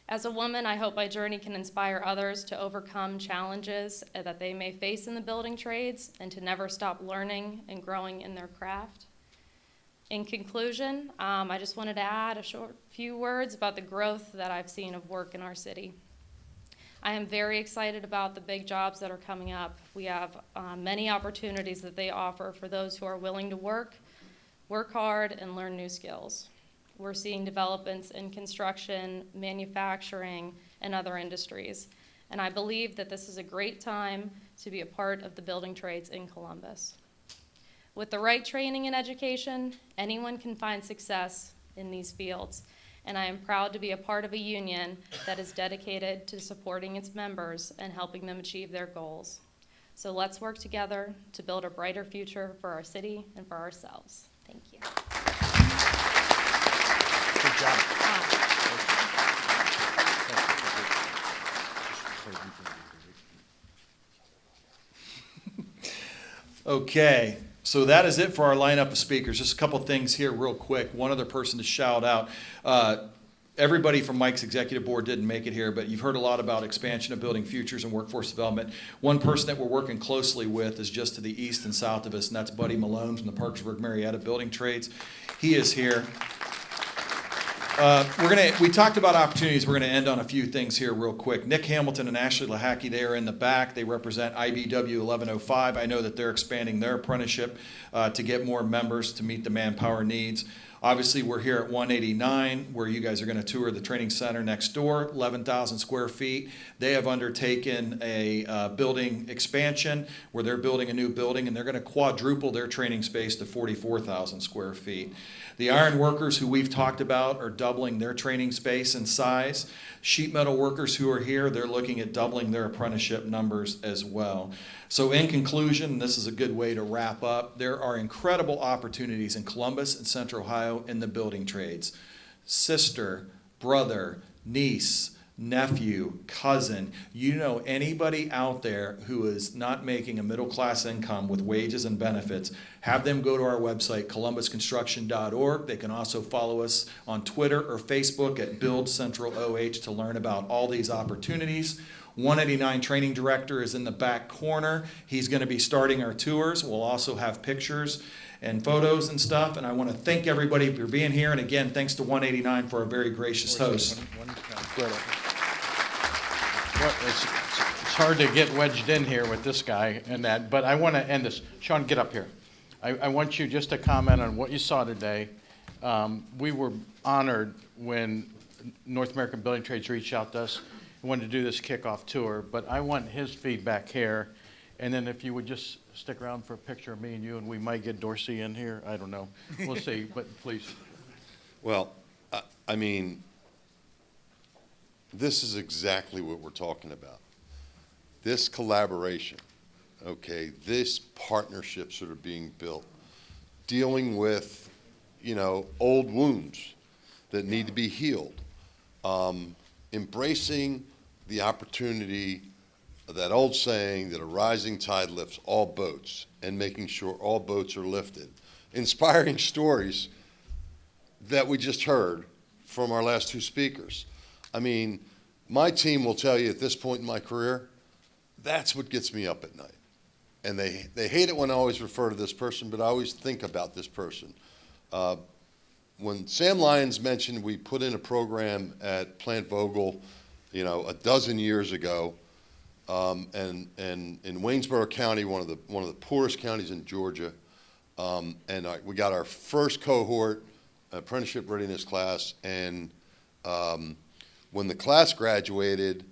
As a woman, I hope my journey can inspire others to overcome challenges that they may face in the building trades and to never stop learning and growing in their craft. In conclusion, I just wanted to add a few words about the growth that I've seen of work in our city. I am very excited about the big jobs that are coming up. We have many opportunities that they offer for those who are willing to work hard, and learn new skills. We're seeing developments in construction, manufacturing, and other industries. And I believe that this is a great time to be a part of the building trades in Columbus. With the right training and education, anyone can find success in these fields. And I am proud to be a part of a union that is dedicated to supporting its members and helping them achieve their goals. So let's work together to build a brighter future for our city and for ourselves. Thank you. Good job. Okay, so that is it for our lineup of speakers. Just a couple things here real quick. One other person to shout out. everybody from Mike's executive board didn't make it here, but you've heard a lot about expansion of building futures and workforce development. One person that we're working closely with is just to the east and south of us, and that's Buddy Malone from the Parkersburg Marietta Building Trades. He is here. We talked about opportunities. We're going to end on a few things here real quick. Nick Hamilton and Ashley Lahacki, they are in the back. They represent IBW 1105. I know that they're expanding their apprenticeship to get more members to meet the manpower needs. Obviously, we're here at 189, where you guys are going to tour the training center next door, 11,000 square feet. They have undertaken a building expansion where they're building a new building, and they're going to quadruple their training space to 44,000 square feet. The iron workers who we've talked about are doubling their training space and size. Sheet metal workers who are here, they're looking at doubling their apprenticeship numbers as well. So in conclusion, this is a good way to wrap up, there are incredible opportunities in Columbus and Central Ohio in the building trades. Sister, brother, niece, nephew, cousin, you know anybody out there who is not making a middle-class income with wages and benefits, have them go to our website, columbusconstruction.org. They can also follow us on Twitter or Facebook at Build Central OH to learn about all these opportunities. 189 training director is in the back corner. He's going to be starting our tours. We'll also have pictures and photos and stuff. And I want to thank everybody for being here. And again, thanks to 189 for a very gracious host. It's hard to get wedged in here with this guy and that, but I want to end this. Sean, get up here. I want you just to comment on what you saw today. We were honored when North American Building Trades reached out to us and wanted to do this kickoff tour, but I want his feedback here. And then if you would just stick around for a picture of me and you, and we might get Dorsey in here. I don't know. We'll see, but please. Well, I mean, this is exactly what we're talking about. This collaboration, okay, this partnerships that are being built, dealing with, you know, old wounds that need to be healed, embracing the opportunity, that old saying that a rising tide lifts all boats, and making sure all boats are lifted. Inspiring stories that we just heard from our last two speakers. I mean, my team will tell you at this point in my career, that's what gets me up at night. And they hate it when I always refer to this person, but I always think about this person. When Sam Lyons mentioned we put in a program at Plant Vogel, you know, a dozen years ago, and in Waynesboro County, one of the poorest counties in Georgia, we got our first cohort, apprenticeship readiness class, and when the class graduated,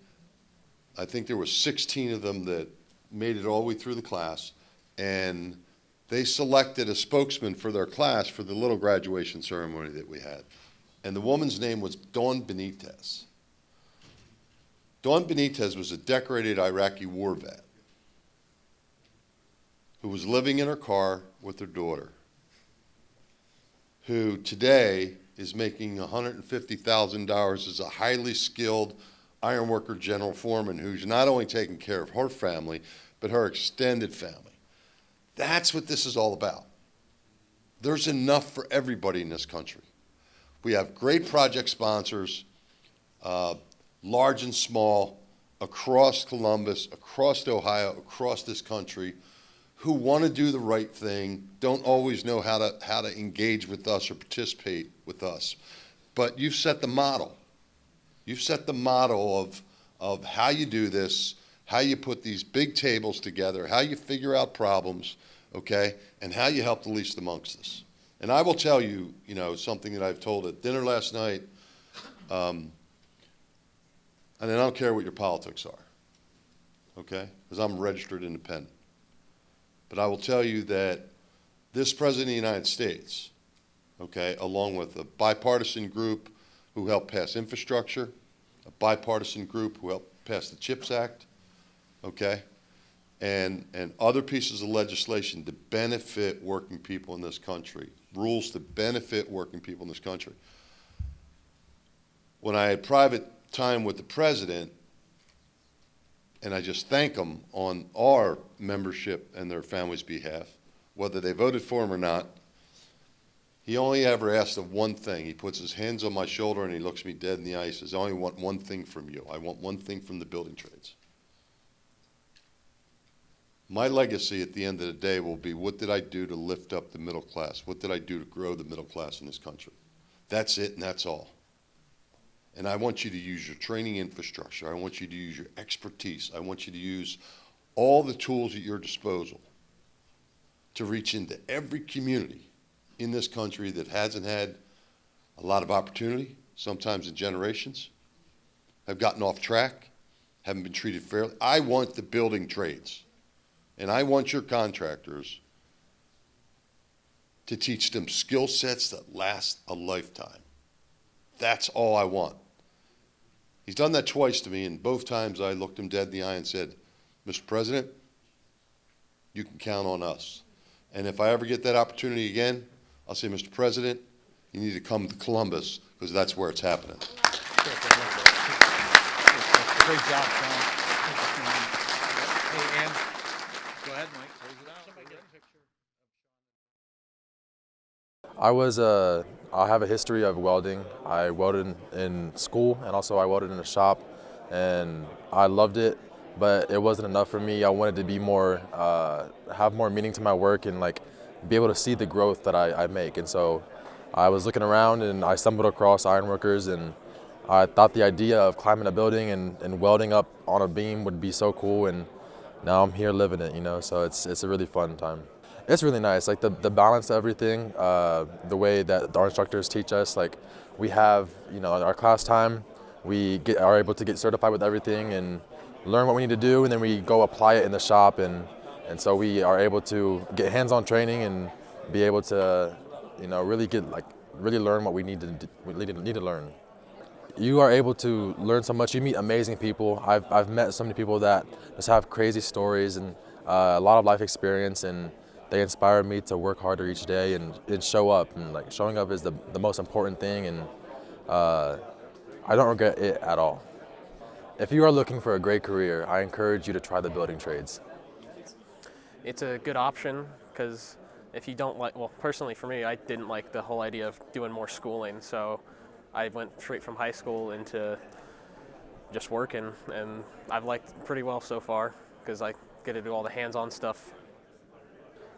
I think there were 16 of them that made it all the way through the class, and they selected a spokesman for their class for the little graduation ceremony that we had. And the woman's name was Dawn Benitez. Dawn Benitez was a decorated Iraqi war vet who was living in her car with her daughter, who today is making $150,000 as a highly skilled ironworker general foreman who's not only taking care of her family, but her extended family. That's what this is all about. There's enough for everybody in this country. We have great project sponsors, large and small, across Columbus, across Ohio, across this country, who want to do the right thing, don't always know how to engage with us or participate with us. But you've set the model. You've set the model of how you do this, how you put these big tables together, how you figure out problems, okay, and how you help the least amongst us. And I will tell you, you know, something that I've told at dinner last night, and I don't care what your politics are, okay, because I'm a registered independent. But I will tell you that this President of the United States, okay, along with a bipartisan group who helped pass infrastructure, a bipartisan group who helped pass the CHIPS Act, okay, and other pieces of legislation to benefit working people in this country, rules to benefit working people in this country. When I had private time with the President, and I just thank them on our membership and their families' behalf, whether they voted for him or not, He only ever asked of one thing. He puts his hands on my shoulder and he looks me dead in the eye. He says, I only want one thing from you. I want one thing from the building trades. My legacy at the end of the day will be, what did I do to lift up the middle class? What did I do to grow the middle class in this country? That's it and that's all. And I want you to use your training infrastructure. I want you to use your expertise. I want you to use all the tools at your disposal to reach into every community in this country that hasn't had a lot of opportunity, sometimes in generations, have gotten off track, haven't been treated fairly. I want the building trades, and I want your contractors to teach them skill sets that last a lifetime. That's all I want. He's done that twice to me, and both times I looked him dead in the eye and said, Mr. President, you can count on us. And if I ever get that opportunity again, I'll say, Mr. President, you need to come to Columbus, because that's where it's happening. Great job, Sean. Hey, Ann, go ahead, Mike, close it out. I have a history of welding. I welded in school, and also I welded in a shop, and I loved it, but it wasn't enough for me. I wanted to be more, have more meaning to my work and like be able to see the growth that I make. And so I was looking around and I stumbled across ironworkers, and I thought the idea of climbing a building and welding up on a beam would be so cool, and now I'm here living it, you know, so it's a really fun time. It's really nice, like the balance of everything, the way that our instructors teach us, like we have, you know, our class time, we are able to get certified with everything and learn what we need to do, and then we go apply it in the shop, and so we are able to get hands-on training and be able to, you know, really learn what we need to learn. You are able to learn so much. You meet amazing people. I've met so many people that just have crazy stories and a lot of life experience, and they inspire me to work harder each day and show up. And like showing up is the most important thing, and I don't regret it at all. If you are looking for a great career, I encourage you to try the building trades. It's a good option because if you don't like, well, personally for me, I didn't like the whole idea of doing more schooling, so I went straight from high school into just working, and I've liked it pretty well so far because I get to do all the hands-on stuff.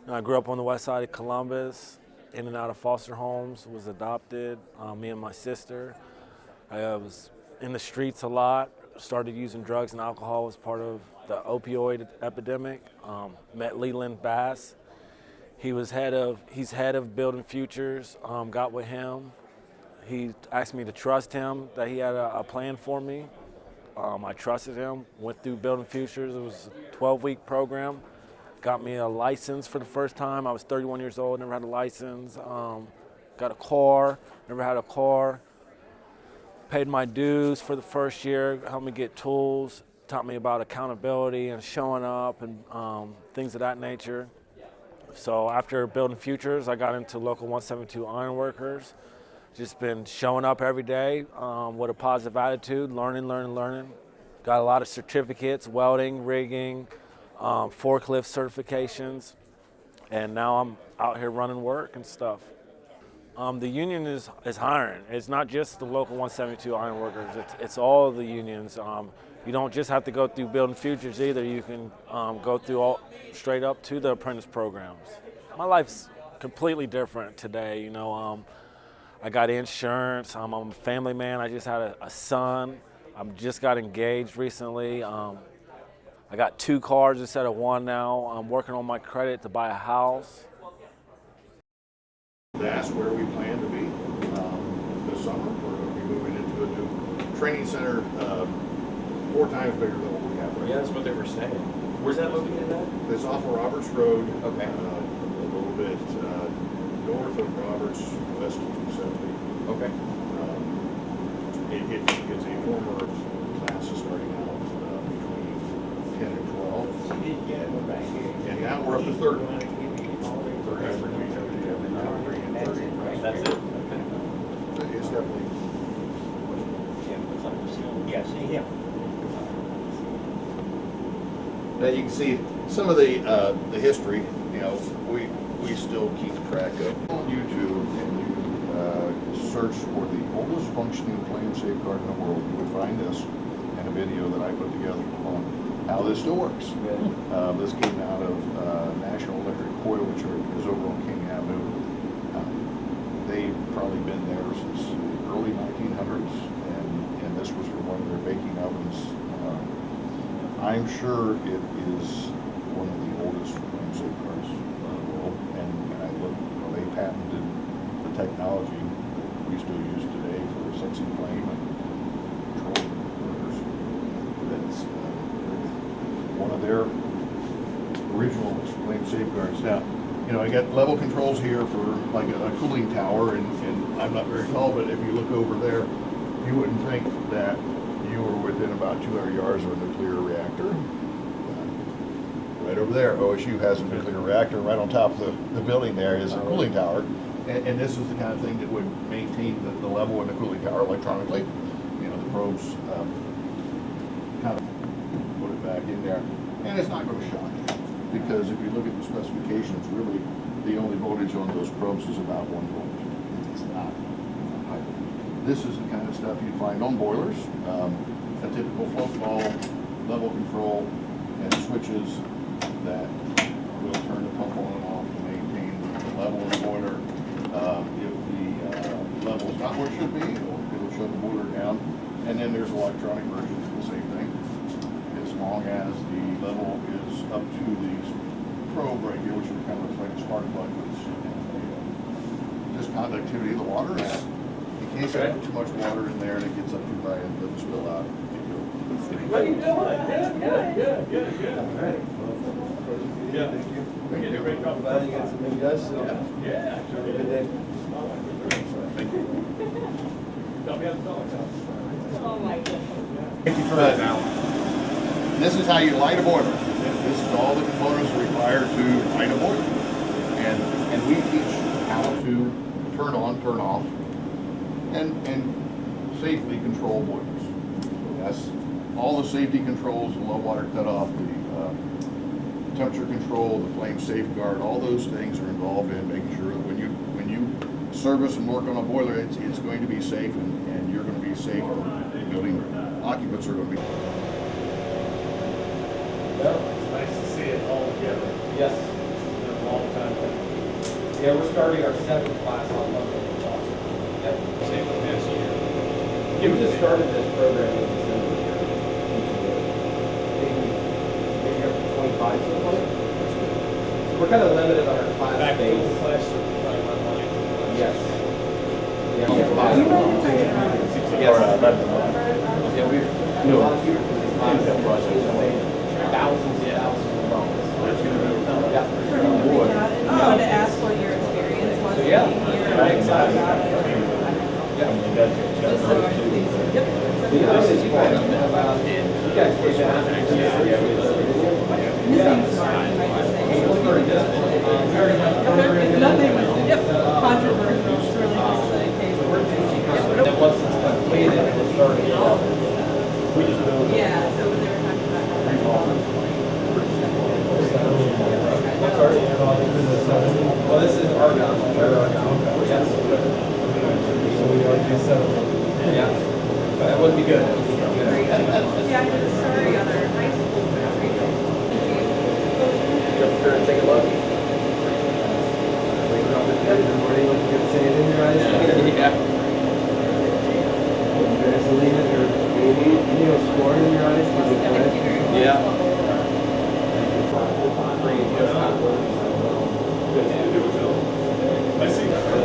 I grew up on the west side of Columbus, in and out of foster homes, was adopted, me and my sister. I was in the streets a lot, started using drugs and alcohol as part of the opioid epidemic. Met Leland Bass. He's head of Building Futures, got with him. He asked me to trust him, that he had a plan for me. I trusted him, went through Building Futures. It was a 12-week program. Got me a license for the first time. I was 31 years old, never had a license. Got a car, never had a car. Paid my dues for the first year, helped me get tools, taught me about accountability and showing up and things of that nature. So after Building Futures, I got into Local 172 Ironworkers. Just been showing up every day with a positive attitude, learning. Got a lot of certificates, welding, rigging, forklift certifications, and now I'm out here running work and stuff. The union is hiring. It's not just the Local 172 Ironworkers, it's all of the unions. You don't just have to go through Building Futures either. You can go through straight up to the apprentice programs. My life's completely different today, you know. I got insurance, I'm a family man, I just had a son, I just got engaged recently. I got 2 cars instead of 1 now. I'm working on my credit to buy a house. That's where we plan to be this summer. We're going to be moving into a new training center 4 times bigger than what we have right now. Yeah, that's what they were saying. Where's that located at? It's off of Roberts Road. Okay. A little bit north of Roberts, west of 270. Okay. It's a former class starting out between 10 and 12. And now we're up to 30. That's it? It's definitely. Yes, yeah. Now you can see some of the history. You know, we we still keep track of. On YouTube, and you search for the oldest functioning flame safeguard in the world, you would find this and a video that I put together on how this still works. This came out of National Electric Coil, which is over on King Avenue. They've probably been there since the early 1900s, and this was for one of their baking ovens. I'm sure it is one of the oldest flame safeguards in the world, and I look, they patented the technology we still use today for sensing flame and controlling burners. That's one of their original flame safeguards. Now, you know, I got level controls here for like a cooling tower, and I'm not very tall, but if you look over there, you wouldn't think that you were within about 200 yards of a nuclear reactor. Right over there, OSU has a nuclear reactor. Right on top of the building there is a cooling tower. And this is the kind of thing that would maintain the level in the cooling tower electronically. You know, the probes kind of put it back in there. And it's not going to shock you, because if you look at the specifications, really the only voltage on those probes is about 1 volt. It's not high voltage. This is the kind of stuff you'd find on boilers. A typical float ball, level control, and switches that will turn the pump on and off to maintain the level of the boiler. If the level is not where it should be, it'll shut the boiler down. And then there's electronic versions of the same thing, as long as the level is up to the probe right here, which kind of looks like a spark plug. Just conductivity of the water. In case you have too much water in there and it gets up too high and doesn't spill out. What are you doing? Good. All right. Yeah. Thank you. Great job. Glad you got some new guys. Yeah. Have a good day. Thank you. Oh my God. Thank you for that. This is how you light a boiler. This is all the components required to light a boiler. And we teach how to turn on, turn off, and safely control boilers. So that's all the safety controls, the low water cutoff, the temperature control, the flame safeguard, all those things are involved in making sure that when you service and work on a boiler, it's going to be safe, and you're going to be safe, and the building occupants are going to be. Well, it's nice to see it all together. Yes. It's been a long time. Yeah, we're starting our 7th class on Monday. It's awesome. Yep. Same with this year. We just started this program in December. Maybe up to 25 so far. So we're kind of limited on our class days. Yes. Yeah, we've a lot of people in this class have thousands and thousands of dollars. Yeah. I wanted to ask what your experience was being here. Very excited. Just so I can think. Yep. You guys came down It's nothing, controversial, it's really just like, hey, we're teaching. And once it's completed, it'll start again. We just build it. Yeah, so they were talking about how What's our, well, this is Argon. Yes. So we already just settled. Yeah. That would be good. Yeah, sorry, other high school. Jump through and take a look. Good morning, look good sand in your eyes. Yeah. Vaseline or maybe Neosporin in your eyes. Yeah.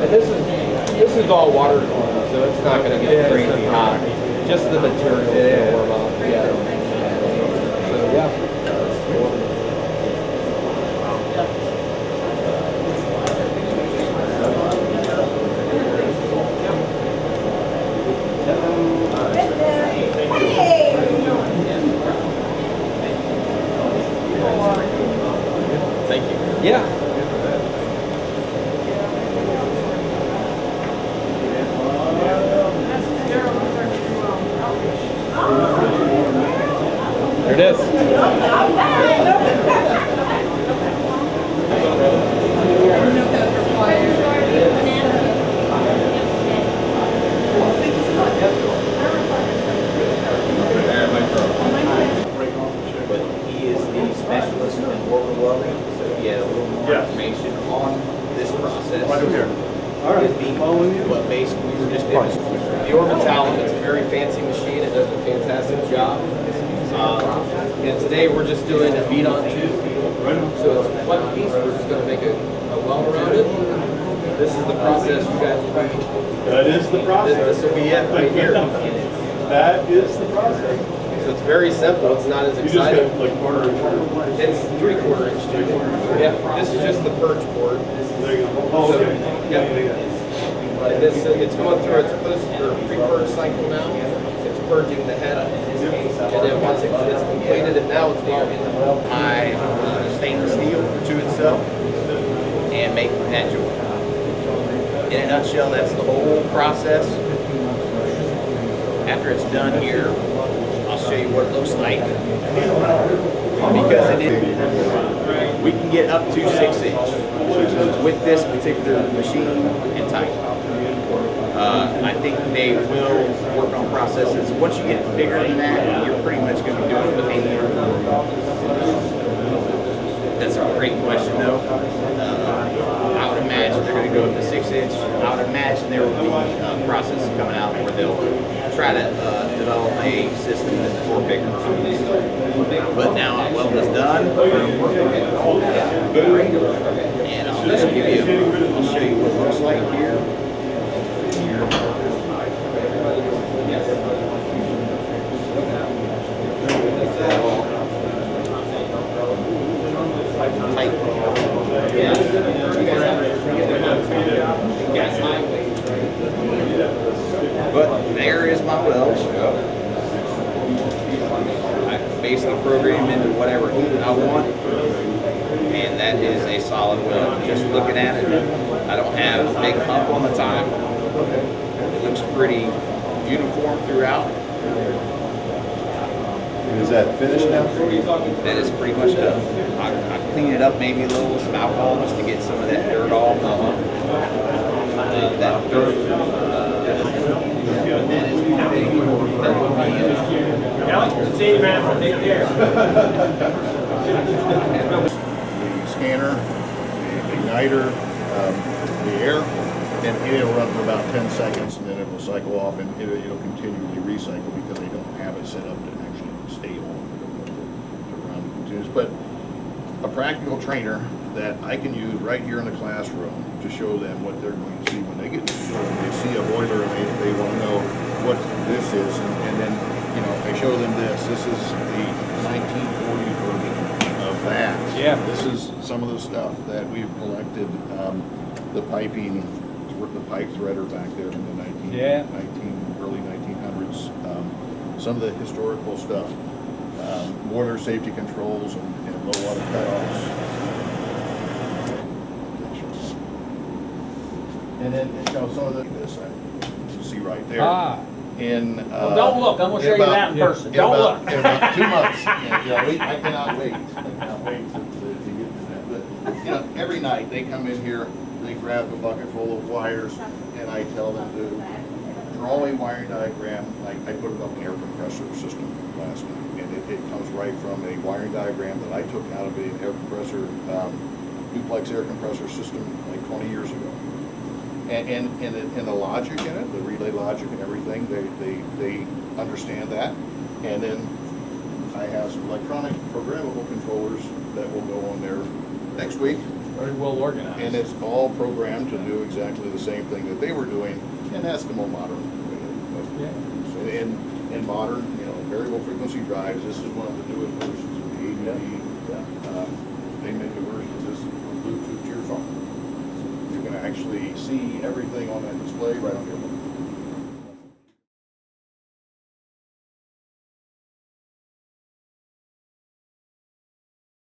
And this is all water cooled, so it's not going to get crazy hot. Just the material will warm up. Yeah. So yeah. Thank you. Yeah. There it is. the Orbital. It's a very fancy machine. It does a fantastic job. And today we're just doing a bead on tube. So it's one piece. We're just going to make a weld around it. This is the process you guys will be. That is the process. This will be it right here. That is the process. So it's very simple. It's not as You just exciting. got like quarter inch. It's 3/4 inch tube. Yeah. This is just the purge port. There you go. Oh, okay. Yeah. And this, it's going through its pre-purge cycle now. It's purging the head. And then once it's completed, and now it's welding. My stainless steel to itself and make that joint. In a nutshell, that's the whole process. After it's done here, I'll show you what it looks like. Because we can get up to 6 inch with this particular machine and type. I think they will work on processes. Once you get bigger than that, you're pretty much going to be doing it with hand. That's a great question, though. I would imagine they're going to go up to 6 inch. I would imagine there will be processes coming out where they'll try to develop a system that's for bigger companies. But now weld is done. And I'll just give you, I'll show you what it looks like here. But there is my weld. I basically program into whatever heat I want, and that is a solid weld. Just looking at it, I don't have a big hump on the top. It looks pretty uniform throughout. Is that finished now? That is pretty much done. I clean it up maybe a little with some alcohol just to get some of that dirt off. That dirt. See you, man. Take care. The scanner, the igniter, the air, and it'll run for about 10 seconds, and then it will cycle off, and it'll continually recycle because they don't have it set up to actually stay on to run continuous. But a practical trainer that I can use right here in the classroom to show them what they're going to see when they get to the field. They see a boiler and they want to know what this is, and then I show them this. This is the 1940s version of that. Yeah. This is some of the stuff that we've collected. The piping, the pipe threader back there in the early 1900s. Some of the historical stuff. Boiler safety controls and low water cutoffs. And then some of this you see right there. In Well, don't look. I'm going to show you that in person. Don't look. In about 2 months. I cannot wait. I cannot wait to get to that. But every night they come in here, they grab a bucket full of wires, and I tell them to draw a wiring diagram. I put it up an air compressor system last night, and it comes right from a wiring diagram that I took out of an air compressor, duplex air compressor system like 20 years ago. And the logic in it, the relay logic and everything, they understand that. And then I have some electronic programmable controllers that will go on there next week. Very well organized. And it's all programmed to do exactly the same thing that they were doing, and that's the more modern way of Yeah. so in modern, variable frequency drives, this is one of the newest versions of the ADD. They make a version of this with Bluetooth to your phone. You can actually see everything on that display right on your phone.